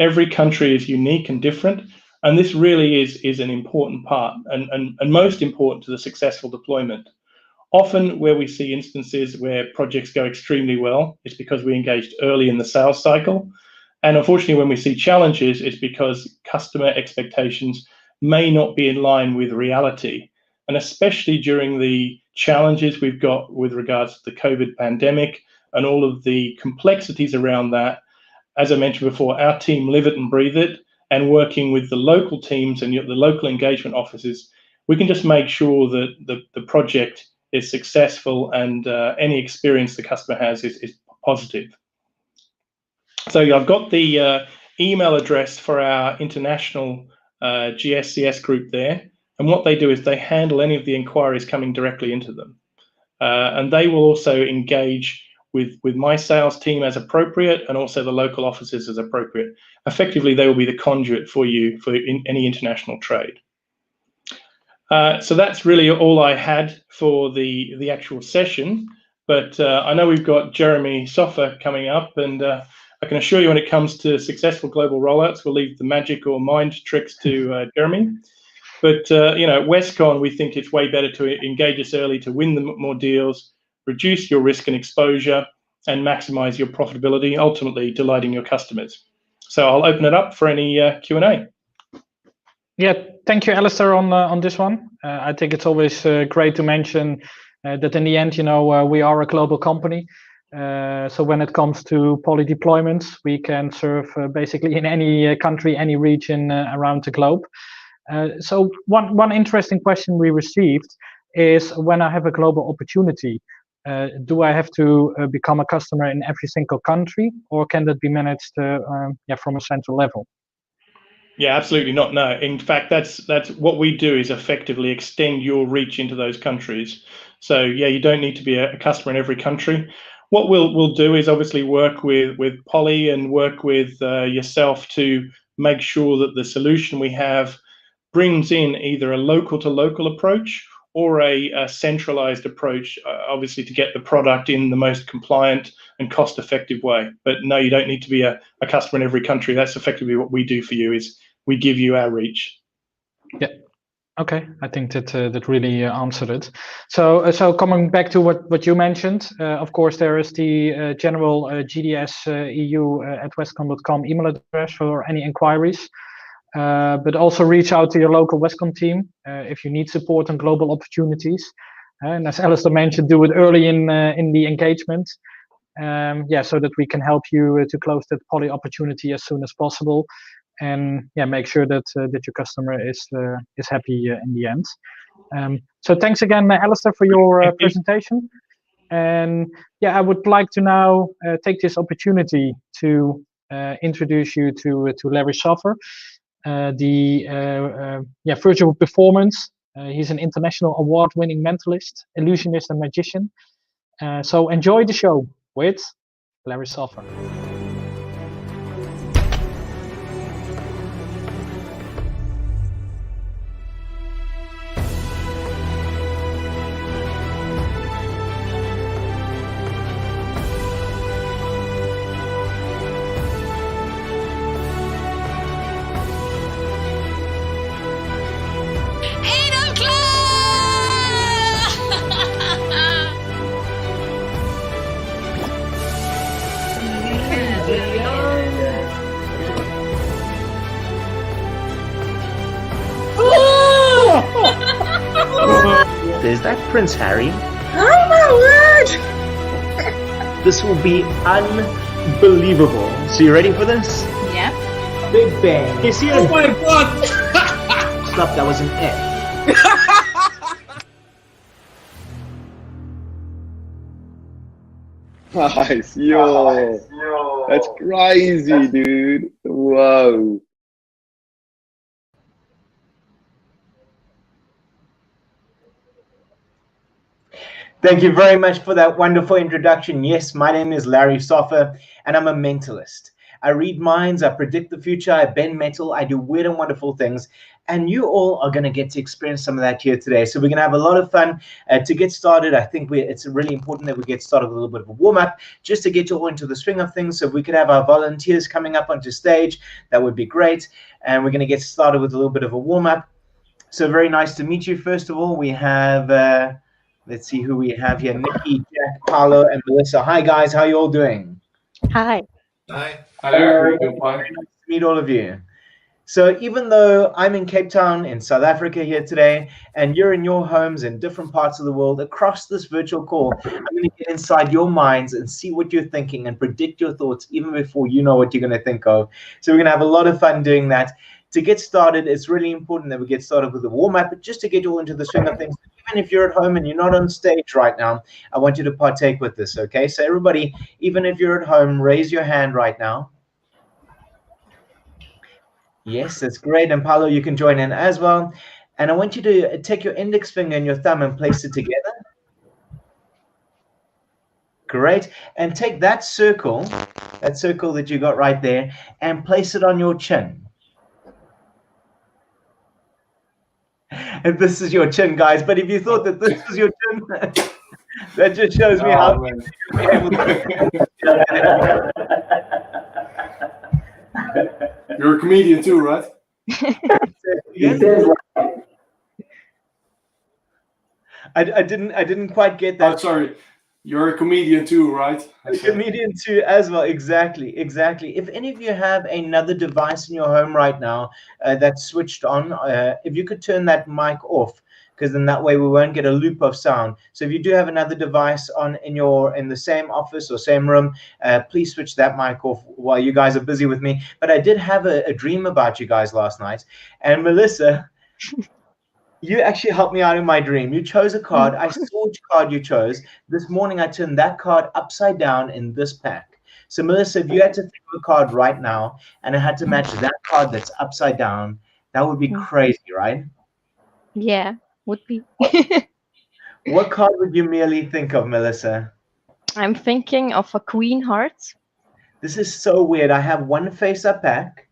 Every country is unique and different, and this really is an important part and most important to the successful deployment. Often where we see instances where projects go extremely well, it's because we engaged early in the sales cycle. And unfortunately, when we see challenges, it's because customer expectations may not be in line with reality. And especially during the challenges we've got with regards to the COVID pandemic and all of the complexities around that, as I mentioned before, our team live it and breathe it, and working with the local teams and the local engagement offices, we can just make sure that the project is successful and any experience the customer has is positive. So I've got the email address for our international GSCS group there, and what they do is they handle any of the inquiries coming directly into them. And they will also engage with my sales team as appropriate, and also the local offices as appropriate. Effectively, they will be the conduit for you for any international trade. So that's really all I had for the actual session. But I know we've got Jeremy Soffer coming up, and I can assure you when it comes to successful global rollouts, we'll leave the magic or mind tricks to Jeremy. But you know, at Westcon, we think it's way better to engage us early to win the more deals, reduce your risk and exposure, and maximize your profitability, ultimately delighting your customers. So I'll open it up for any Q&A. Yeah, thank you, Alistair, on this one. I think it's always great to mention that in the end, you know, we are a global company. So when it comes to poly deployments, we can serve basically in any country, any region around the globe. So one interesting question we received is, when I have a global opportunity, do I have to become a customer in every single country, or can that be managed from a central level? Yeah, absolutely not. No, in fact, that's what we do, is effectively extend your reach into those countries. So yeah, you don't need to be a customer in every country. What we'll do is obviously work with Poly and work with yourself to make sure that the solution we have brings in either a local to local approach or a centralized approach, obviously to get the product in the most compliant and cost effective way. But no, you don't need to be a customer in every country. That's effectively what we do for you, is we give you our reach. Yeah. Okay, I think that really answered it. So coming back to what you mentioned, of course, there is the general GDS EU at westcon.com email address for any inquiries. But also reach out to your local Westcon team if you need support on global opportunities. And as Alistair mentioned, do it early in the engagement. So that we can help you to close that poly opportunity as soon as possible. And make sure that your customer is happy in the end. So thanks again, Alistair, for your presentation. And I would like to now take this opportunity to introduce you to Larry Soffer, the virtual performance. He's an international award-winning mentalist, illusionist, and magician. So enjoy the show with Larry Soffer. Is that Prince Harry? Oh my word! This will be unbelievable. So you ready for this? Yeah. Big bang. You see it? Oh my god! Stop, that was an F. Nice, yo. That's crazy, dude. Whoa. Thank you very much for that wonderful introduction. Yes, my name is Larry Soffer, and I'm a mentalist. I read minds, I predict the future, I bend metal, I do weird and wonderful things. And you all are going to get to experience some of that here today. So we're going to have a lot of fun. To get started, I think it's really important that we get started with a little bit of a warm-up, just to get you all into the swing of things. So if we could have our volunteers coming up onto stage, that would be great. And we're going to get started with a little bit of a warm-up. So very nice to meet you. First of all, we have, let's see who we have here. Nikki, Jack, Paolo, and Melissa. Hi, guys. How are you all doing? Hi. Hi. Hi there. Very nice to meet all of you. So even though I'm in Cape Town in South Africa here today, and you're in your homes in different parts of the world, across this virtual call, I'm going to get inside your minds and see what you're thinking and predict your thoughts even before you know what you're going to think of. So we're going to have a lot of fun doing that. To get started, it's really important that we get started with a warm-up, but just to get you all into the swing of things. Even if you're at home and you're not on stage right now, I want you to partake with this, okay? So everybody, even if you're at home, raise your hand right now. Yes, that's great. And Paolo, you can join in as well. And I want you to take your index finger and your thumb and place it together. Great. And take that circle that you got right there, and place it on your chin. And this is your chin, guys. But if you thought that this was your chin, that just shows me how you're able to. You're a comedian too, right? Yes. I didn't quite get that. Oh, sorry. You're a comedian too, right? A comedian too, as well. Exactly. If any of you have another device in your home right now that's switched on, if you could turn that mic off, because then that way we won't get a loop of sound. So if you do have another device on in the same office or same room, please switch that mic off while you guys are busy with me. But I did have a dream about you guys last night, and Melissa, you actually helped me out in my dream. You chose a card. I saw which card you chose. This morning, I turned that card upside down in this pack. So, Melissa, if you had to think of a card right now and I had to match that card that's upside down, that would be crazy, right? Yeah, would be. What card would you merely think of, Melissa? I'm thinking of a Queen Hearts. This is so weird. I have one face-up pack.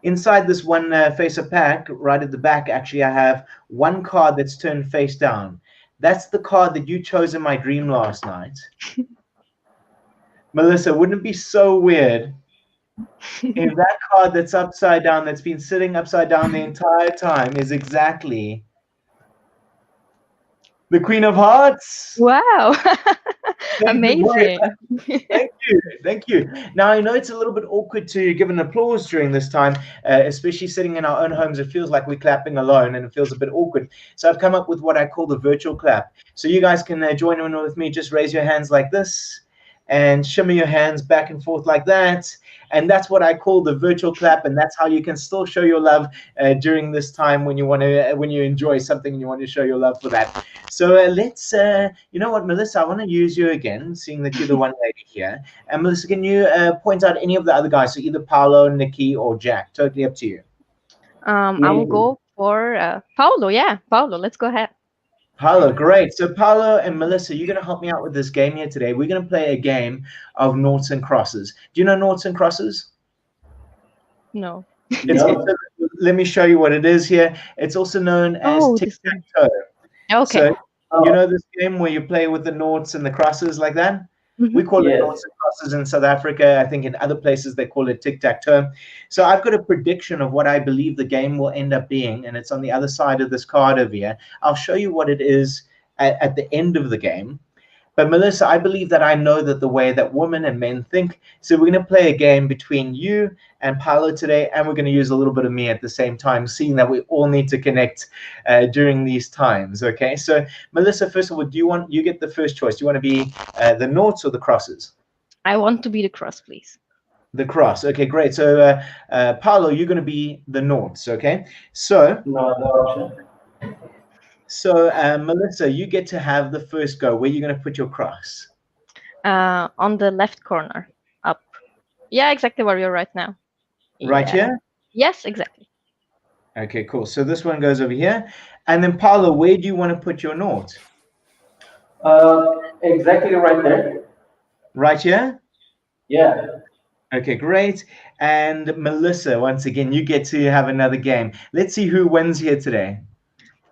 Inside this one face-up pack, right at the back, actually, I have one card that's turned face down. That's the card that you chose in my dream last night. Melissa, wouldn't it be so weird if that card that's upside down, that's been sitting upside down the entire time, is exactly the Queen of Hearts? Wow. Amazing. Thank you. Now, I know it's a little bit awkward to give an applause during this time, especially sitting in our own homes. It feels like we're clapping alone, and it feels a bit awkward. So I've come up with what I call the virtual clap. So you guys can join in with me. Just raise your hands like this and shimmy your hands back and forth like that. And that's what I call the virtual clap, and that's how you can still show your love during this time when you enjoy something and you want to show your love for that. So let's, you know what, Melissa, I want to use you again, seeing that you're the one lady here. And Melissa, can you point out any of the other guys? So either Paolo, Nikki, or Jack. Totally up to you. I will go for Paolo. Yeah, Paolo, let's go ahead. Paolo, great. So Paolo and Melissa, you're going to help me out with this game here today. We're going to play a game of noughts and crosses. Do you know noughts and crosses? No. Let me show you what it is here. It's also known as tic-tac-toe. Okay. So you know this game where you play with the noughts and the crosses like that? We call it noughts and crosses in South Africa. I think in other places they call it tic-tac-toe. So I've got a prediction of what I believe the game will end up being, and it's on the other side of this card over here. I'll show you what it is at the end of the game. But Melissa, I believe that I know that the way that women and men think. So we're going to play a game between you and Paolo today, and we're going to use a little bit of me at the same time, seeing that we all need to connect during these times. Okay, so Melissa, first of all, you get the first choice? Do you want to be the noughts or the crosses? I want to be the cross, please. The cross. Okay, great. So Paolo, you're going to be the noughts. Okay, so no option. So, Melissa, you get to have the first go. Where are you going to put your cross? On the left corner, up. Yeah, exactly where you're right now. Right here? Yes, exactly. Okay, cool. So this one goes over here. And then, Paolo, where do you want to put your nought? Exactly right there. Right here? Yeah. Okay, great. And Melissa, once again, you get to have another game. Let's see who wins here today.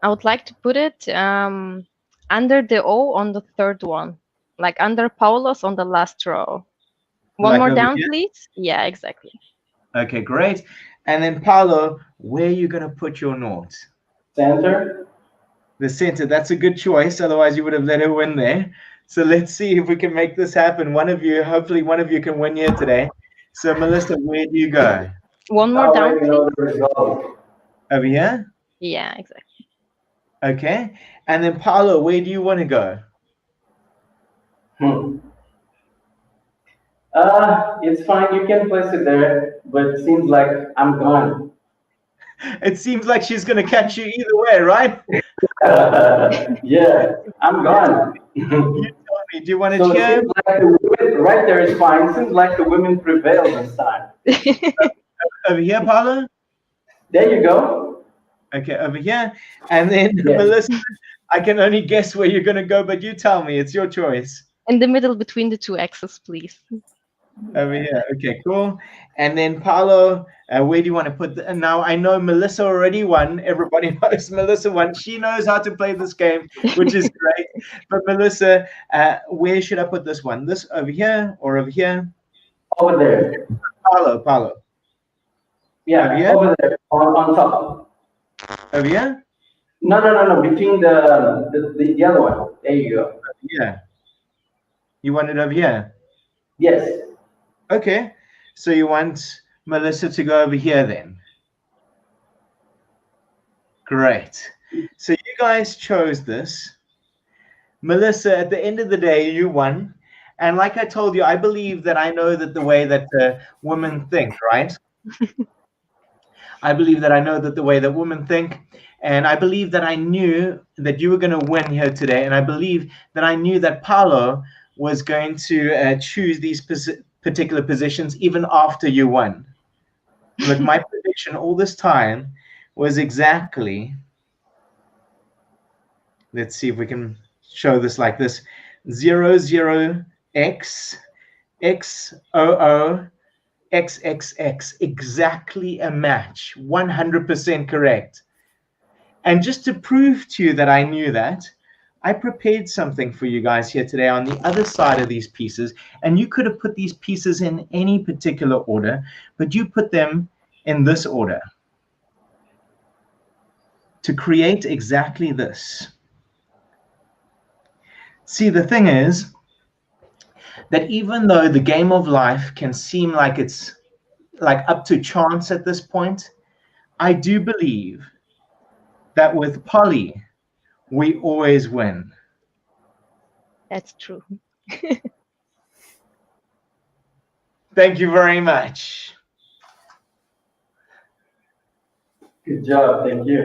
I would like to put it under the O on the third one, like under Paulos on the last row. One Like more over down, here? please. Yeah, exactly. Okay, great. And then Paolo, where are you going to put your nought? Center. The center. That's a good choice. Otherwise, you would have let her win there. So let's see if we can make this happen. Hopefully one of you can win here today. So Melissa, where do you go? One more down, please. Over here? Yeah, exactly. Okay. And then Paolo, where do you want to go? It's fine. You can place it there, but it seems like I'm gone. It seems like she's going to catch you either way, right? Yeah, I'm gone. You tell me, do you want to So cheer? it seems like the women, right there is fine. It seems like the women prevail this time. Over here, Paolo? There you go. Okay, over here. And then Yes. Melissa, I can only guess where you're going to go, but you tell me. It's your choice. In the middle between the two X's, please. Over here. Okay, cool. And then Paolo, where do you want to put the, now I know Melissa already won. Everybody knows Melissa won. She knows how to play this game, which is great. But Melissa, where should I put this one? This over here or over here? Over there. Paolo. Yeah, over here? over there, on top. Over here? No. Between the other one. There you go. Yeah. You want it over here? Yes. Okay. So you want Melissa to go over here then? Great. So you guys chose this. Melissa, at the end of the day, you won. And like I told you, I believe that I know that the way that women think, right? I believe that I know that the way that women think. And I believe that I knew that you were going to win here today. And I believe that I knew that Paolo was going to choose these particular positions even after you won. Look, my prediction all this time was exactly, let's see if we can show this like this, 00x, XOO, XXX, exactly a match, 100% correct. And just to prove to you that I knew that, I prepared something for you guys here today on the other side of these pieces, and you could have put these pieces in any particular order, but you put them in this order to create exactly this. See, the thing is that even though the game of life can seem like it's like up to chance at this point, I do believe that with Polly, we always win. That's true. Thank you very much. Good job. Thank you.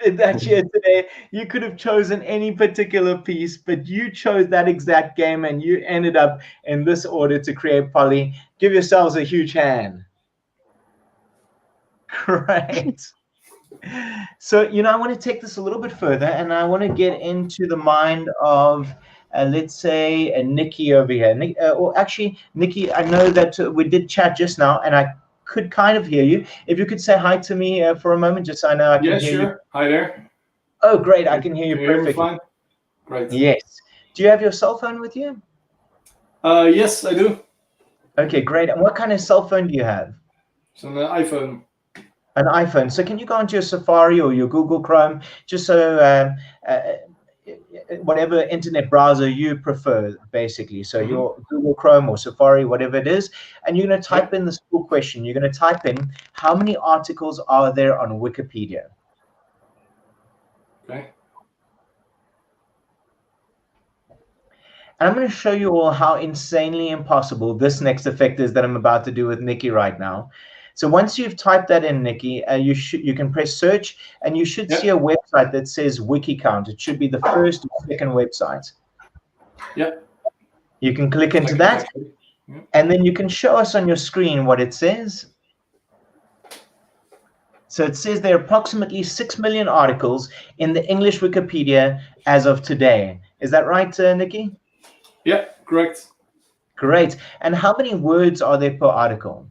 Created that here today. You could have chosen any particular piece, but you chose that exact game and you ended up in this order to create Polly. Give yourselves a huge hand. Great. So, I want to take this a little bit further, and I want to get into the mind of, let's say, Nikki over here. Or actually, Nikki, I know that we did chat just now, and I could kind of hear you. If you could say hi to me for a moment, just so I know I can hear you. Hi there. Oh, great. I can hear you perfectly. Fine? Great. Yes. Do you have your cell phone with you? Yes, I do. Okay, great. And what kind of cell phone do you have? It's an iPhone. An iPhone. So can you go onto your Safari or your Google Chrome, just so whatever internet browser you prefer, basically. So your Google Chrome or Safari, whatever it is, and you're going to type in this full question. You're going to type in, how many articles are there on Wikipedia? Okay. And I'm going to show you all how insanely impossible this next effect is that I'm about to do with Nikki right now. So once you've typed that in, Nikki, you can press search, and you should see a website that says WikiCount. It should be the first or second website. Yeah. You can click into that, and then you can show us on your screen what it says. So it says there are approximately 6 million articles in the English Wikipedia as of today. Is that right, Nikki? Yeah, correct. Great. And how many words are there per article?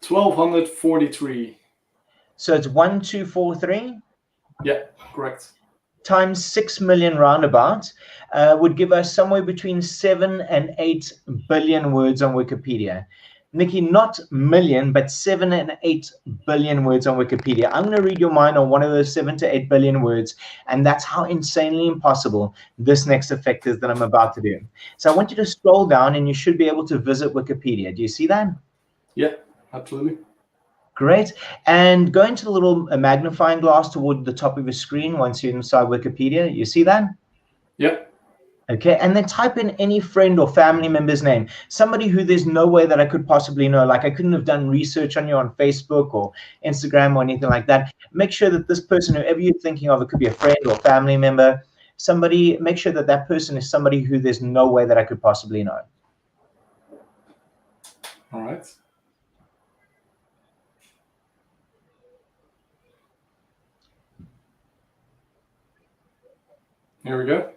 1243. So it's 1243? Yeah, correct. Times 6 million roundabout would give us somewhere between 7 and 8 billion words on Wikipedia. Nikki, not million, but 7 and 8 billion words on Wikipedia. I'm going to read your mind on one of those 7 to 8 billion words, and that's how insanely impossible this next effect is that I'm about to do. So I want you to scroll down, and you should be able to visit Wikipedia. Do you see that? Yeah, absolutely. Great. And go into the little magnifying glass toward the top of your screen once you're inside Wikipedia. You see that? Yep. Okay, and then type in any friend or family member's name, somebody who there's no way that I could possibly know. Like I couldn't have done research on you on Facebook or Instagram or anything like that. Make sure that this person, whoever you're thinking of, it could be a friend or family member, somebody, make sure that that person is somebody who there's no way that I could possibly know. All right. Here we go.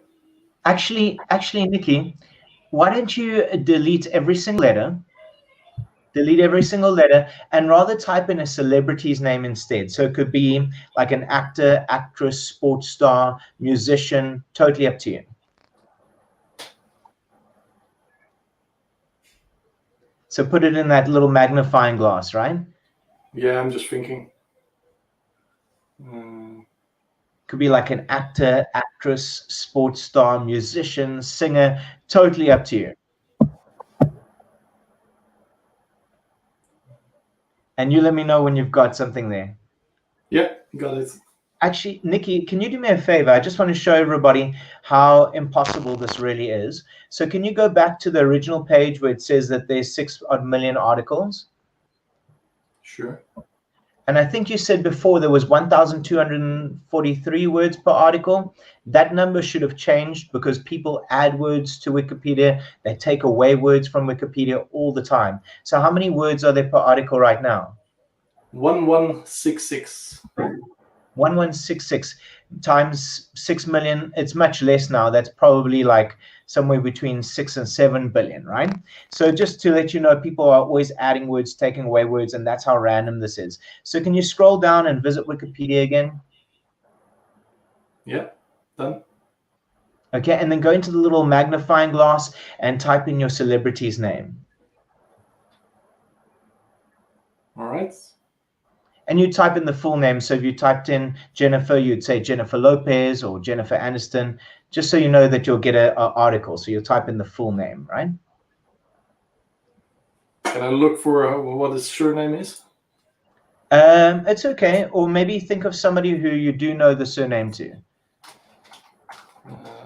Actually, Nikki, why don't you delete every single letter? Delete every single letter and rather type in a celebrity's name instead. So it could be like an actor, actress, sports star, musician, totally up to you. So put it in that little magnifying glass, right? Yeah, I'm just thinking. Could be like an actor, actress, sports star, musician, singer, totally up to you. And you let me know when you've got something there. Yeah, got it. Actually, Nikki, can you do me a favor? I just want to show everybody how impossible this really is. So can you go back to the original page where it says that there's 6 odd million articles? Sure. And I think you said before there was 1,243 words per article. That number should have changed because people add words to Wikipedia. They take away words from Wikipedia all the time. So how many words are there per article right now? 1166. 1166 times 6 million. It's much less now. That's probably like somewhere between 6 and 7 billion, right? So just to let you know, people are always adding words, taking away words, and that's how random this is. So can you scroll down and visit Wikipedia again? Yeah, done. Okay, and then go into the little magnifying glass and type in your celebrity's name. All right. And you type in the full name. So if you typed in Jennifer, you'd say Jennifer Lopez or Jennifer Aniston, just so you know that you'll get an article. So you'll type in the full name, right? Can I look for what his surname is? It's okay. Or maybe think of somebody who you do know the surname to.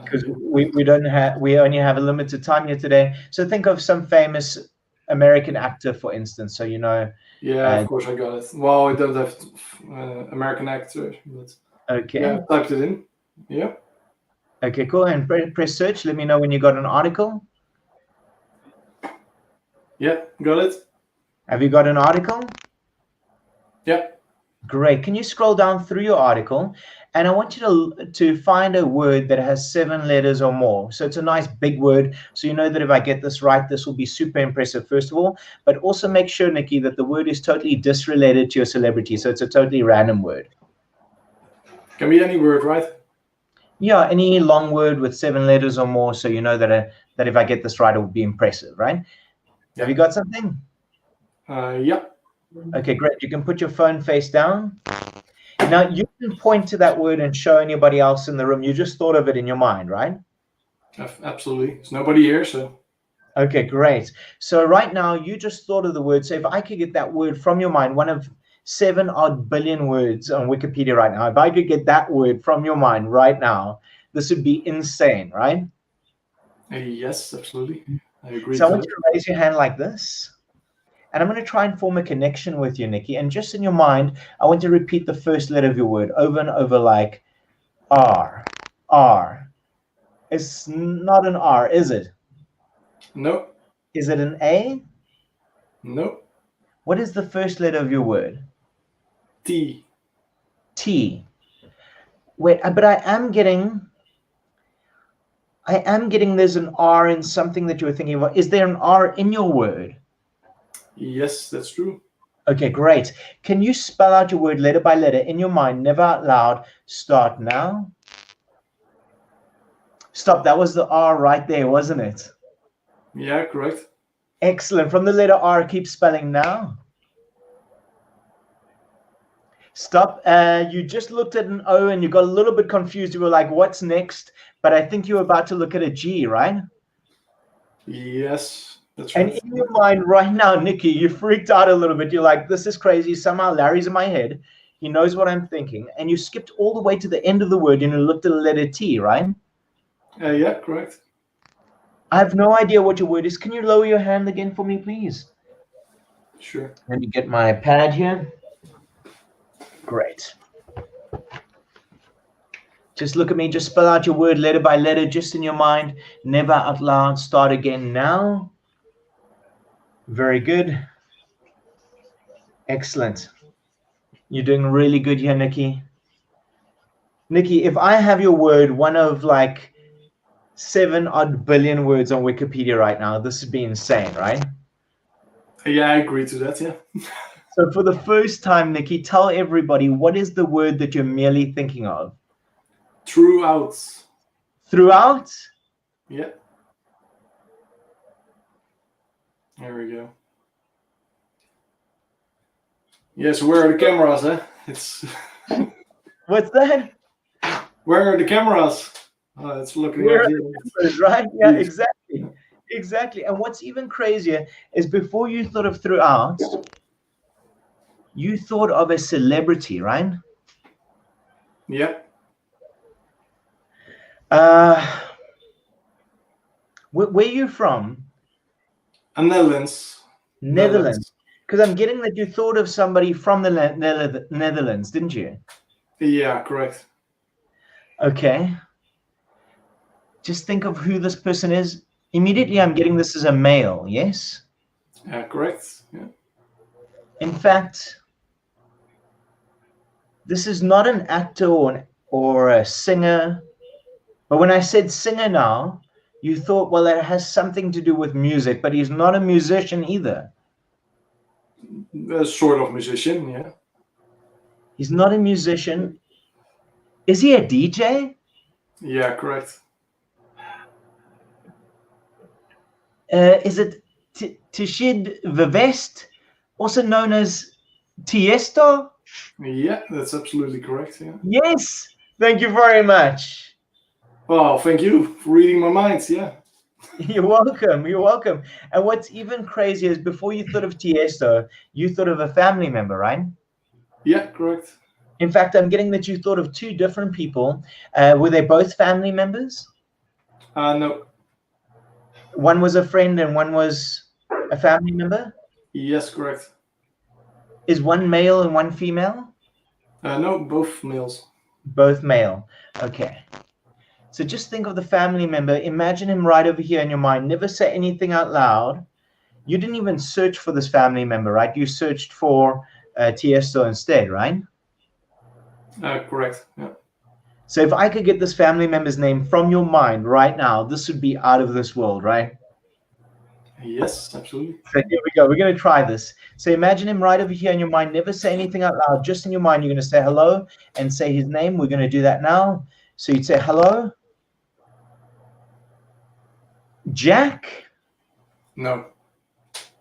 Because we only have a limited time here today. So think of some famous American actor, for instance. So you know. Yeah, of course I got it. Well, I don't have American actor, but okay. Yeah, I typed it in. Yeah. Okay, cool. And press search. Let me know when you got an article. Yeah, got it. Have you got an article? Yeah. Great. Can you scroll down through your article? And I want you to find a word that has 7 letters or more. So it's a nice big word. So you know that if I get this right, this will be super impressive, first of all. But also make sure, Nikki, that the word is totally disrelated to your celebrity. So it's a totally random word. Can be any word, right? Yeah, any long word with 7 letters or more. So you know that if I get this right, it will be impressive, right? Yeah. Have you got something? Yeah. Okay, great. You can put your phone face down. Now, you can point to that word and show anybody else in the room. You just thought of it in your mind, right? Absolutely. There's nobody here, so. Okay, great. So right now, you just thought of the word. So if I could get that word from your mind, one of 7 odd billion words on Wikipedia right now, if I could get that word from your mind right now, this would be insane, right? Yes, absolutely. I agree. So I want you to raise your hand like this. And I'm going to try and form a connection with you, Nikki. And just in your mind, I want you to repeat the first letter of your word over and over like R, R. It's not an R, is it? No. Is it an A? No. What is the first letter of your word? T. T. Wait, but I am getting I am getting there's an R in something that you were thinking about. Is there an R in your word? Yes, that's true. Okay, great. Can you spell out your word letter by letter in your mind, never out loud? Start now. Stop. That was the R right there, wasn't it? Yeah, correct. Excellent. From the letter R, keep spelling now. Stop. You just looked at an O and you got a little bit confused. You were like, what's next? But I think you were about to look at a G, right? Yes, that's And right. in your mind right now, Nikki, you freaked out a little bit. You're like, this is crazy. Somehow Larry's in my head. He knows what I'm thinking. And you skipped all the way to the end of the word and you looked at the letter T, right? Yeah, correct. I have no idea what your word is. Can you lower your hand again for me, please? Sure. Let me get my pad here. Great. Just look at me. Just spell out your word letter by letter, just in your mind. Never out loud. Start again now. Very good. Excellent. You're doing really good here, Nikki. Nikki, if I have your word, one of like 7-odd billion words on Wikipedia right now, this would be insane, right? Yeah, I agree to that, yeah. So for the first time, Nikki, tell everybody, what is the word that you're merely thinking of? Throughout. Throughout? Yeah. There we go. Yes, where are the cameras, eh? It's What's that? Where are the cameras? Oh, it's looking Where at are you. the cameras, right? Yeah, Yes. exactly. Exactly. And what's even crazier is before you thought of throughout, you thought of a celebrity, right? Yep. Where are you from? Netherlands. Netherlands. Because I'm getting that you thought of somebody from the Netherlands, didn't you? Yeah, correct. Okay. Just think of who this person is. Immediately, I'm getting this as a male, yes? Yeah, correct. Yeah. In fact, this is not an actor or a singer. But when I said singer now, you thought, well, it has something to do with music, but he's not a musician either. A sort of musician, yeah. He's not a musician. Is he a DJ? Yeah, correct. Is it Tishid Vivest, also known as Tiesto? Yeah, that's absolutely correct, yeah. Yes. Thank you very much. Oh, thank you for reading my mind, yeah. You're welcome. You're welcome. And what's even crazier is before you thought of Tiesto, you thought of a family member, right? Yeah, correct. In fact, I'm getting that you thought of two different people. Were they both family members? No. One was a friend and one was a family member? Yes, correct. Is one male and one female? No, both males. Both male. Okay. So just think of the family member. Imagine him right over here in your mind. Never say anything out loud. You didn't even search for this family member, right? You searched for Tiesto instead, right? Correct, yeah. So if I could get this family member's name from your mind right now, this would be out of this world, right? Yes, absolutely. So here we go. We're going to try this. So imagine him right over here in your mind. Never say anything out loud. Just in your mind, you're going to say hello and say his name. We're going to do that now. So you'd say hello. Jack? No.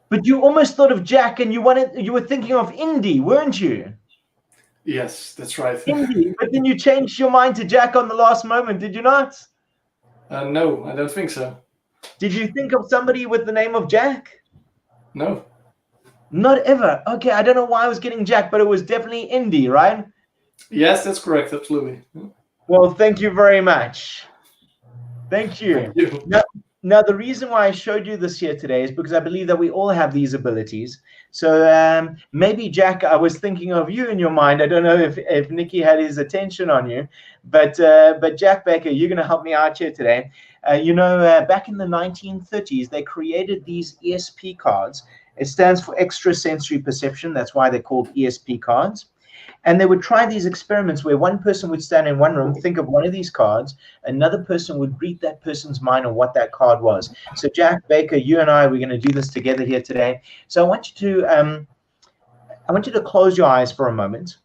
But you almost thought of Jack and you were thinking of Indy, weren't you? Yes, that's right. Indy, but then you changed your mind to Jack on the last moment, did you not? No, I don't think so. Did you think of somebody with the name of Jack? No. Not ever. Okay, I don't know why I was getting Jack, but it was definitely Indy, right? Yes, that's correct, absolutely. Well, thank you very much. Thank you. Thank you. Now, the reason why I showed you this here today is because I believe that we all have these abilities. So maybe, Jack, I was thinking of you in your mind. I don't know if Nikki had his attention on you, but Jack Becker, you're going to help me out here today. Back in the 1930s, they created these ESP cards. It stands for extrasensory perception. That's why they're called ESP cards. And they would try these experiments where one person would stand in one room, think of one of these cards, another person would read that person's mind on what that card was. So Jack Baker, you and I, we're going to do this together here today. So I want you to close your eyes for a moment.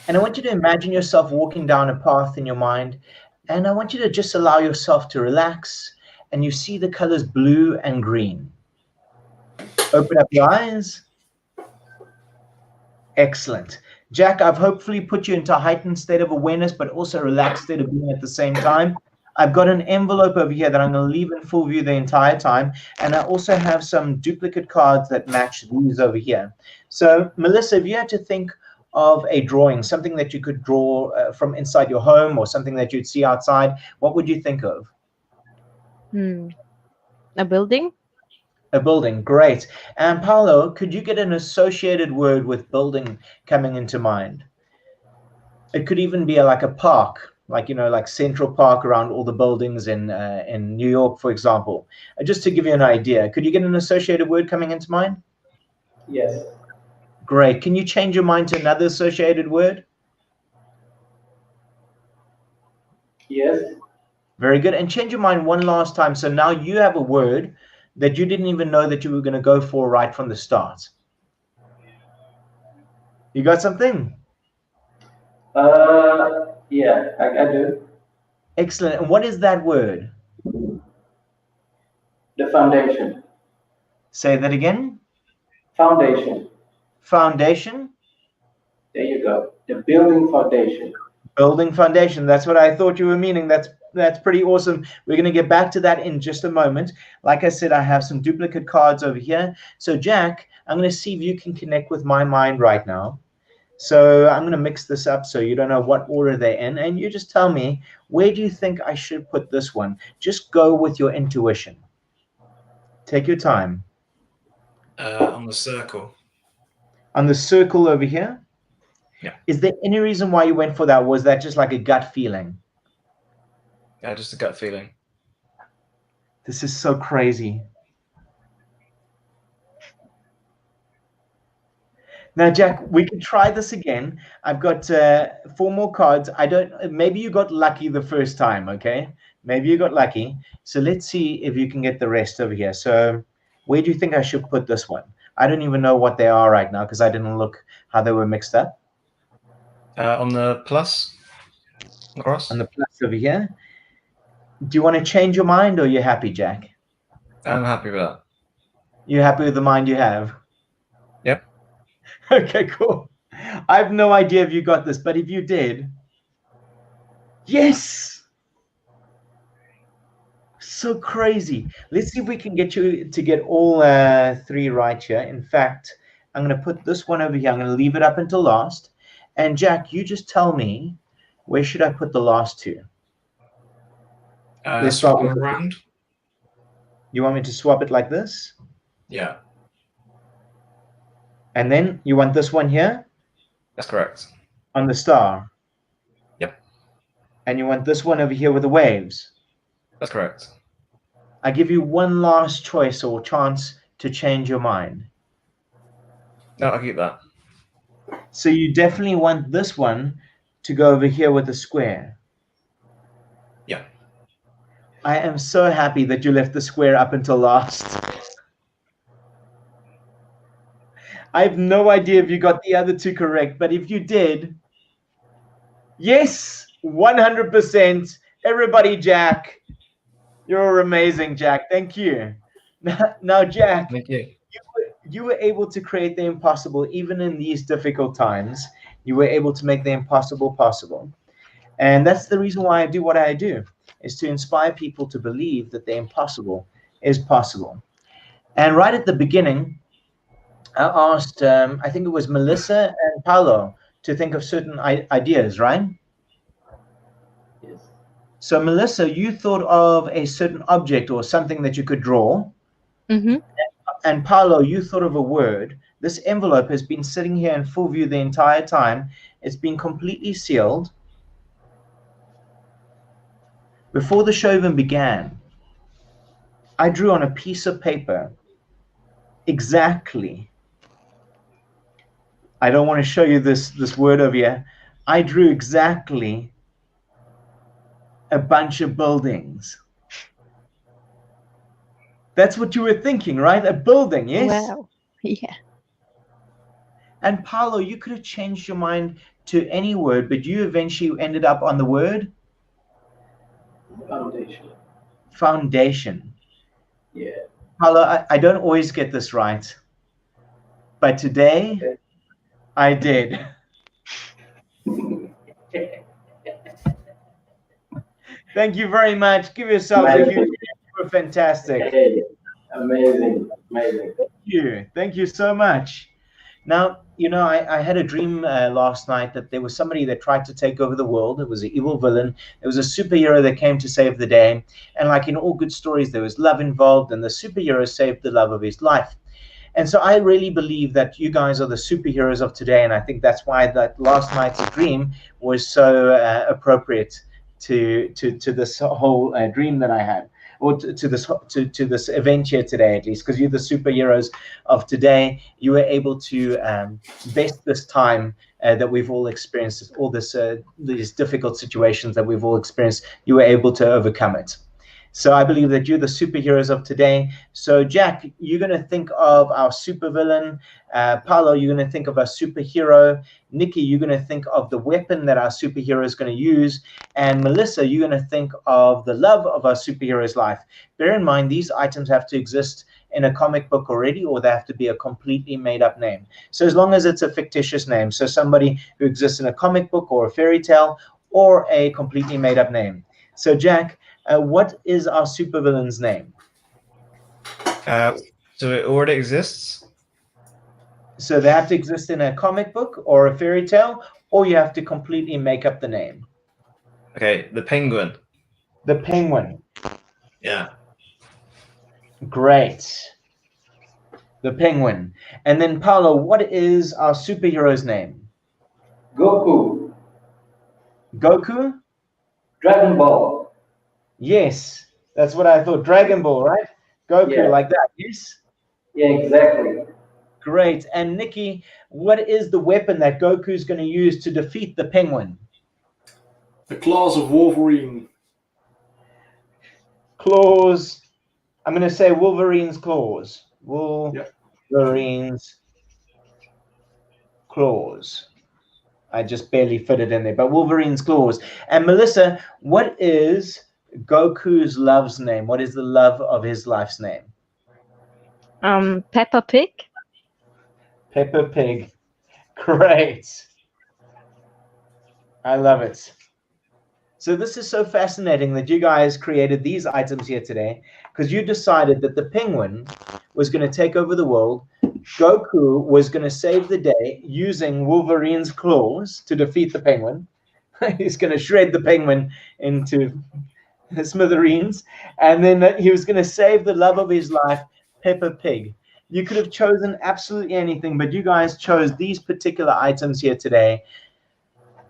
And I want you to imagine yourself walking down a path in your mind. And I want you to just allow yourself to relax. And you see the colors blue and green. Open up your eyes. Excellent. Jack, I've hopefully put you into a heightened state of awareness, but also a relaxed state of being at the same time. I've got an envelope over here that I'm going to leave in full view the entire time. And I also have some duplicate cards that match these over here. So, Melissa, if you had to think of a drawing, something that you could draw from inside your home or something that you'd see outside, what would you think of? A building? A building, great. And Paolo, could you get an associated word with building coming into mind? It could even be like a park, like, you know, like Central Park around all the buildings in New York, for example. Just to give you an idea, could you get an associated word coming into mind? Yes. Great. Can you change your mind to another associated word? Yes. Very good. And change your mind one last time. So now you have a word that you didn't even know that you were going to go for right from the start. You got something? Yeah, I do. Excellent. And what is that word? The foundation. Say that again. Foundation. Foundation. There you go. The building foundation. Building foundation. That's what I thought you were meaning. That's pretty awesome. We're going to get back to that in just a moment. Like I said, I have some duplicate cards over here. So Jack, I'm going to see if you can connect with my mind right now. So I'm going to mix this up so you don't know what order they're in. And you just tell me, where do you think I should put this one? Just go with your intuition. Take your time. On the circle. On the circle over here? Yeah. Is there any reason why you went for that? Was that just like a gut feeling? Yeah, just a gut feeling. This is so crazy. Now, Jack, we can try this again. I've got 4 more cards. Maybe you got lucky the first time, okay? Maybe you got lucky. So let's see if you can get the rest over here. So where do you think I should put this one? I don't even know what they are right now because I didn't look how they were mixed up. On the plus? Across? On the plus over here. Do you want to change your mind or are you happy, Jack? I'm happy with that. You happy with the mind you have? Yep. Okay, cool. I have no idea if you got this, but if you did, yes! So crazy. Let's see if we can get you to get all 3 right here. In fact, I'm going to put this one over here. I'm going to leave it up until last. And Jack, you just tell me, where should I put the last 2? Let's start with around. You want me to swap it like this? Yeah. And then you want this one here? That's correct. On the star? Yep. And you want this one over here with the waves? That's correct. I give you one last choice or chance to change your mind. No, I'll keep that. So you definitely want this one to go over here with the square? Yeah. I am so happy that you left the square up until last. I have no idea if you got the other 2 correct, but if you did, yes, 100%. Everybody, Jack, you're amazing, Jack. Thank you. Now, Jack, thank you. You were able to create the impossible even in these difficult times. You were able to make the impossible possible. And that's the reason why I do what I do, is to inspire people to believe that the impossible is possible. And right at the beginning, I asked, I think it was Melissa and Paolo, to think of certain ideas, right? Yes. So Melissa, you thought of a certain object or something that you could draw. Mm-hmm. And Paolo, you thought of a word. This envelope has been sitting here in full view the entire time. It's been completely sealed. Before the show even began, I drew on a piece of paper exactly. I don't want to show you this word over here. I drew exactly a bunch of buildings. That's what you were thinking, right? A building, yes? Wow. Yeah. And Paolo, you could have changed your mind to any word, but you eventually ended up on the word Foundation. foundation. Yeah. Paolo, I don't always get this right, but today I did. Thank you very much. Give yourselves a huge hand. You were fantastic. Hey, amazing, amazing. Thank you so much. Now, you know, I had a dream last night that there was somebody that tried to take over the world. It was an evil villain. It was a superhero that came to save the day. And like in all good stories, there was love involved, and the superhero saved the love of his life. And so I really believe that you guys are the superheroes of today. And I think that's why that last night's dream was so appropriate to this whole dream that I had, or to this event here today, at least, because you're the superheroes of today. You were able to best this time that we've all experienced, all these difficult situations that we've all experienced. You were able to overcome it. So I believe that you're the superheroes of today. So Jack, you're going to think of our supervillain. Paolo, you're going to think of our superhero. Nikki, you're going to think of the weapon that our superhero is going to use. And Melissa, you're going to think of the love of our superhero's life. Bear in mind, these items have to exist in a comic book already, or they have to be a completely made up name. So as long as it's a fictitious name, so somebody who exists in a comic book or a fairy tale, or a completely made up name. So Jack, what is our supervillain's name? So it already exists? So they have to exist in a comic book or a fairy tale, or you have to completely make up the name. Okay, the Penguin. The Penguin. Yeah. Great. The Penguin. And then Paolo, what is our superhero's name? Goku. Goku? Dragon Ball. Yes, that's what I thought. Dragon Ball, right? Goku, Yeah. like that, yes? Yeah, exactly. Great. And Nikki, what is the weapon that Goku's going to use to defeat the Penguin? The claws of Wolverine. Claws. I'm going to say Wolverine's claws. Wolverine's claws. I just barely fit it in there, but Wolverine's claws. And Melissa, what is Goku's love's name? What is the love of his life's name? Peppa Pig. Peppa Pig. Great. I love it. So this is so fascinating that you guys created these items here today, because you decided that the Penguin was going to take over the world. Goku was going to save the day using Wolverine's claws to defeat the Penguin. He's going to shred the Penguin into smithereens. And then he was going to save the love of his life, Peppa Pig. You could have chosen absolutely anything, but you guys chose these particular items here today.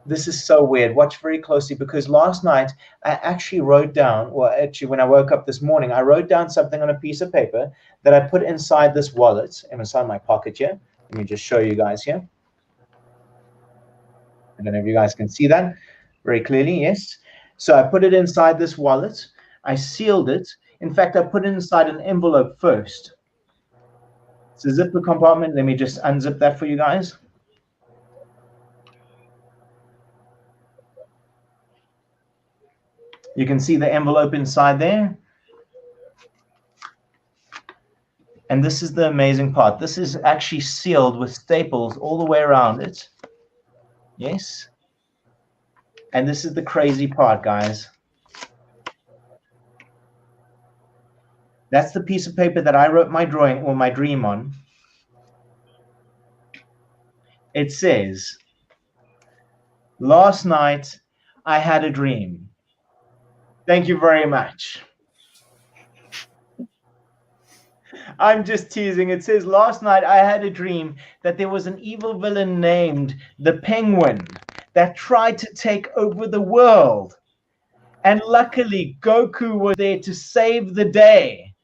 This is so weird. Watch very closely, because last night I actually wrote down, well, actually when I woke up this morning, I wrote down something on a piece of paper that I put inside this wallet and inside my pocket here. Let me just show you guys here. I don't know if you guys can see that very clearly. Yes. So I put it inside this wallet. I sealed it. In fact, I put it inside an envelope first. It's a zipper compartment. Let me just unzip that for you guys. You can see the envelope inside there. And this is the amazing part. This is actually sealed with staples all the way around it. Yes. And this is the crazy part, guys. That's the piece of paper that I wrote my drawing or my dream on. It says, last night I had a dream. Thank you very much. I'm just teasing. It says, last night I had a dream that there was an evil villain named the Penguin that tried to take over the world. And luckily, Goku was there to save the day,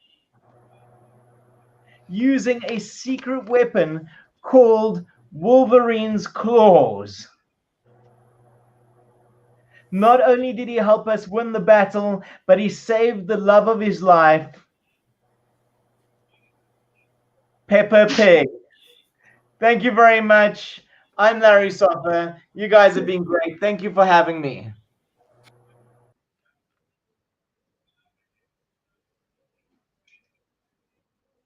using a secret weapon called Wolverine's claws. Not only did he help us win the battle, but he saved the love of his life, Peppa Pig. Thank you very much. I'm Larry Soffer. You guys have been great. Thank you for having me.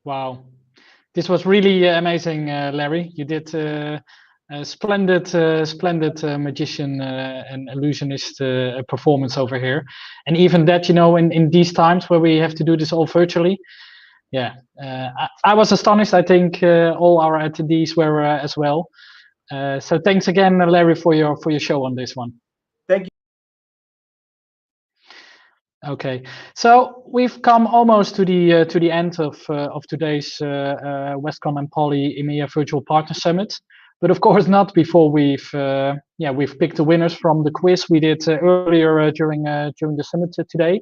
Wow, this was really amazing, Larry. You did a splendid magician and illusionist performance over here. And even that, you know, in these times where we have to do this all virtually, yeah, I was astonished. I think all our attendees were as well. So thanks again, Larry, for your show on this one. Thank you. Okay, so we've come almost to the end of today's Westcon and Poly EMEA Virtual Partner Summit, but of course not before we've picked the winners from the quiz we did earlier during the summit today,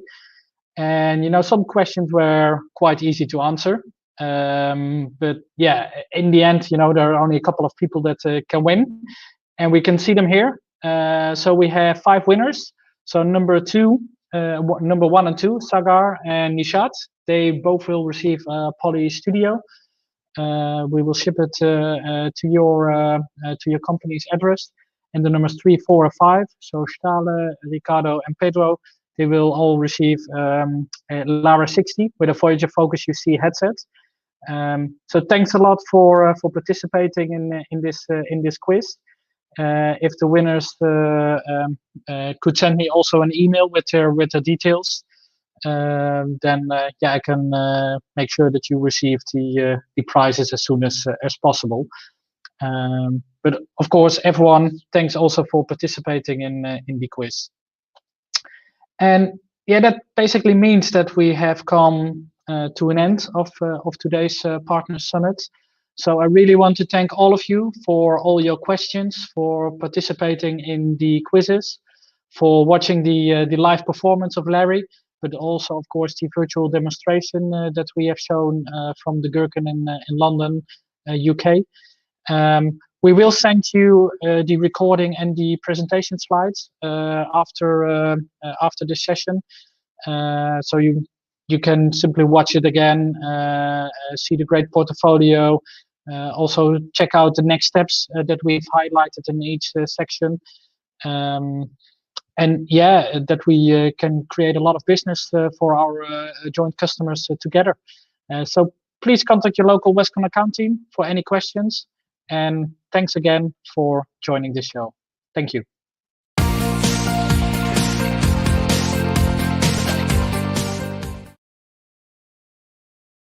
and you know, some questions were quite easy to answer, but yeah, in the end, you know, there are only a couple of people that can win, and we can see them here. So we have 5 winners. So number 1 and 2, Sagar and Nishat, they both will receive a Poly Studio. We will ship it to your company's address. And the numbers 3, 4, and 5, so Stale, Ricardo, and Pedro, they will all receive a Lara 60 with a Voyager Focus UC headset. So thanks a lot for participating in this quiz. If the winners could send me also an email with their details, then yeah, I can make sure that you receive the prizes as soon as possible. But of course, everyone, thanks also for participating in the quiz. And yeah, that basically means that we have come to an end of today's Partner Summit. So I really want to thank all of you for all your questions, for participating in the quizzes, for watching the live performance of Larry, but also, of course, the virtual demonstration that we have shown from the Gherkin in London, UK. We will send you the recording and the presentation slides after this session, so you can simply watch it again, see the great portfolio, also check out the next steps that we've highlighted in each section, and yeah, that we can create a lot of business for our joint customers together. So please contact your local Westcon account team for any questions. And thanks again for joining this show. Thank you.